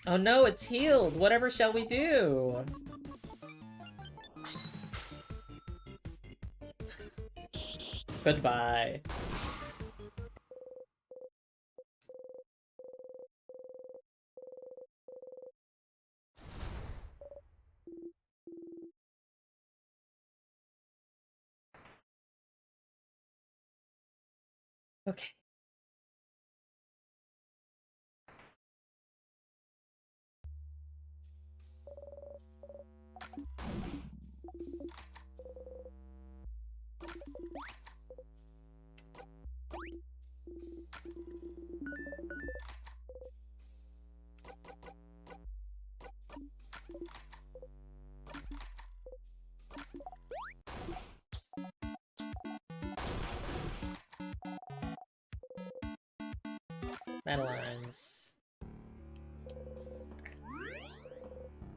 B: Oh no, it's healed! Whatever shall we do? Goodbye. Okay. Madeline's.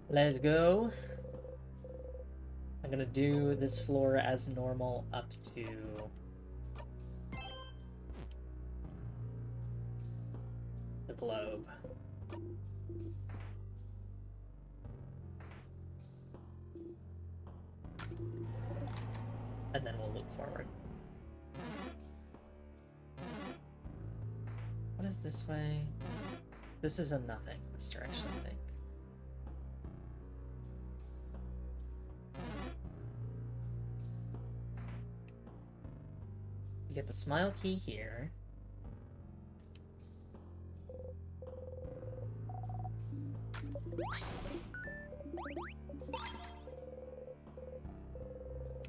B: Let's go. I'm gonna do this floor as normal up to the globe. And then we'll loop forward. What is this way? This is a nothing, this direction, I think. You get the smile key here.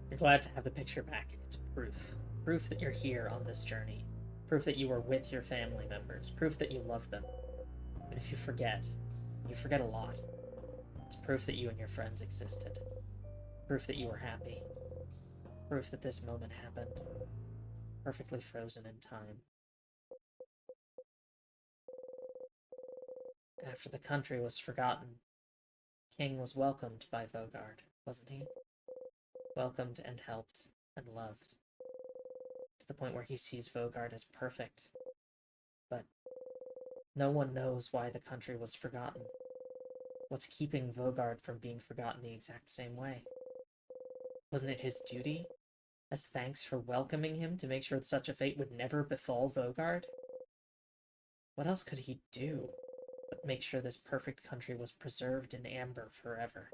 B: You're glad to have the picture back. It's proof. Proof that you're here on this journey. Proof that you were with your family members. Proof that you love them. And if you forget a lot, it's proof that you and your friends existed. Proof that you were happy. Proof that this moment happened. Perfectly frozen in time. After the country was forgotten, King was welcomed by Vogard, wasn't he? Welcomed and helped and loved. To the point where he sees Vogard as perfect. But no one knows why the country was forgotten. What's keeping Vogard from being forgotten the exact same way? Wasn't it his duty, as thanks for welcoming him, to make sure that such a fate would never befall Vogard? What else could he do but make sure this perfect country was preserved in amber forever?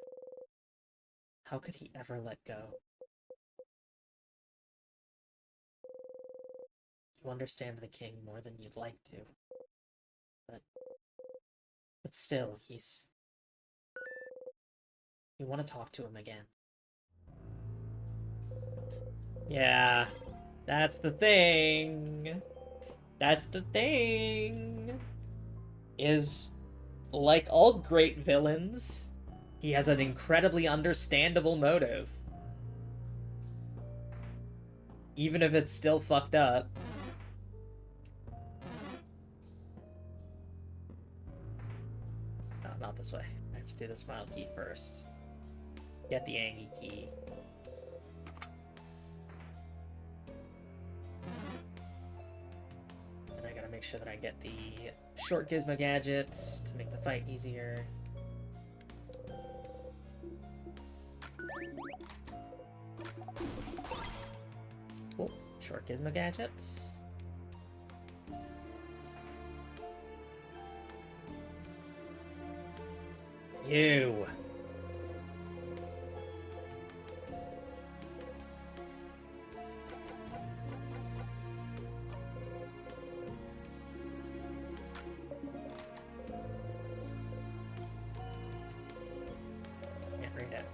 B: How could he ever let go? You understand the king more than you'd like to. But still, you want to talk to him again. Yeah, that's the thing. That's the thing. Is, like all great villains, he has an incredibly understandable motive. Even if it's still fucked up. No, not this way. I have to do the smile key first. Get the Angie key. And I gotta make sure that I get the short gizmo gadgets to make the fight easier. Cool. Short gizmo gadgets. You. Can't read it.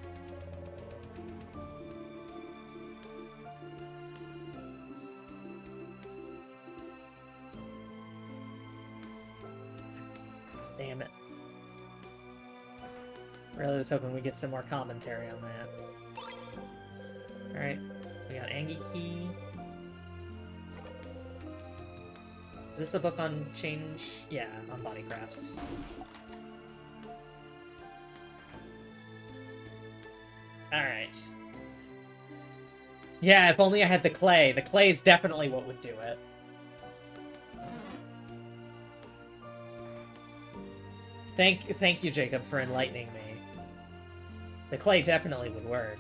B: Damn it. Really was hoping we'd get some more commentary on that. Alright, we got Angie Key. Is this a book on change? Yeah, on body crafts. Alright. Yeah, if only I had the clay. The clay is definitely what would do it. Thank you, Jacob, for enlightening me. The clay definitely would work.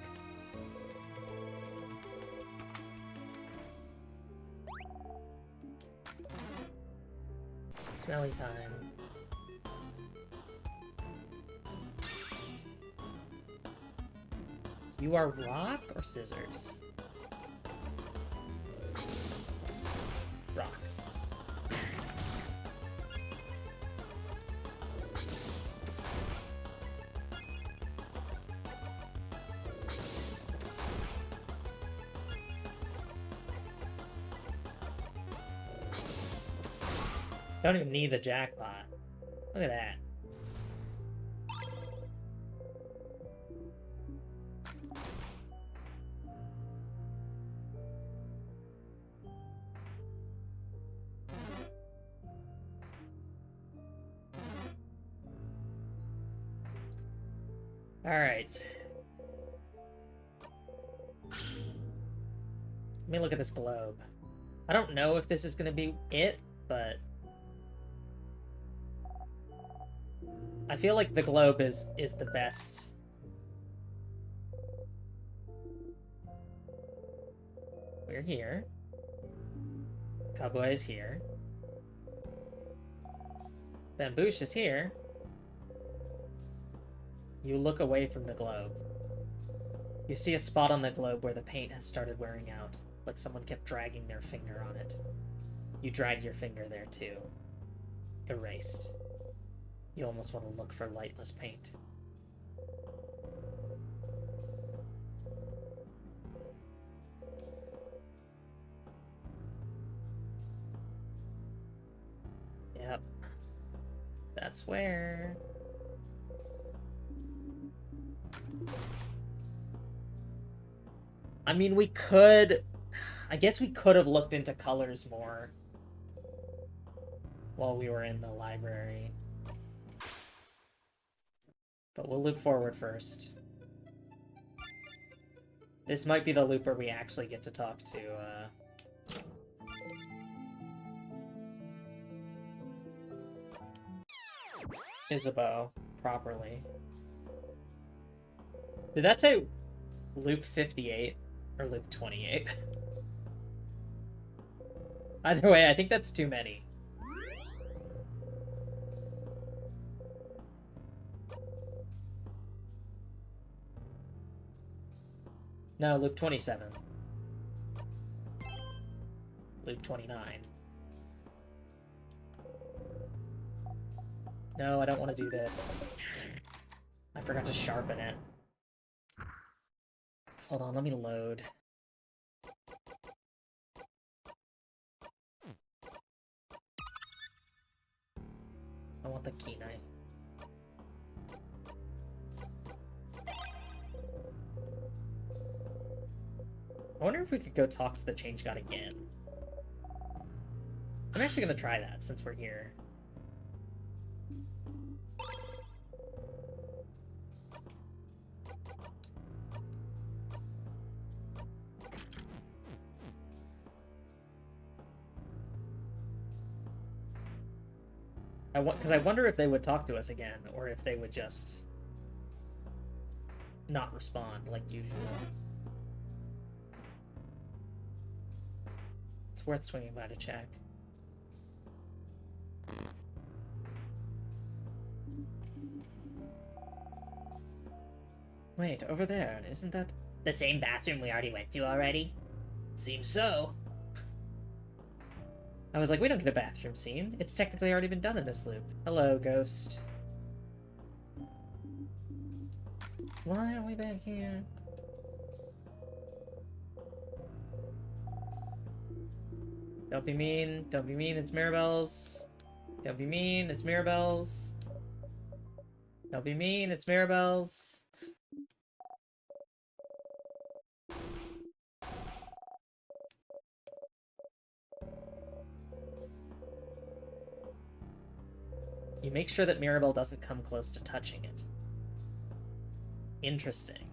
B: Smelly time. You are rock or scissors? Rock. Don't even need the jackpot. Look at that. Alright. Let me look at this globe. I don't know if this is gonna be it, but I feel like the globe is the best. We're here. Cowboy is here. Bamboosh is here. You look away from the globe. You see a spot on the globe where the paint has started wearing out, like someone kept dragging their finger on it. You drag your finger there too. Erased. You almost want to look for lightless paint. Yep. That's where... I mean, we could... I guess we could have looked into colors more while we were in the library. But we'll loop forward first. This might be the loop where we actually get to talk to, Isabeau properly. Did that say loop 58 or loop 28? Either way, I think that's too many. No, loop 27. Loop 29. No, I don't want to do this. I forgot to sharpen it. Hold on, let me load. I want the key knife. I wonder if we could go talk to the change god again. I'm actually gonna try that since we're here. Because I wonder if they would talk to us again, or if they would just not respond like usual. It's worth swinging by to check. Wait, over there, isn't that
C: The same bathroom we already went to already? Seems so.
B: I was like, we don't get a bathroom scene. It's technically already been done in this loop. Hello, ghost. Why are we back here? Don't be mean. Don't be mean. It's Mirabelle's. Don't be mean. It's Mirabelle's. Don't be mean. It's Mirabelle's. You make sure that Mirabelle doesn't come close to touching it. Interesting.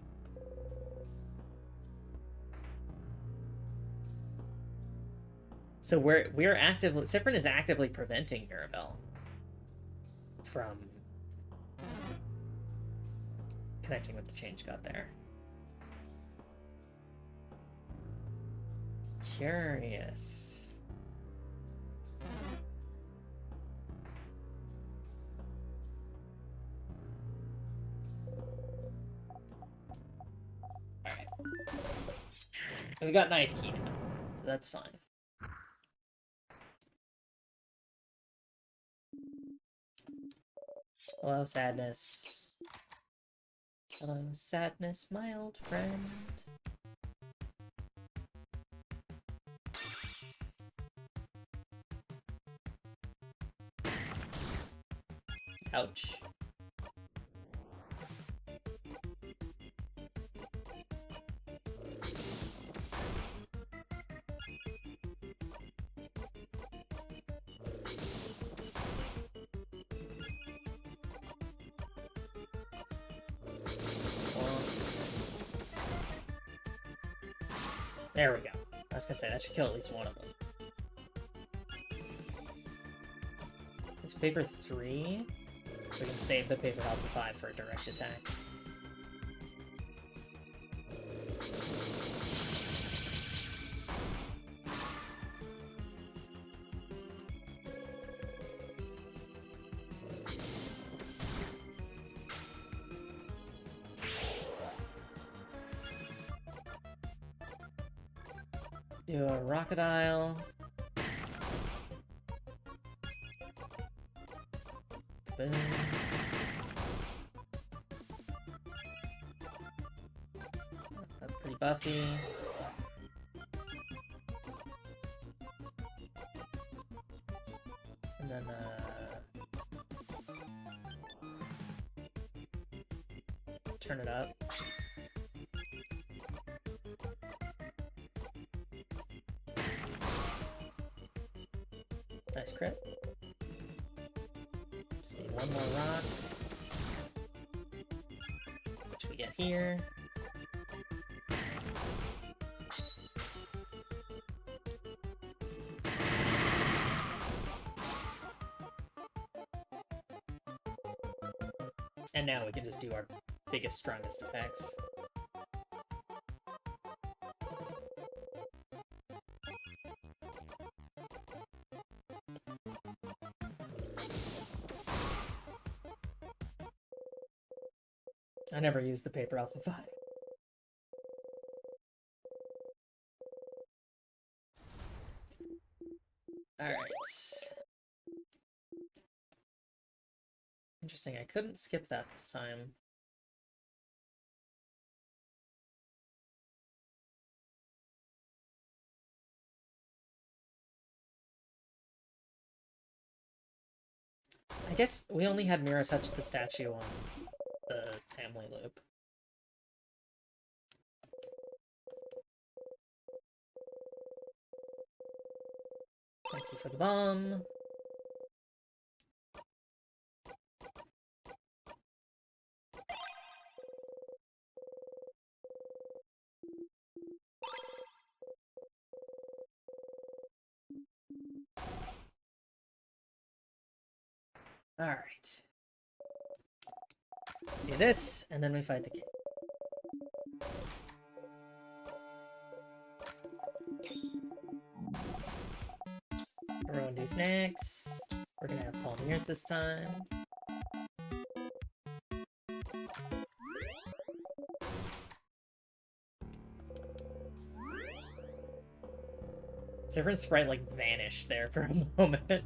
B: So we're actively... Sifrin is actively preventing Mirabelle from connecting with the change god there. Curious. Alright. We got knife key now, so that's fine. Hello, sadness. Hello, sadness, my old friend. Ouch. There we go. I was gonna say, that should kill at least one of them. It's paper 3. So we can save the paper health of 5 for a direct attack. Do a crocodile. Boom. That's pretty buffy. And then, turn it up. Nice crit. Just need one more rock. Which we get here. And now we can just do our biggest, strongest attacks. I never used the paper alpha 5. Alright. Interesting, I couldn't skip that this time. I guess we only had Mira touch the statue on the family loop. Thank you for the bomb. Alright. Do this, and then we fight the king. Everyone do snacks. We're gonna have Palmiers this time. So everyone's sprite like vanished there for a moment.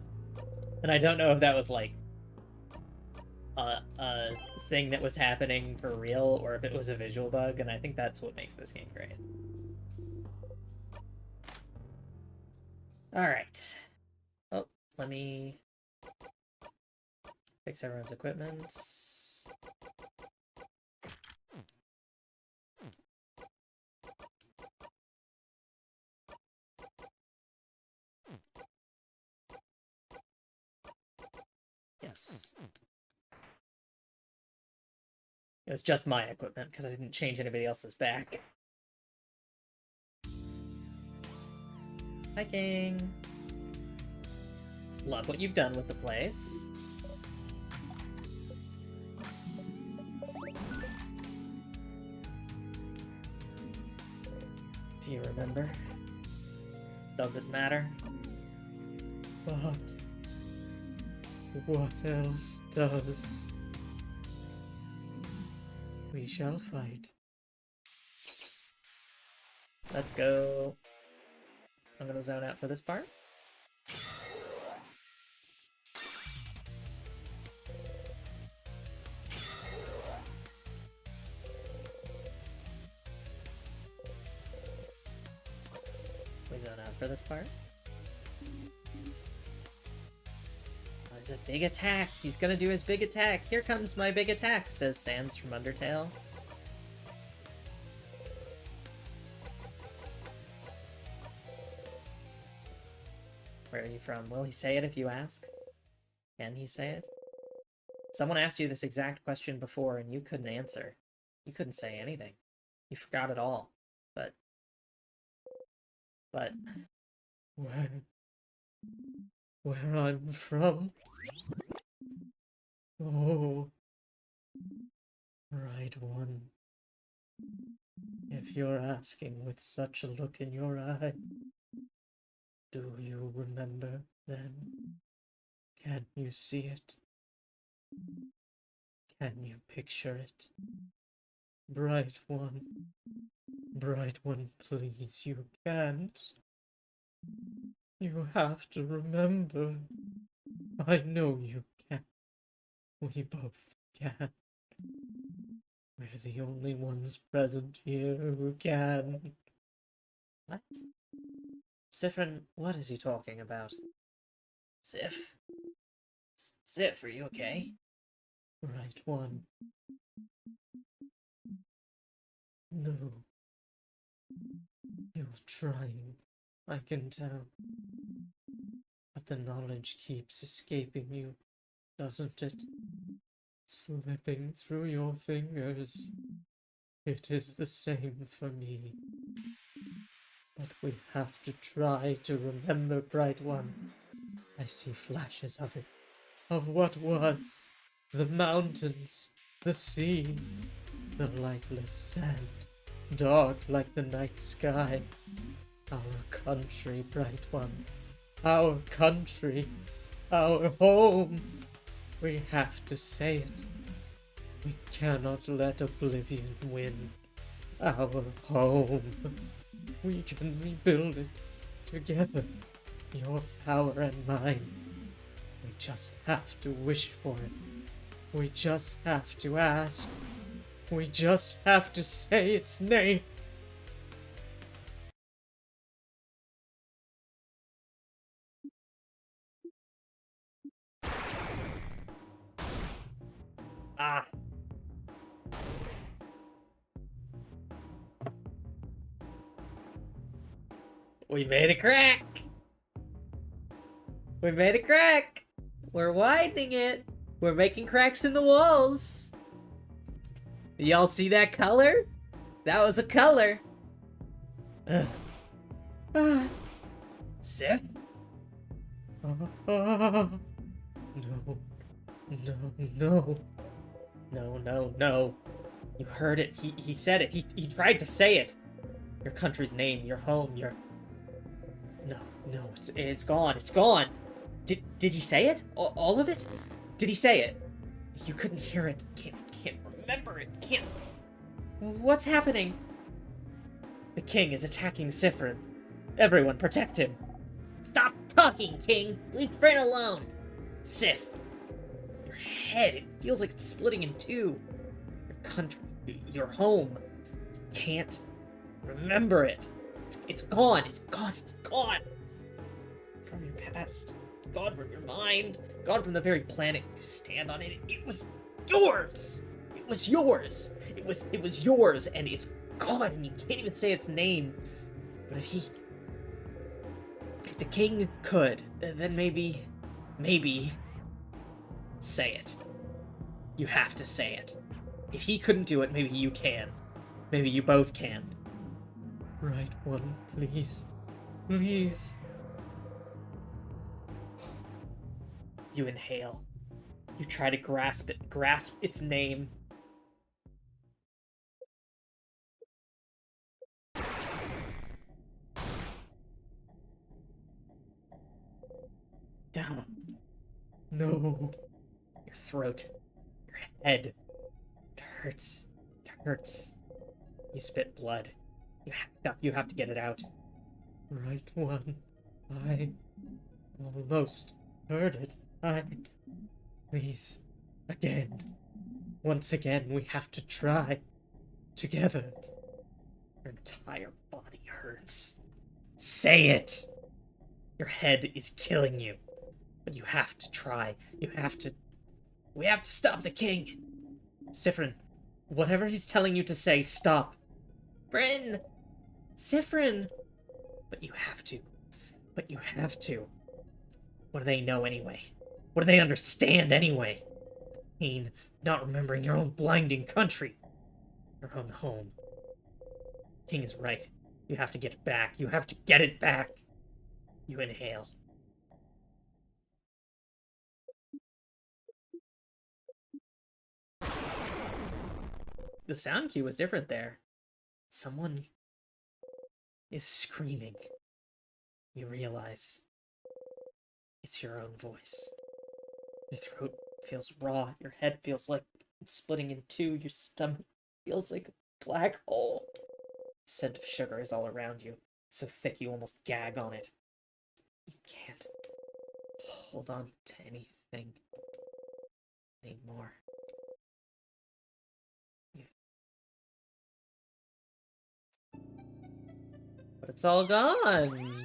B: And I don't know if that was like a thing that was happening for real or if it was a visual bug, and I think that's what makes this game great. Alright. Oh, let me fix everyone's equipment. Yes. It was just my equipment, because I didn't change anybody else's back. Hi, King. Love what you've done with the place. Do you remember? Does it matter? But what else does? We shall fight. Let's go. I'm gonna zone out for this part. We zone out for this part. Oh, it's a big attack. He's gonna do his big attack. Here comes my big attack, says Sans from Undertale. Where are you from? Will he say it if you ask? Can he say it? Someone asked you this exact question before and you couldn't answer. You couldn't say anything. You forgot it all. But
C: but
A: Where I'm from? Oh, right one. If you're asking with such a look in your eye, do you remember then? Can you see it? Can you picture it? Bright one, please, you can't. You have to remember. I know you can. We both can. We're the only ones present here who can.
B: What? Sifrin, what is he talking about?
C: Sif? Sif, are you okay?
A: Right one. No. You're trying. I can tell. But the knowledge keeps escaping you, doesn't it? Slipping through your fingers. It is the same for me. But we have to try to remember, Bright One. I see flashes of it. Of what was. The mountains. The sea. The lightless sand. Dark like the night sky. Our country, Bright One. Our country. Our home. We have to say it. We cannot let oblivion win. Our home. We can rebuild it together. Your power and mine. We just have to wish for it. We just have to ask. We just have to say its name.
B: Ah! We made a crack! We made a crack! We're widening it! We're making cracks in the walls! Y'all see that color? That was a color!
A: Ah,
C: Sif?
A: no. No.
B: No, no, no. You heard it. He said it. He tried to say it. Your country's name, your home, your... No, no, it's gone. It's gone. Did he say it? All of it? Did he say it? You couldn't hear it. Can't remember it. Can't... What's happening? The king is attacking Sifrin. Everyone protect him.
C: Stop talking, King! Leave Fred alone! Sif!
B: Your head, it feels like it's splitting in two. Your country, your home. You can't remember it. It's gone. It's gone. It's gone. From your past. Gone from your mind. Gone from the very planet you stand on it. It was yours. It was yours. It was yours, and it's gone, and you can't even say its name. But if the king could, then maybe say it. You have to say it. If he couldn't do it, maybe you can. Maybe you both can.
A: Right one, please. Please.
B: You inhale. You try to grasp its name. Down.
A: No.
B: Your throat. Your head. It hurts. It hurts. You spit blood. You hacked up. You have to get it out.
A: Right one. I almost heard it. Please. Again. Once again, we have to try. Together.
B: Your entire body hurts. Say it! Your head is killing you. But you have to try. You have to... We have to stop the king! Sifrin, whatever he's telling you to say, stop. Bryn! Sifrin! But you have to. But you have to. What do they know anyway? What do they understand anyway? Pain, not remembering your own blinding country. Your own home. King is right. You have to get it back. You have to get it back. You inhale. The sound cue was different there. Someone is screaming. You realize it's your own voice. Your throat feels raw. Your head feels like it's splitting in two. Your stomach feels like a black hole. The scent of sugar is all around you, so thick you almost gag on it. You can't hold on to anything anymore. But it's all gone.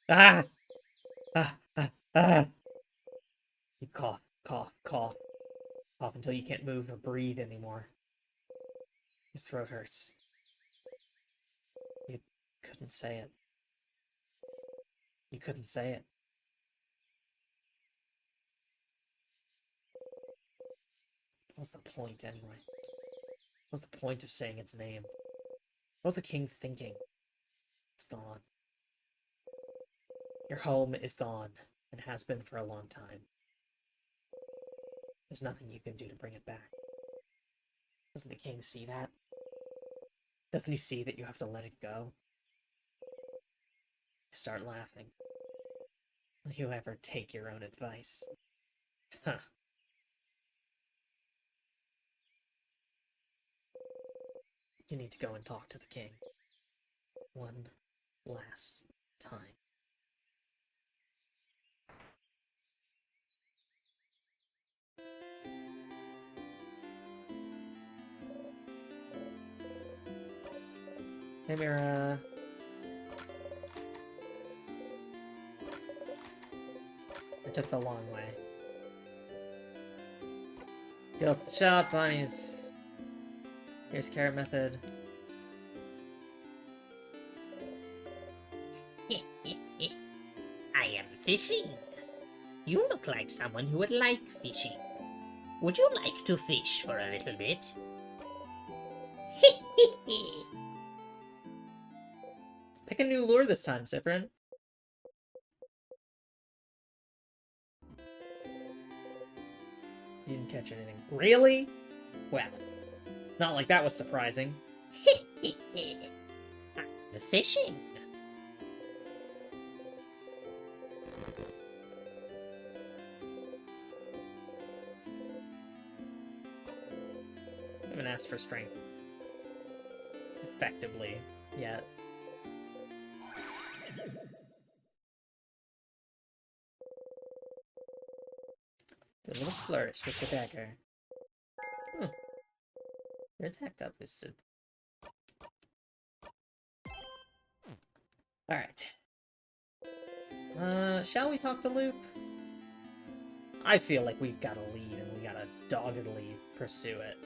B: Ah! Ah! Ah! Ah! You cough, cough, cough. Cough until you can't move or breathe anymore. Your throat hurts. You couldn't say it. You couldn't say it. What's the point, anyway? What's the point of saying its name? What was the king thinking? It's gone. Your home is gone, and has been for a long time. There's nothing you can do to bring it back. Doesn't the king see that? Doesn't he see that you have to let it go? You start laughing. Will you ever take your own advice? Huh. You need to go and talk to the king. One last time. Hey, Mira. I took the long way. Deals at the shop, bunnies. Here's carrot method.
C: I am fishing. You look like someone who would like fishing. Would you like to fish for a little bit?
B: Pick a new lure this time, Sifrin. You didn't catch anything. Really? Well, not like that was surprising.
C: I'm fishing.
B: I haven't asked for strength effectively yet. Do a little flourish with your dagger. Your attack got boosted. Alright. Shall we talk to Loop? I feel like we've got a lead and we gotta doggedly pursue it.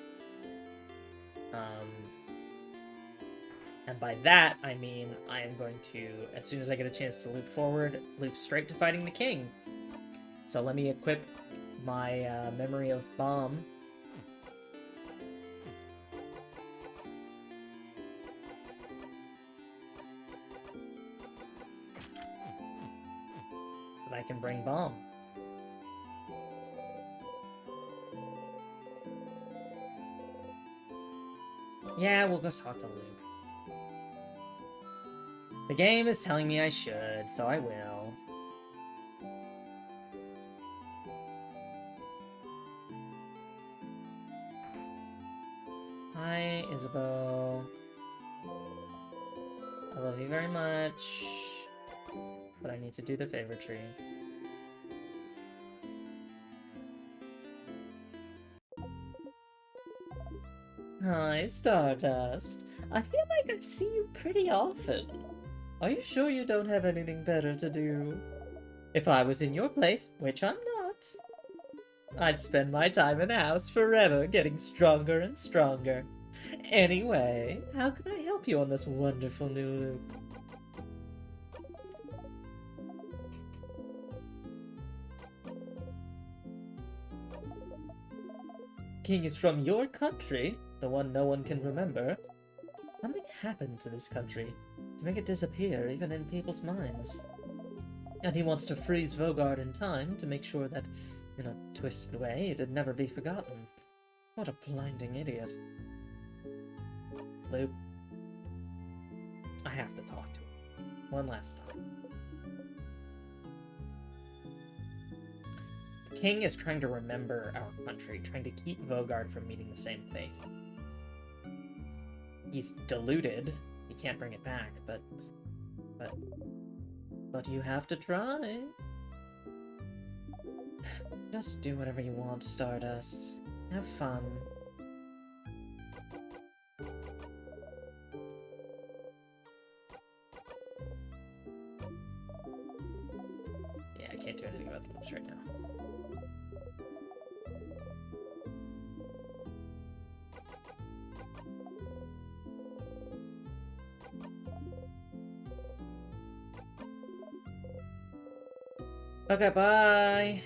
B: And by that, I mean I am going to, as soon as I get a chance to loop forward, loop straight to fighting the king. So let me equip my memory of bomb. So that I can bring bomb. Yeah, we'll go talk to Luke. The game is telling me I should, so I will. Hi, Isabeau. I love you very much. But I need to do the favor tree. Hi, Stardust. I feel like I see you pretty often. Are you sure you don't have anything better to do? If I was in your place, which I'm not, I'd spend my time in the house forever getting stronger and stronger. Anyway, how can I help you on this wonderful new loop? King is from your country?
A: the one no one can remember. Something happened to this country to make it disappear even in people's minds. And he wants to freeze Vogard in time to make sure that, in a twisted way, it'd never be forgotten. What a blinding idiot. Loop. I have to talk to him. One last time. The king is trying to remember our country, trying to keep Vogard from meeting the same fate. He's deluded. He can't bring it back, but you have to try. Just do whatever you want, Stardust. Have fun. Yeah, I can't do anything about the loops right now. Okay, bye!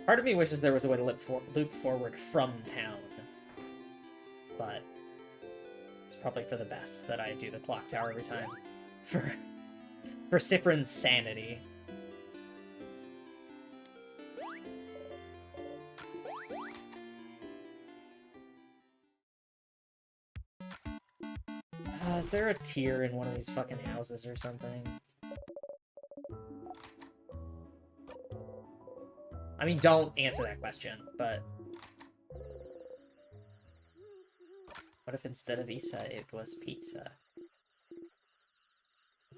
A: Part of me wishes there was a way to loop forward from town. But it's probably for the best that I do the clock tower every time. For Cyprin's sanity. Is there a tier in one of these fucking houses or something? I mean, don't answer that question, but... What if instead of Isa, it was pizza?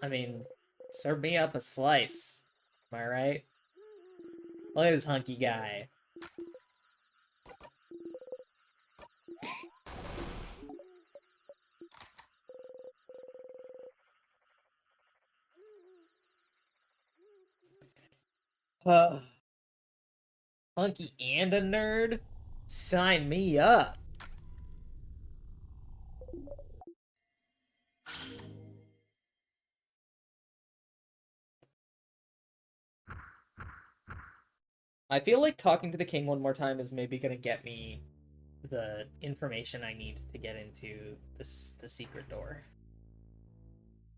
A: I mean, serve me up a slice. Am I right? Look at this hunky guy. Hunky and a nerd? Sign me up! I feel like talking to the king one more time is maybe gonna get me the information I need to get into the secret door.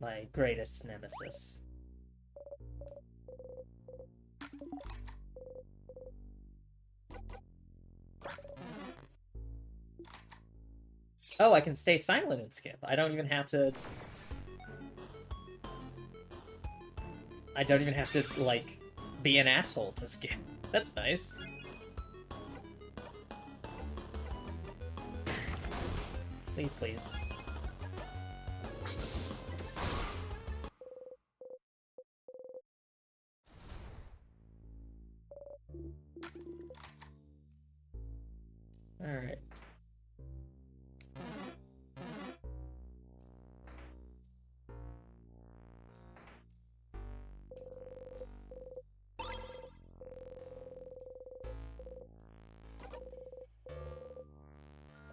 A: My greatest nemesis. Oh, I can stay silent and skip. I don't even have to... I don't even have to, like, be an asshole to skip. That's nice. Leave, please. Alright.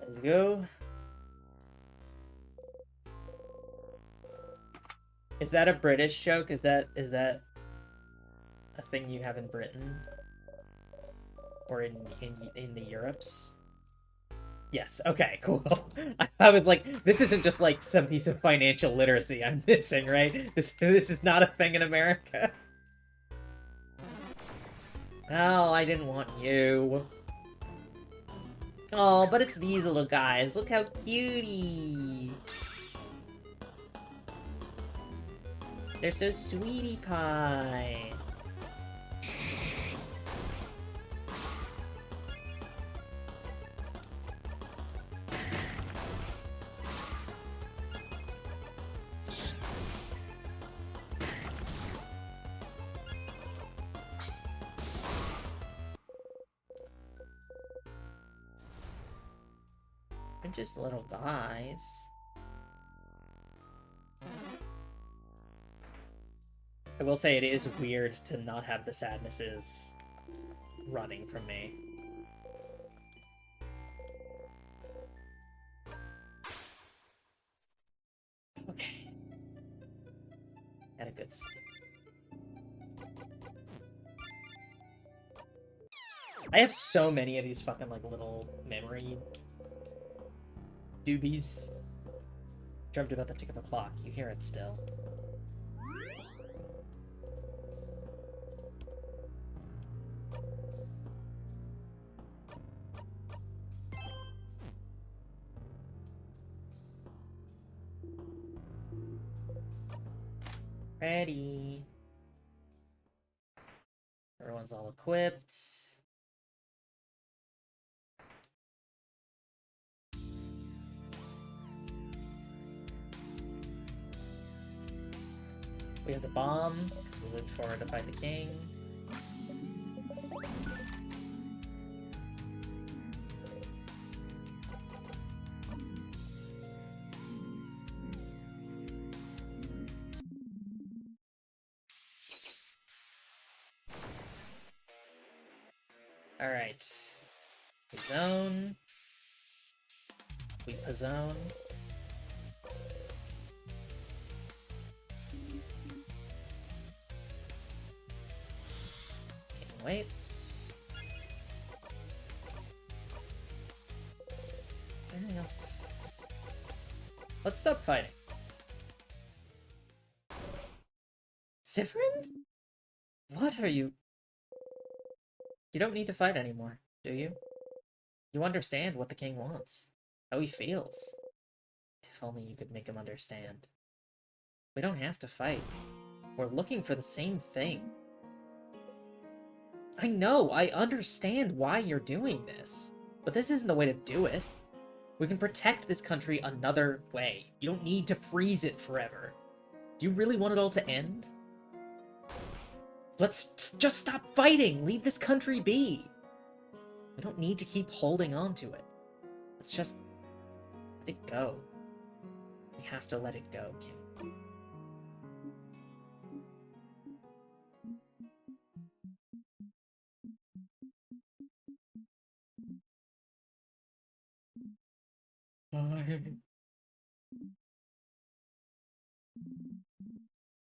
A: Let's go. Is that a British joke? Is that a thing you have in Britain? Or in the Europes? Yes, okay, cool. I was like, this isn't just like some piece of financial literacy I'm missing, right? This is not a thing in America. Oh, I didn't want you. Oh, but it's these little guys. Look how cutie. They're so sweetie pie. They're just little guys. I will say it is weird to not have the sadnesses running from me. Okay.
B: Had a good sleep. I have so many of these fucking, like, little memory doobies. Dreamt about the tick of a clock. You hear it still. Ready. Everyone's all equipped. We have the bomb, because we moved forward to fight the king. Alright. We zone. We zone. King waits. Is there anything else? Let's stop fighting. Sifrin? What are you? You don't need to fight anymore, do you? You understand what the king wants, how he feels. If only you could make him understand. We don't have to fight. We're looking for the same thing. I know, I understand why you're doing this, but this isn't the way to do it. We can protect this country another way. You don't need to freeze it forever. Do you really want it all to end? Let's just stop fighting! Leave this country be! We don't need to keep holding on to it. Let's just let it go. We have to let it go, King.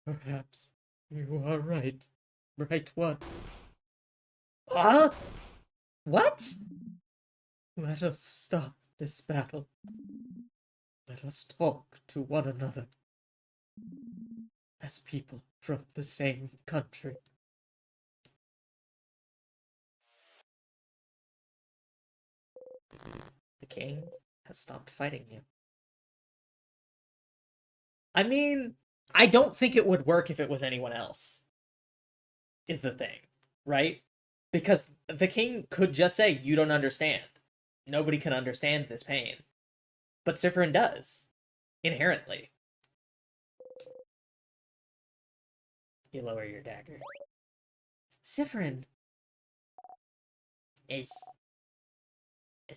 B: Perhaps you are right. Right one. Huh? What? Let us stop this battle. Let us talk to one another. As people from the same country. The king has stopped fighting you. I mean, I don't think it would work if it was anyone else, is the thing, right? Because the king could just say, you don't understand. Nobody can understand this pain. But Sifrin does, inherently. You lower your dagger. Sifrin!
C: Is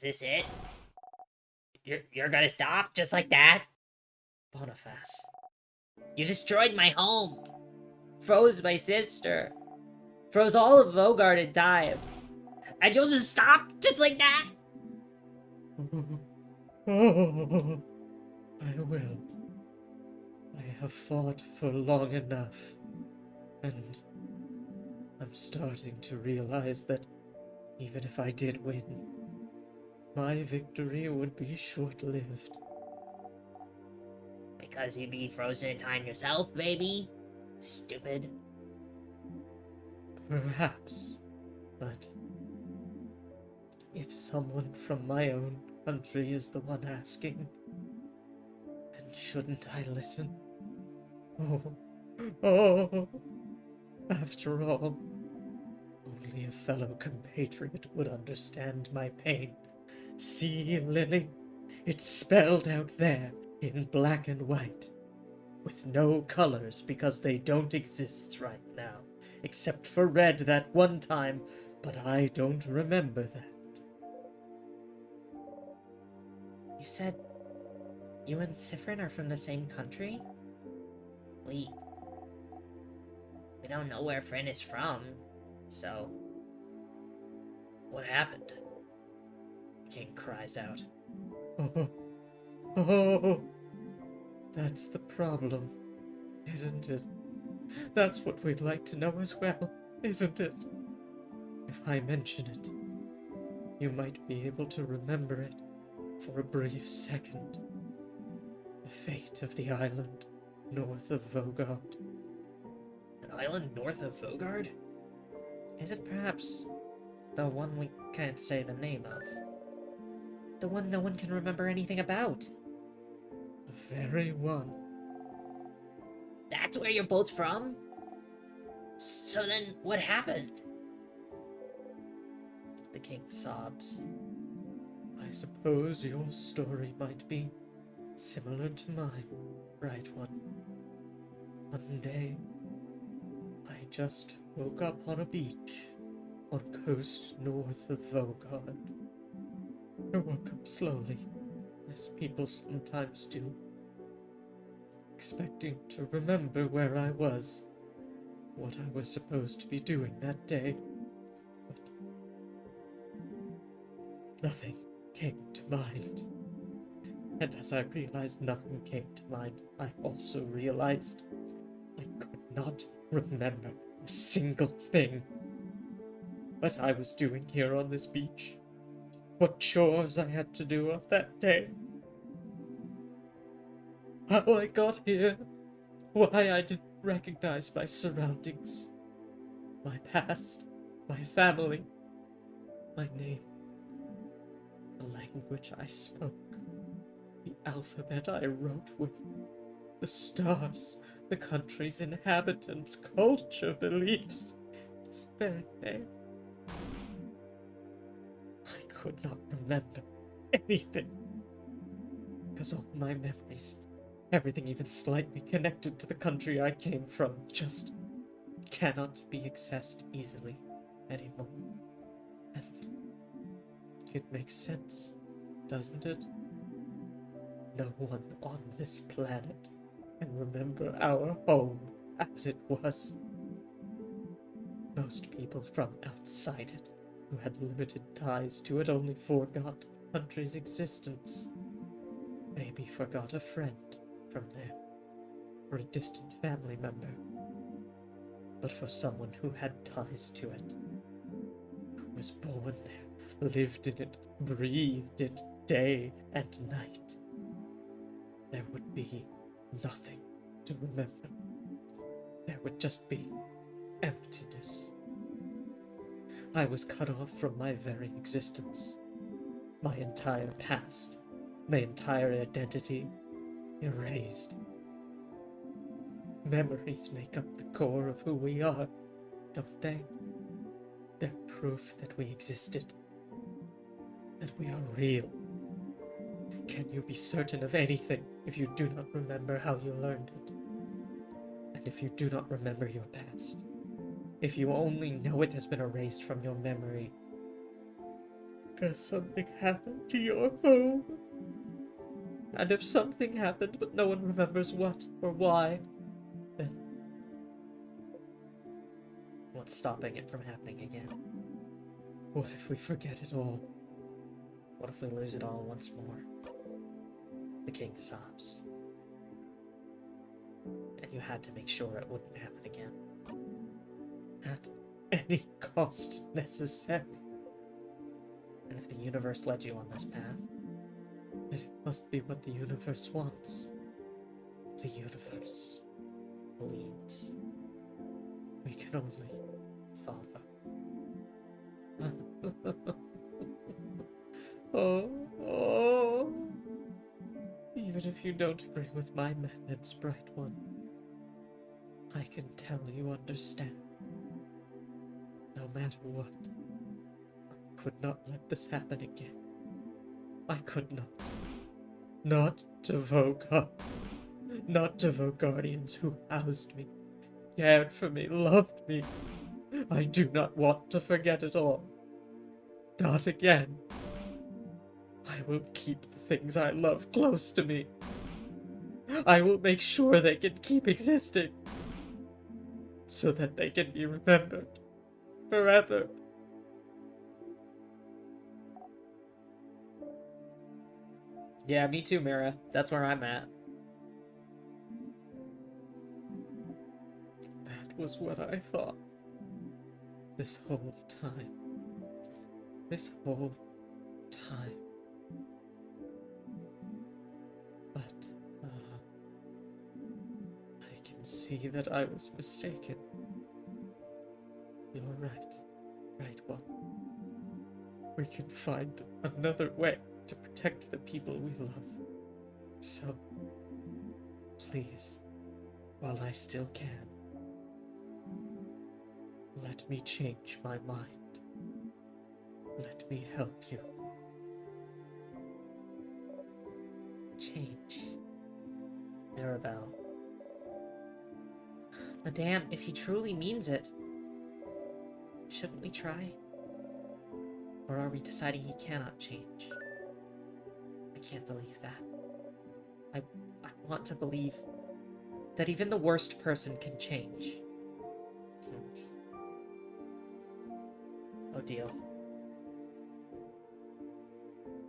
C: this it? You're gonna stop just like that?
B: Boniface.
C: You destroyed my home.
B: Froze my sister. Froze all of Vogard in time.
C: And you'll just stop just like that?
A: Oh, I will. I have fought for long enough, and I'm starting to realize that even if I did win, my victory would be short-lived.
C: Because you'd be frozen in time yourself, maybe? Stupid.
A: Perhaps, but if someone from my own country is the one asking, then shouldn't I listen? Oh, after all, only a fellow compatriot would understand my pain. See, Lily, it's spelled out there in black and white, with no colors because they don't exist right now, except for red that one time, but I don't remember that.
B: You said you and Sifrin are from the same country?
C: We don't know where Frin is from, so... What happened?
B: The king cries out.
A: Oh, oh, that's the problem, isn't it? That's what we'd like to know as well, isn't it? If I mention it, you might be able to remember it for a brief second. The fate of the island north of Vogard.
C: An island north of Vogard?
A: Is it perhaps the one we can't say the name of? The one no one can remember anything about? The very one.
C: That's where you're both from? So then, what happened?
A: The king sobs. I suppose your story might be similar to mine, Bright One. One day, I just woke up on a beach on a coast north of Vogard. I woke up slowly, as people sometimes do, expecting to remember where I was, what I was supposed to be doing that day, but nothing came to mind. And as I realized nothing came to mind, I also realized I could not remember a single thing. What I was doing here on this beach, what chores I had to do on that day, how I got here, why I didn't recognize my surroundings, my past, my family, my name, the language I spoke, the alphabet I wrote with, the stars, the country's inhabitants, culture, beliefs, its very name. I could not remember anything, because all my memories, everything even slightly connected to the country I came from, just cannot be accessed easily anymore. And it makes sense, doesn't it? No one on this planet can remember our home as it was. Most people from outside it, who had limited ties to it, only forgot the country's existence. Maybe forgot a friend from there, or a distant family member. But for someone who had ties to it, who was born there, lived in it, breathed it day and night, there would be nothing to remember. There would just be emptiness. I was cut off from my very existence. My entire past, my entire identity, erased. Memories make up the core of who we are, don't they? They're proof that we existed, that we are real. Can you be certain of anything if you do not remember how you learned it? And if you do not remember your past? If you only know it has been erased from your memory because something happened to your home? And if something happened but no one remembers what or why, then what's stopping it from happening again? What if we forget it all? What if we lose it all once more? The king sobs. And you had to make sure it wouldn't happen again. At any cost necessary. And if the universe led you on this path, then it must be what the universe wants. The universe leads. We can only follow. Oh. Even if you don't agree with my methods, Bright One, I can tell you understand. No matter what, I could not let this happen again. I could not. Not to Vogard. Not to Vogardians who housed me, cared for me, loved me. I do not want to forget it all. Not again. I will keep the things I love close to me. I will make sure they can keep existing, so that they can be remembered forever.
B: Yeah, me too, Mira. That's where I'm at.
A: That was what I thought. This whole time. This whole time. But, I can see that I was mistaken. You're right. Right one. We can find another way to protect the people we love. So, please, while I still can, let me change my mind. Let me help you.
B: Change. Maribel. Madame, if he truly means it, shouldn't we try? Or are we deciding he cannot change? I can't believe that. I want to believe that even the worst person can change. Odile.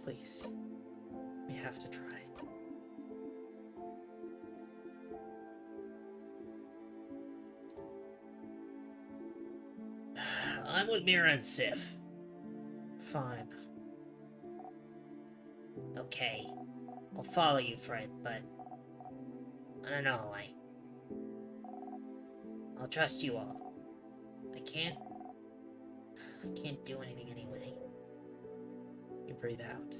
B: Please. We have to try.
C: I'm with Mira and Sif.
B: Fine.
C: Okay. I'll follow you, Fred, but... I don't know, I'll trust you all. I can't do anything anyway.
B: You breathe out.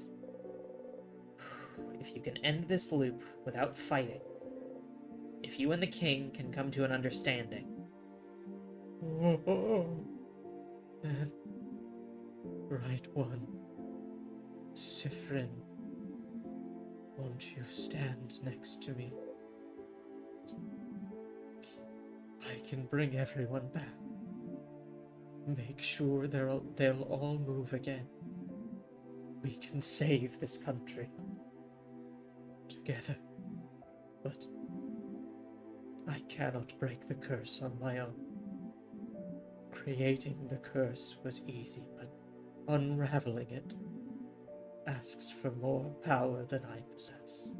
B: If you can end this loop without fighting, if you and the king can come to an understanding.
A: And right one. Sifrin, won't you stand next to me? I can bring everyone back. Make sure they'll all move again. We can save this country. Together. But I cannot break the curse on my own. Creating the curse was easy, but unraveling it asks for more power than I possess.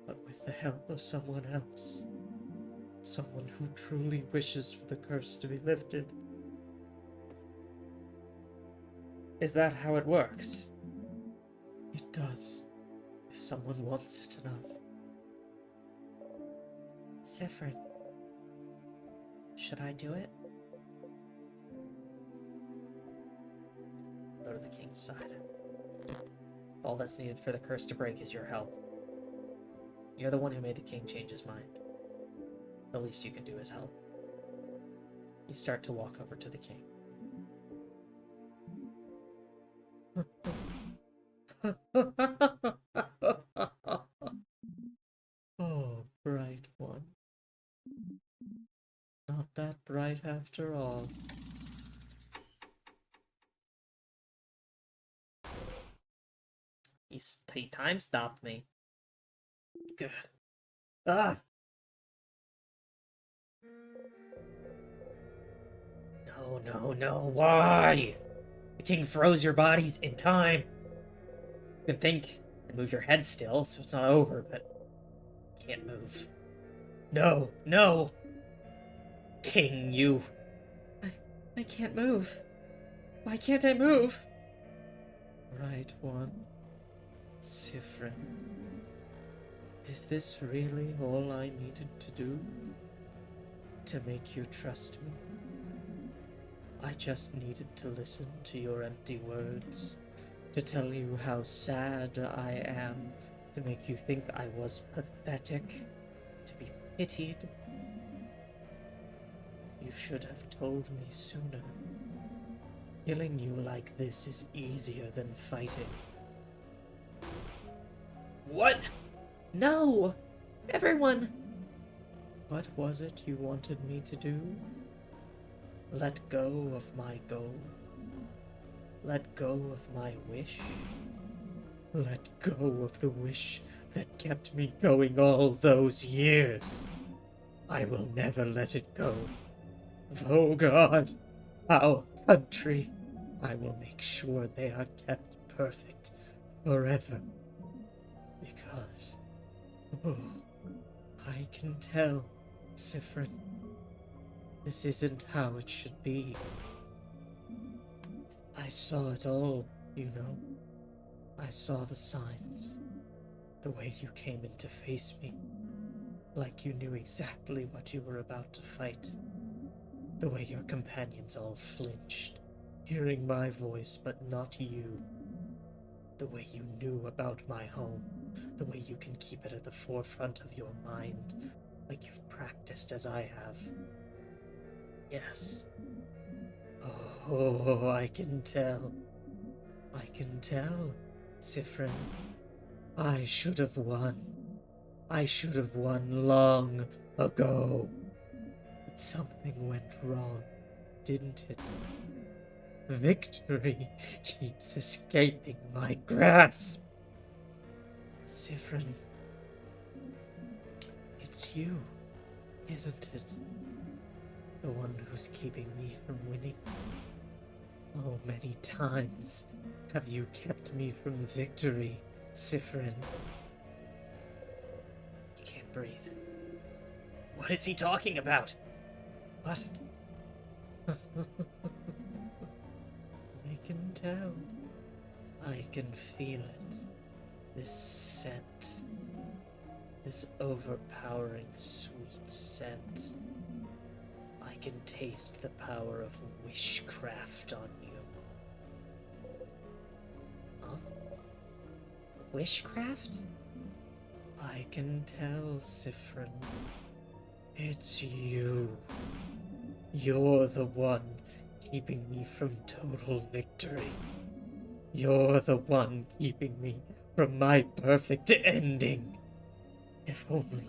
A: But with the help of someone else, someone who truly wishes for the curse to be lifted.
B: Is that how it works?
A: It does, if someone wants it enough.
B: Sifrin, should I do it? Go to the king's side. All that's needed for the curse to break is your help. You're the one who made the king change his mind. The least you can do is help. You start to walk over to the king.
A: Oh, bright one. Not that bright after all.
B: He time stopped me. Gah. Ah! No, no, no, why? The king froze your bodies in time. You can think and move your head still, so it's not over, but you can't move. No, no! King, you. I can't move. Why can't I move?
A: Right one. Sifrin. Is this really all I needed to do? To make you trust me? I just needed to listen to your empty words, to tell you how sad I am, to make you think I was pathetic, to be pitied. You should have told me sooner. Killing you like this is easier than fighting.
B: What? No! Everyone!
A: What was it you wanted me to do? Let go of my goal? Let go of my wish? Let go of the wish that kept me going all those years. I will never let it go. Oh God, our country, I will make sure they are kept perfect forever. Because, oh, I can tell Sifrin, this isn't how it should be. I saw it all, you know. I saw the signs. The way you came in to face me. Like you knew exactly what you were about to fight. The way your companions all flinched, hearing my voice but not you. The way you knew about my home. The way you can keep it at the forefront of your mind, like you've practiced as I have. Yes. Oh, I can tell. I can tell, Sifrin. I should have won. I should have won long ago. But something went wrong, didn't it? Victory keeps escaping my grasp. Sifrin, it's you, isn't it? The one who's keeping me from winning. Oh, many times have you kept me from victory, Sifrin.
C: You can't breathe. What is he talking about?
A: What? I can tell. I can feel it. This scent. This overpowering sweet scent. I can taste the power of wishcraft on you. Huh? Wishcraft? I can tell, Sifrin. It's you. You're the one keeping me from total victory. You're the one keeping me from my perfect ending. If only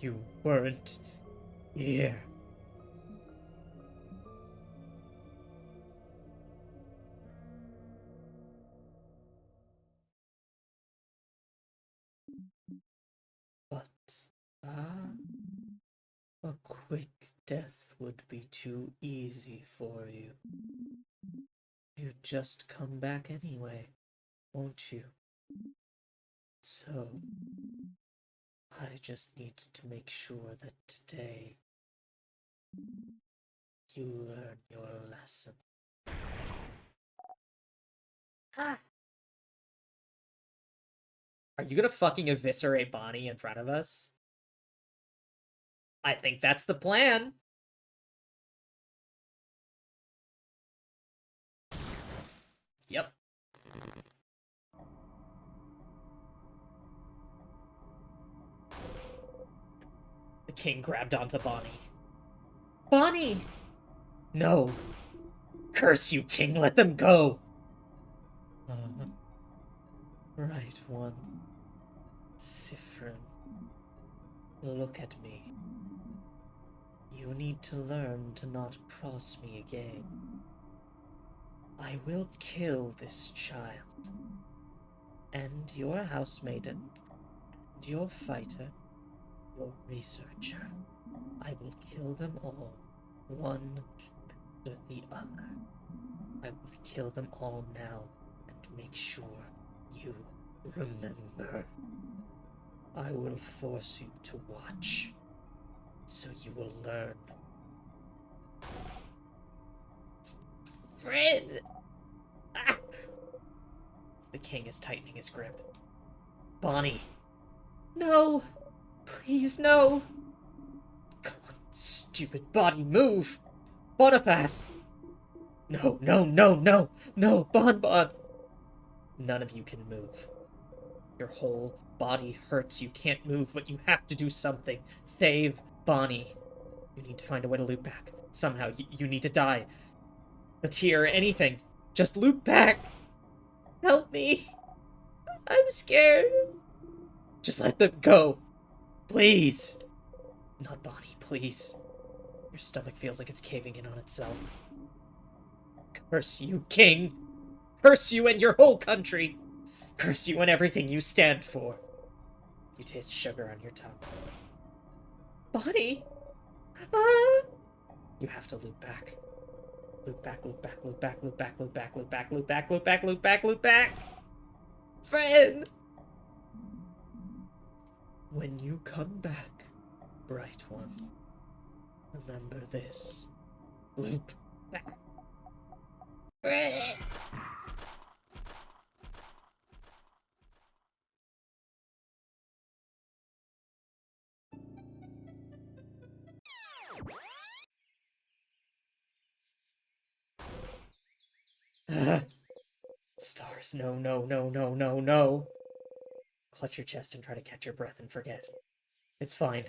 A: you weren't here. But, a quick death would be too easy for you. You'd just come back anyway, won't you? So, I just need to make sure that today you learn your lesson.
B: Ah. Are you gonna fucking eviscerate Bonnie in front of us? I think that's the plan. Yep. The king grabbed onto Bonnie. Bonnie! No. Curse you, king, let them go!
A: Right one. Sifrin. Look at me. You need to learn to not cross me again. I will kill this child. And your housemaiden, and your fighter, your researcher. I will kill them all, one after the other. I will kill them all now and make sure you remember. I will force you to watch, so you will learn.
C: Fred!
B: Ah! The king is tightening his grip. Bonnie! No! Please, no! Come on, stupid body, move! Boniface! No, no, no, no! No, Bonbon! None of you can move. Your whole body hurts. You can't move, but you have to do something. Save Bonnie. You need to find a way to loop back. Somehow, you need to die. A tear, anything. Just loop back! Help me! I'm scared! Just let them go! Please! Not Bonnie, please. Your stomach feels like it's caving in on itself. Curse you, king! Curse you and your whole country! Curse you and everything you stand for! You taste sugar on your tongue. Bonnie! Ah! You have to loop back. Loop back, loop back, loop back, loop back, loop back, loop back, loop back, loop back, loop back, loop back! Friend! When you come back, bright one. Remember this. Loop back. Stars, no, no, no, no, no, no. Clutch your chest and try to catch your breath and forget. It's fine.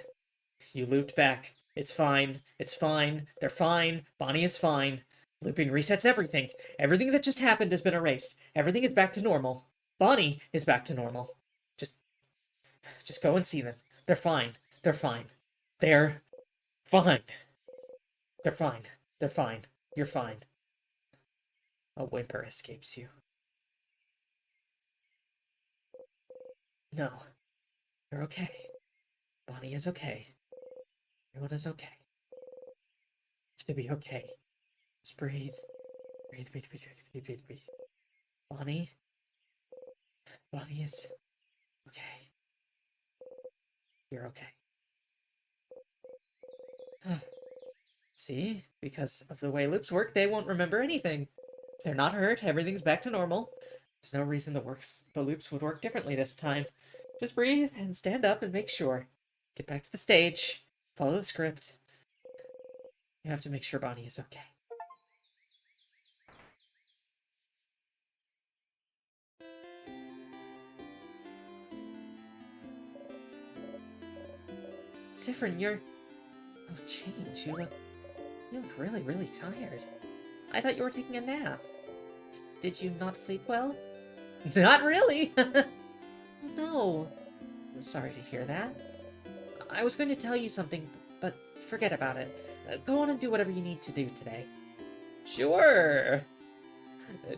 B: You looped back. It's fine. It's fine. They're fine. Bonnie is fine. Looping resets everything. Everything that just happened has been erased. Everything is back to normal. Bonnie is back to normal. Just just go and see them. They're fine. They're fine. They're fine. They're fine. They're fine. You're fine. A whimper escapes you. No. You're okay. Bonnie is okay. Everyone is okay. You have to be okay. Just breathe. Breathe, breathe, breathe, breathe, breathe, breathe. Bonnie? Bonnie is okay. You're okay. See? Because of the way loops work, they won't remember anything. They're not hurt. Everything's back to normal. There's no reason the loops would work differently this time. Just breathe and stand up and make sure. Get back to the stage. Follow the script. You have to make sure Bonnie is okay. Sifrin, you're... Oh, change. You look really, really tired. I thought you were taking a nap. Did you not sleep well? Not really! Oh, no. I'm sorry to hear that. I was going to tell you something, but forget about it. Go on and do whatever you need to do today. Sure.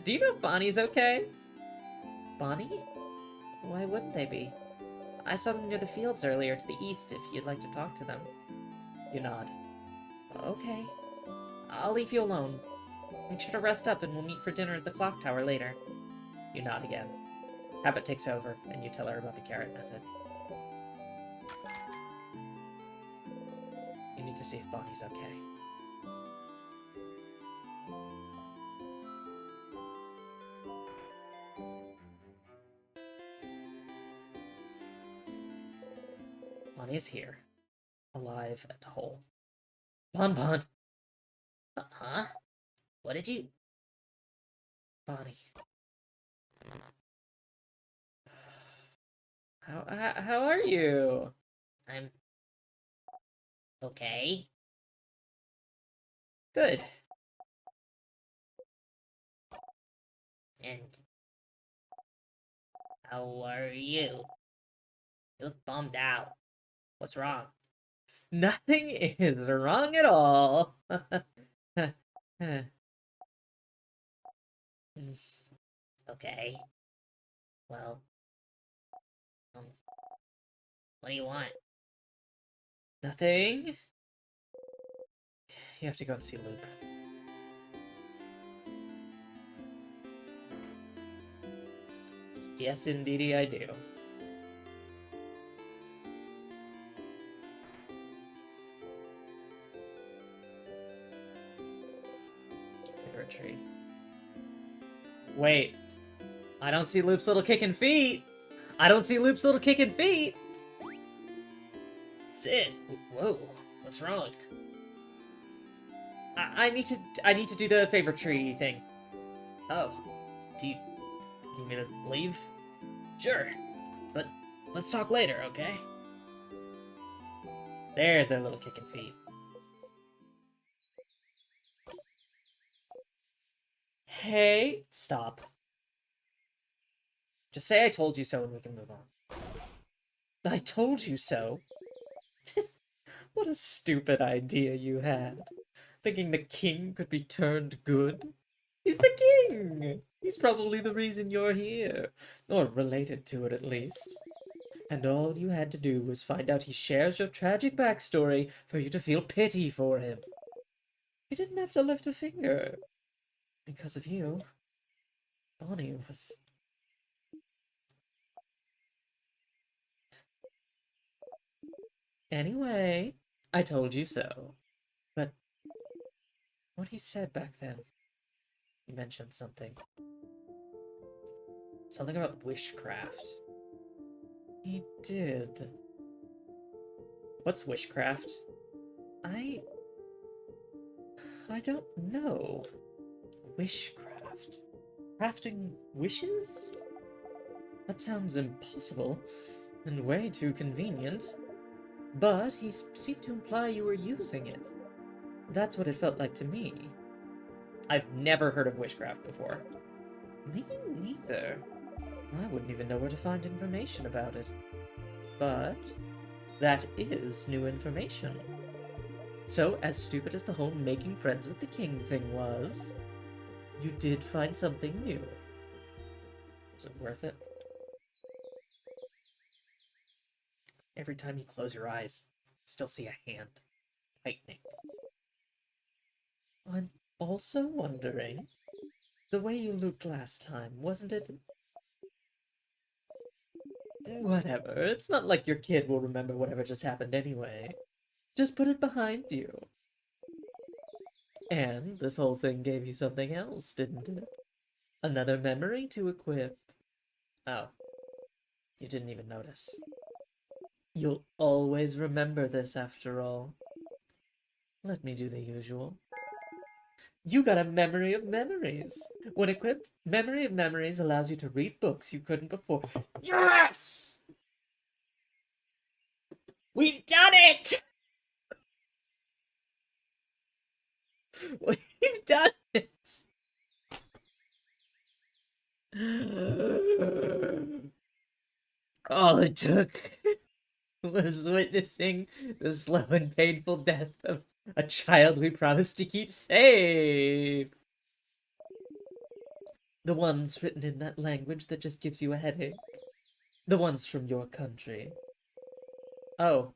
B: Do you know if Bonnie's okay? Bonnie? Why wouldn't they be? I saw them near the fields earlier to the east if you'd like to talk to them. You nod. Okay. I'll leave you alone. Make sure to rest up and we'll meet for dinner at the clock tower later. You nod again. Habit takes over, and you tell her about the carrot method. You need to see if Bonnie's okay. Bonnie is here. Alive and whole. Bon Bon!
C: Huh? What did you...
B: Bonnie. How are you?
C: I'm... okay.
B: Good.
C: And... how are you? You look bummed out. What's wrong?
B: Nothing is wrong at all.
C: Okay. Well... what do you want?
B: Nothing. You have to go and see Luke. Yes, indeedy I do. Favorite tree. Wait. I don't see Loop's little kicking feet! I don't see Loop's little kicking feet!
C: Sid! Whoa. What's wrong?
B: I need to do the favorite tree thing.
C: Oh. Do you need me to leave? Sure. But let's talk later, okay?
B: There's their little kicking feet. Hey, stop. Just say I told you so and we can move on. I told you so? What a stupid idea you had. Thinking the king could be turned good? He's the king! He's probably the reason you're here. Or related to it, at least. And all you had to do was find out he shares your tragic backstory for you to feel pity for him. You didn't have to lift a finger. Because of you, Bonnie was...
A: Anyway, I told you so. But what he said back then, he mentioned something. Something about wishcraft. He did.
B: What's wishcraft?
A: I don't know. Wishcraft. Crafting wishes? That sounds impossible, and way too convenient. But he seemed to imply you were using it. That's what it felt like to me.
B: I've never heard of wishcraft before.
A: Me neither. I wouldn't even know where to find information about it. But that is new information. So, as stupid as the whole making friends with the king thing was, you did find something new. Was it worth it?
B: Every time you close your eyes, still see a hand tightening.
A: I'm also wondering, the way you looked last time, wasn't it? Whatever, it's not like your kid will remember whatever just happened anyway. Just put it behind you. And this whole thing gave you something else, didn't it? Another memory to equip.
B: Oh, you didn't even notice.
A: You'll always remember this after all. Let me do the usual. You got a memory of memories. When equipped, Memory of Memories allows you to read books you couldn't before.
B: Yes! We've done it!
A: We've done it! All it took was witnessing the slow and painful death of a child we promised to keep safe. The ones written in that language that just gives you a headache. The ones from your country.
B: Oh,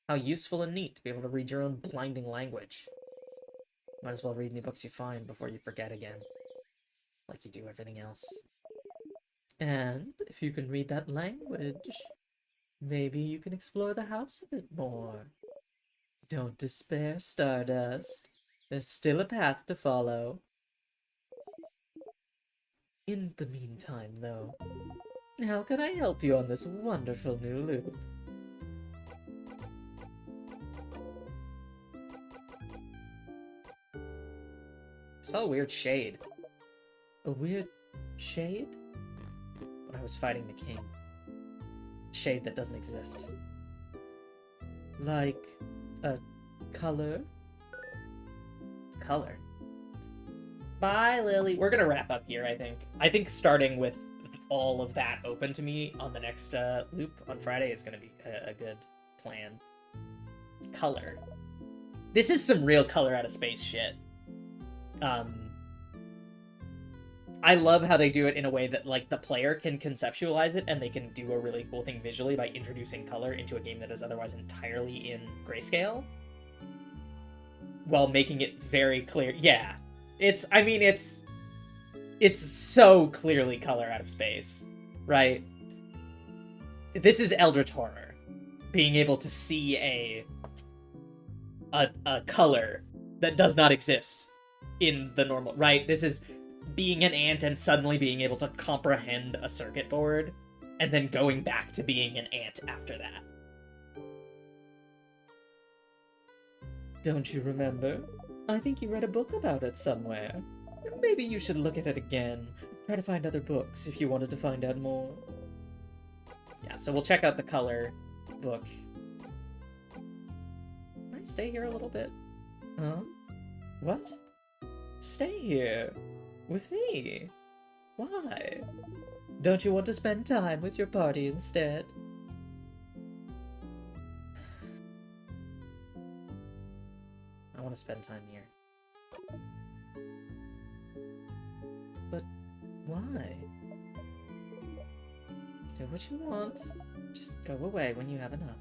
B: how useful and neat to be able to read your own blinding language. Might as well read any books you find before you forget again. Like you do everything else.
A: And if you can read that language, maybe you can explore the house a bit more. Don't despair, Stardust. There's still a path to follow. In the meantime, though, how can I help you on this wonderful new loop?
B: I saw a weird shade
A: A weird shade?
B: when I was fighting the king. Shade that doesn't exist.
A: Like a color?
B: Color. Bye, Lily. We're gonna wrap up here, I think. I think starting with all of that open to me on the next loop on Friday is gonna be a good plan. Color. This is some real color out of space shit. I love how they do it in a way that like the player can conceptualize it and they can do a really cool thing visually by introducing color into a game that is otherwise entirely in grayscale while making it very clear. Yeah. It's so clearly color out of space, right? This is Eldritch Horror. Being able to see a color that does not exist in the normal, right? This is being an ant and suddenly being able to comprehend a circuit board and then going back to being an ant after that.
A: Don't you remember? I think you read a book about it somewhere. Maybe you should look at it again. Try to find other books if you wanted to find out more.
B: Yeah, so we'll check out the color book. Can I stay here a little bit?
A: Huh? What? Stay here. With me. Why? Don't you want to spend time with your party instead?
B: I want to spend time here.
A: But why? Do what you want. Just go away when you have enough.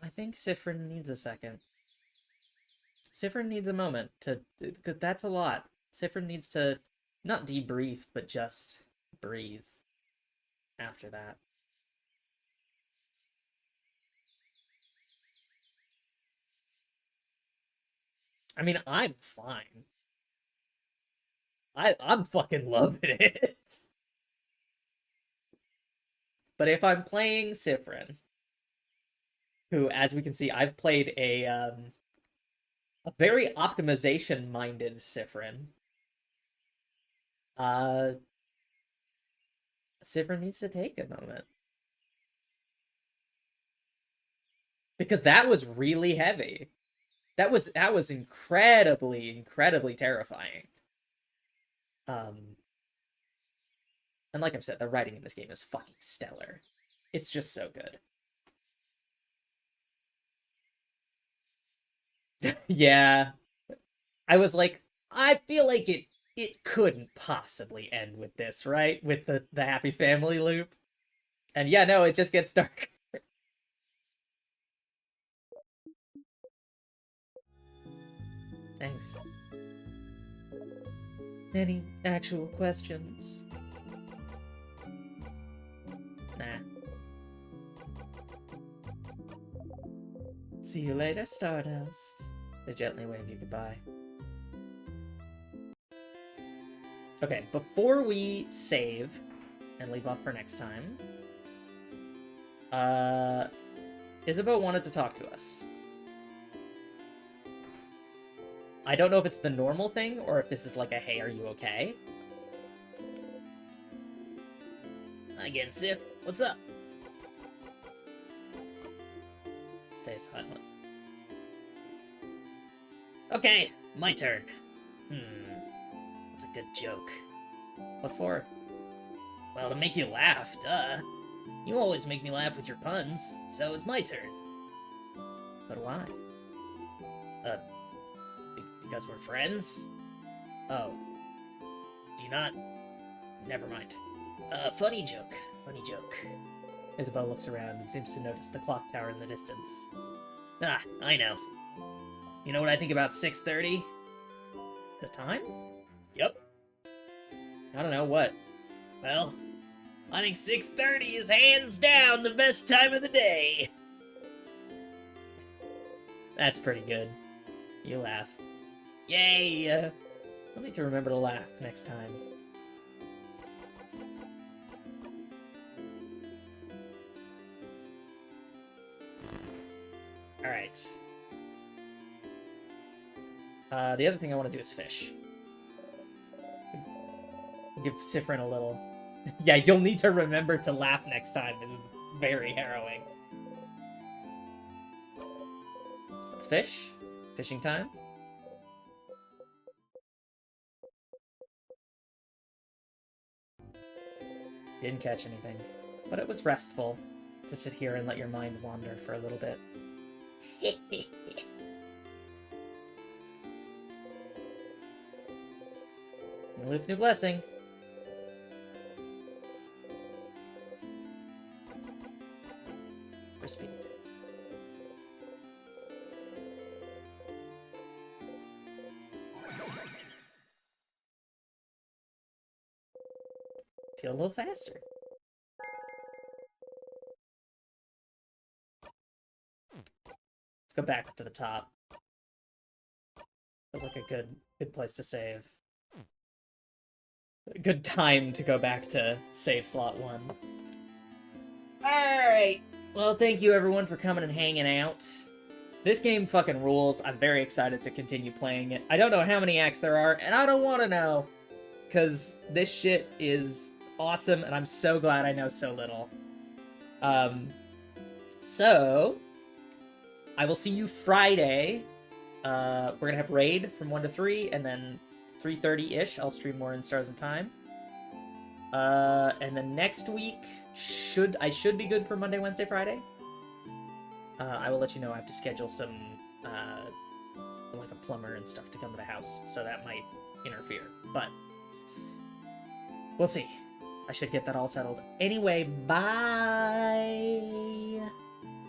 B: I think Sifrin needs a second. Sifrin needs a moment to. That's a lot. Sifrin needs to not debrief, but just breathe after that. I mean, I'm fine. I'm fucking loving it. But if I'm playing Sifrin, who, as we can see, I've played a very optimization-minded Sifrin. Sifrin needs to take a moment. Because that was really heavy. That was incredibly terrifying. And like I've said, the writing in this game is fucking stellar. It's just so good. Yeah. I was like, I feel like it couldn't possibly end with this, right? With the happy family loop. And yeah, no, it just gets dark. Thanks. Any actual questions? Nah. See you later, Stardust. They gently wave you goodbye. Okay, before we save and leave off for next time, Isabeau wanted to talk to us. I don't know if it's the normal thing or if this is like a hey, are you okay?
C: Again, Sif, what's up?
B: Stay silent.
C: Okay, my turn. That's a good joke.
B: What for?
C: Well, to make you laugh, duh. You always make me laugh with your puns, so it's my turn.
B: But why?
C: Because we're friends? Oh. Do you not? Never mind. Funny joke.
B: Isabeau looks around and seems to notice the clock tower in the distance.
C: Ah, I know. You know what I think about 6:30?
B: The time?
C: Yep.
B: I don't know, what?
C: Well, I think 6:30 is hands down the best time of the day.
B: That's pretty good. You laugh.
C: Yay!
B: I'll need to remember to laugh next time. Alright. The other thing I want to do is fish. Give Sifrin a little... Yeah, you'll need to remember to laugh next time is very harrowing. Let's fish. Fishing time. Didn't catch anything, but it was restful to sit here and let your mind wander for a little bit. New loop, new blessing. For speed. Feel a little faster. Let's go back up to the top. Feels like a good place to save. A good time to go back to save slot 1. Alright! Well, thank you everyone for coming and hanging out. This game fucking rules. I'm very excited to continue playing it. I don't know how many acts there are, and I don't want to know. Because this shit is awesome, and I'm so glad I know so little. So, I will see you Friday. We're gonna have Raid from 1 to 3, and then 3:30-ish, I'll stream more in Stars and Time. And then next week, I should be good for Monday, Wednesday, Friday. I will let you know. I have to schedule some, like a plumber and stuff to come to the house, so that might interfere. But we'll see. I should get that all settled. Anyway, bye!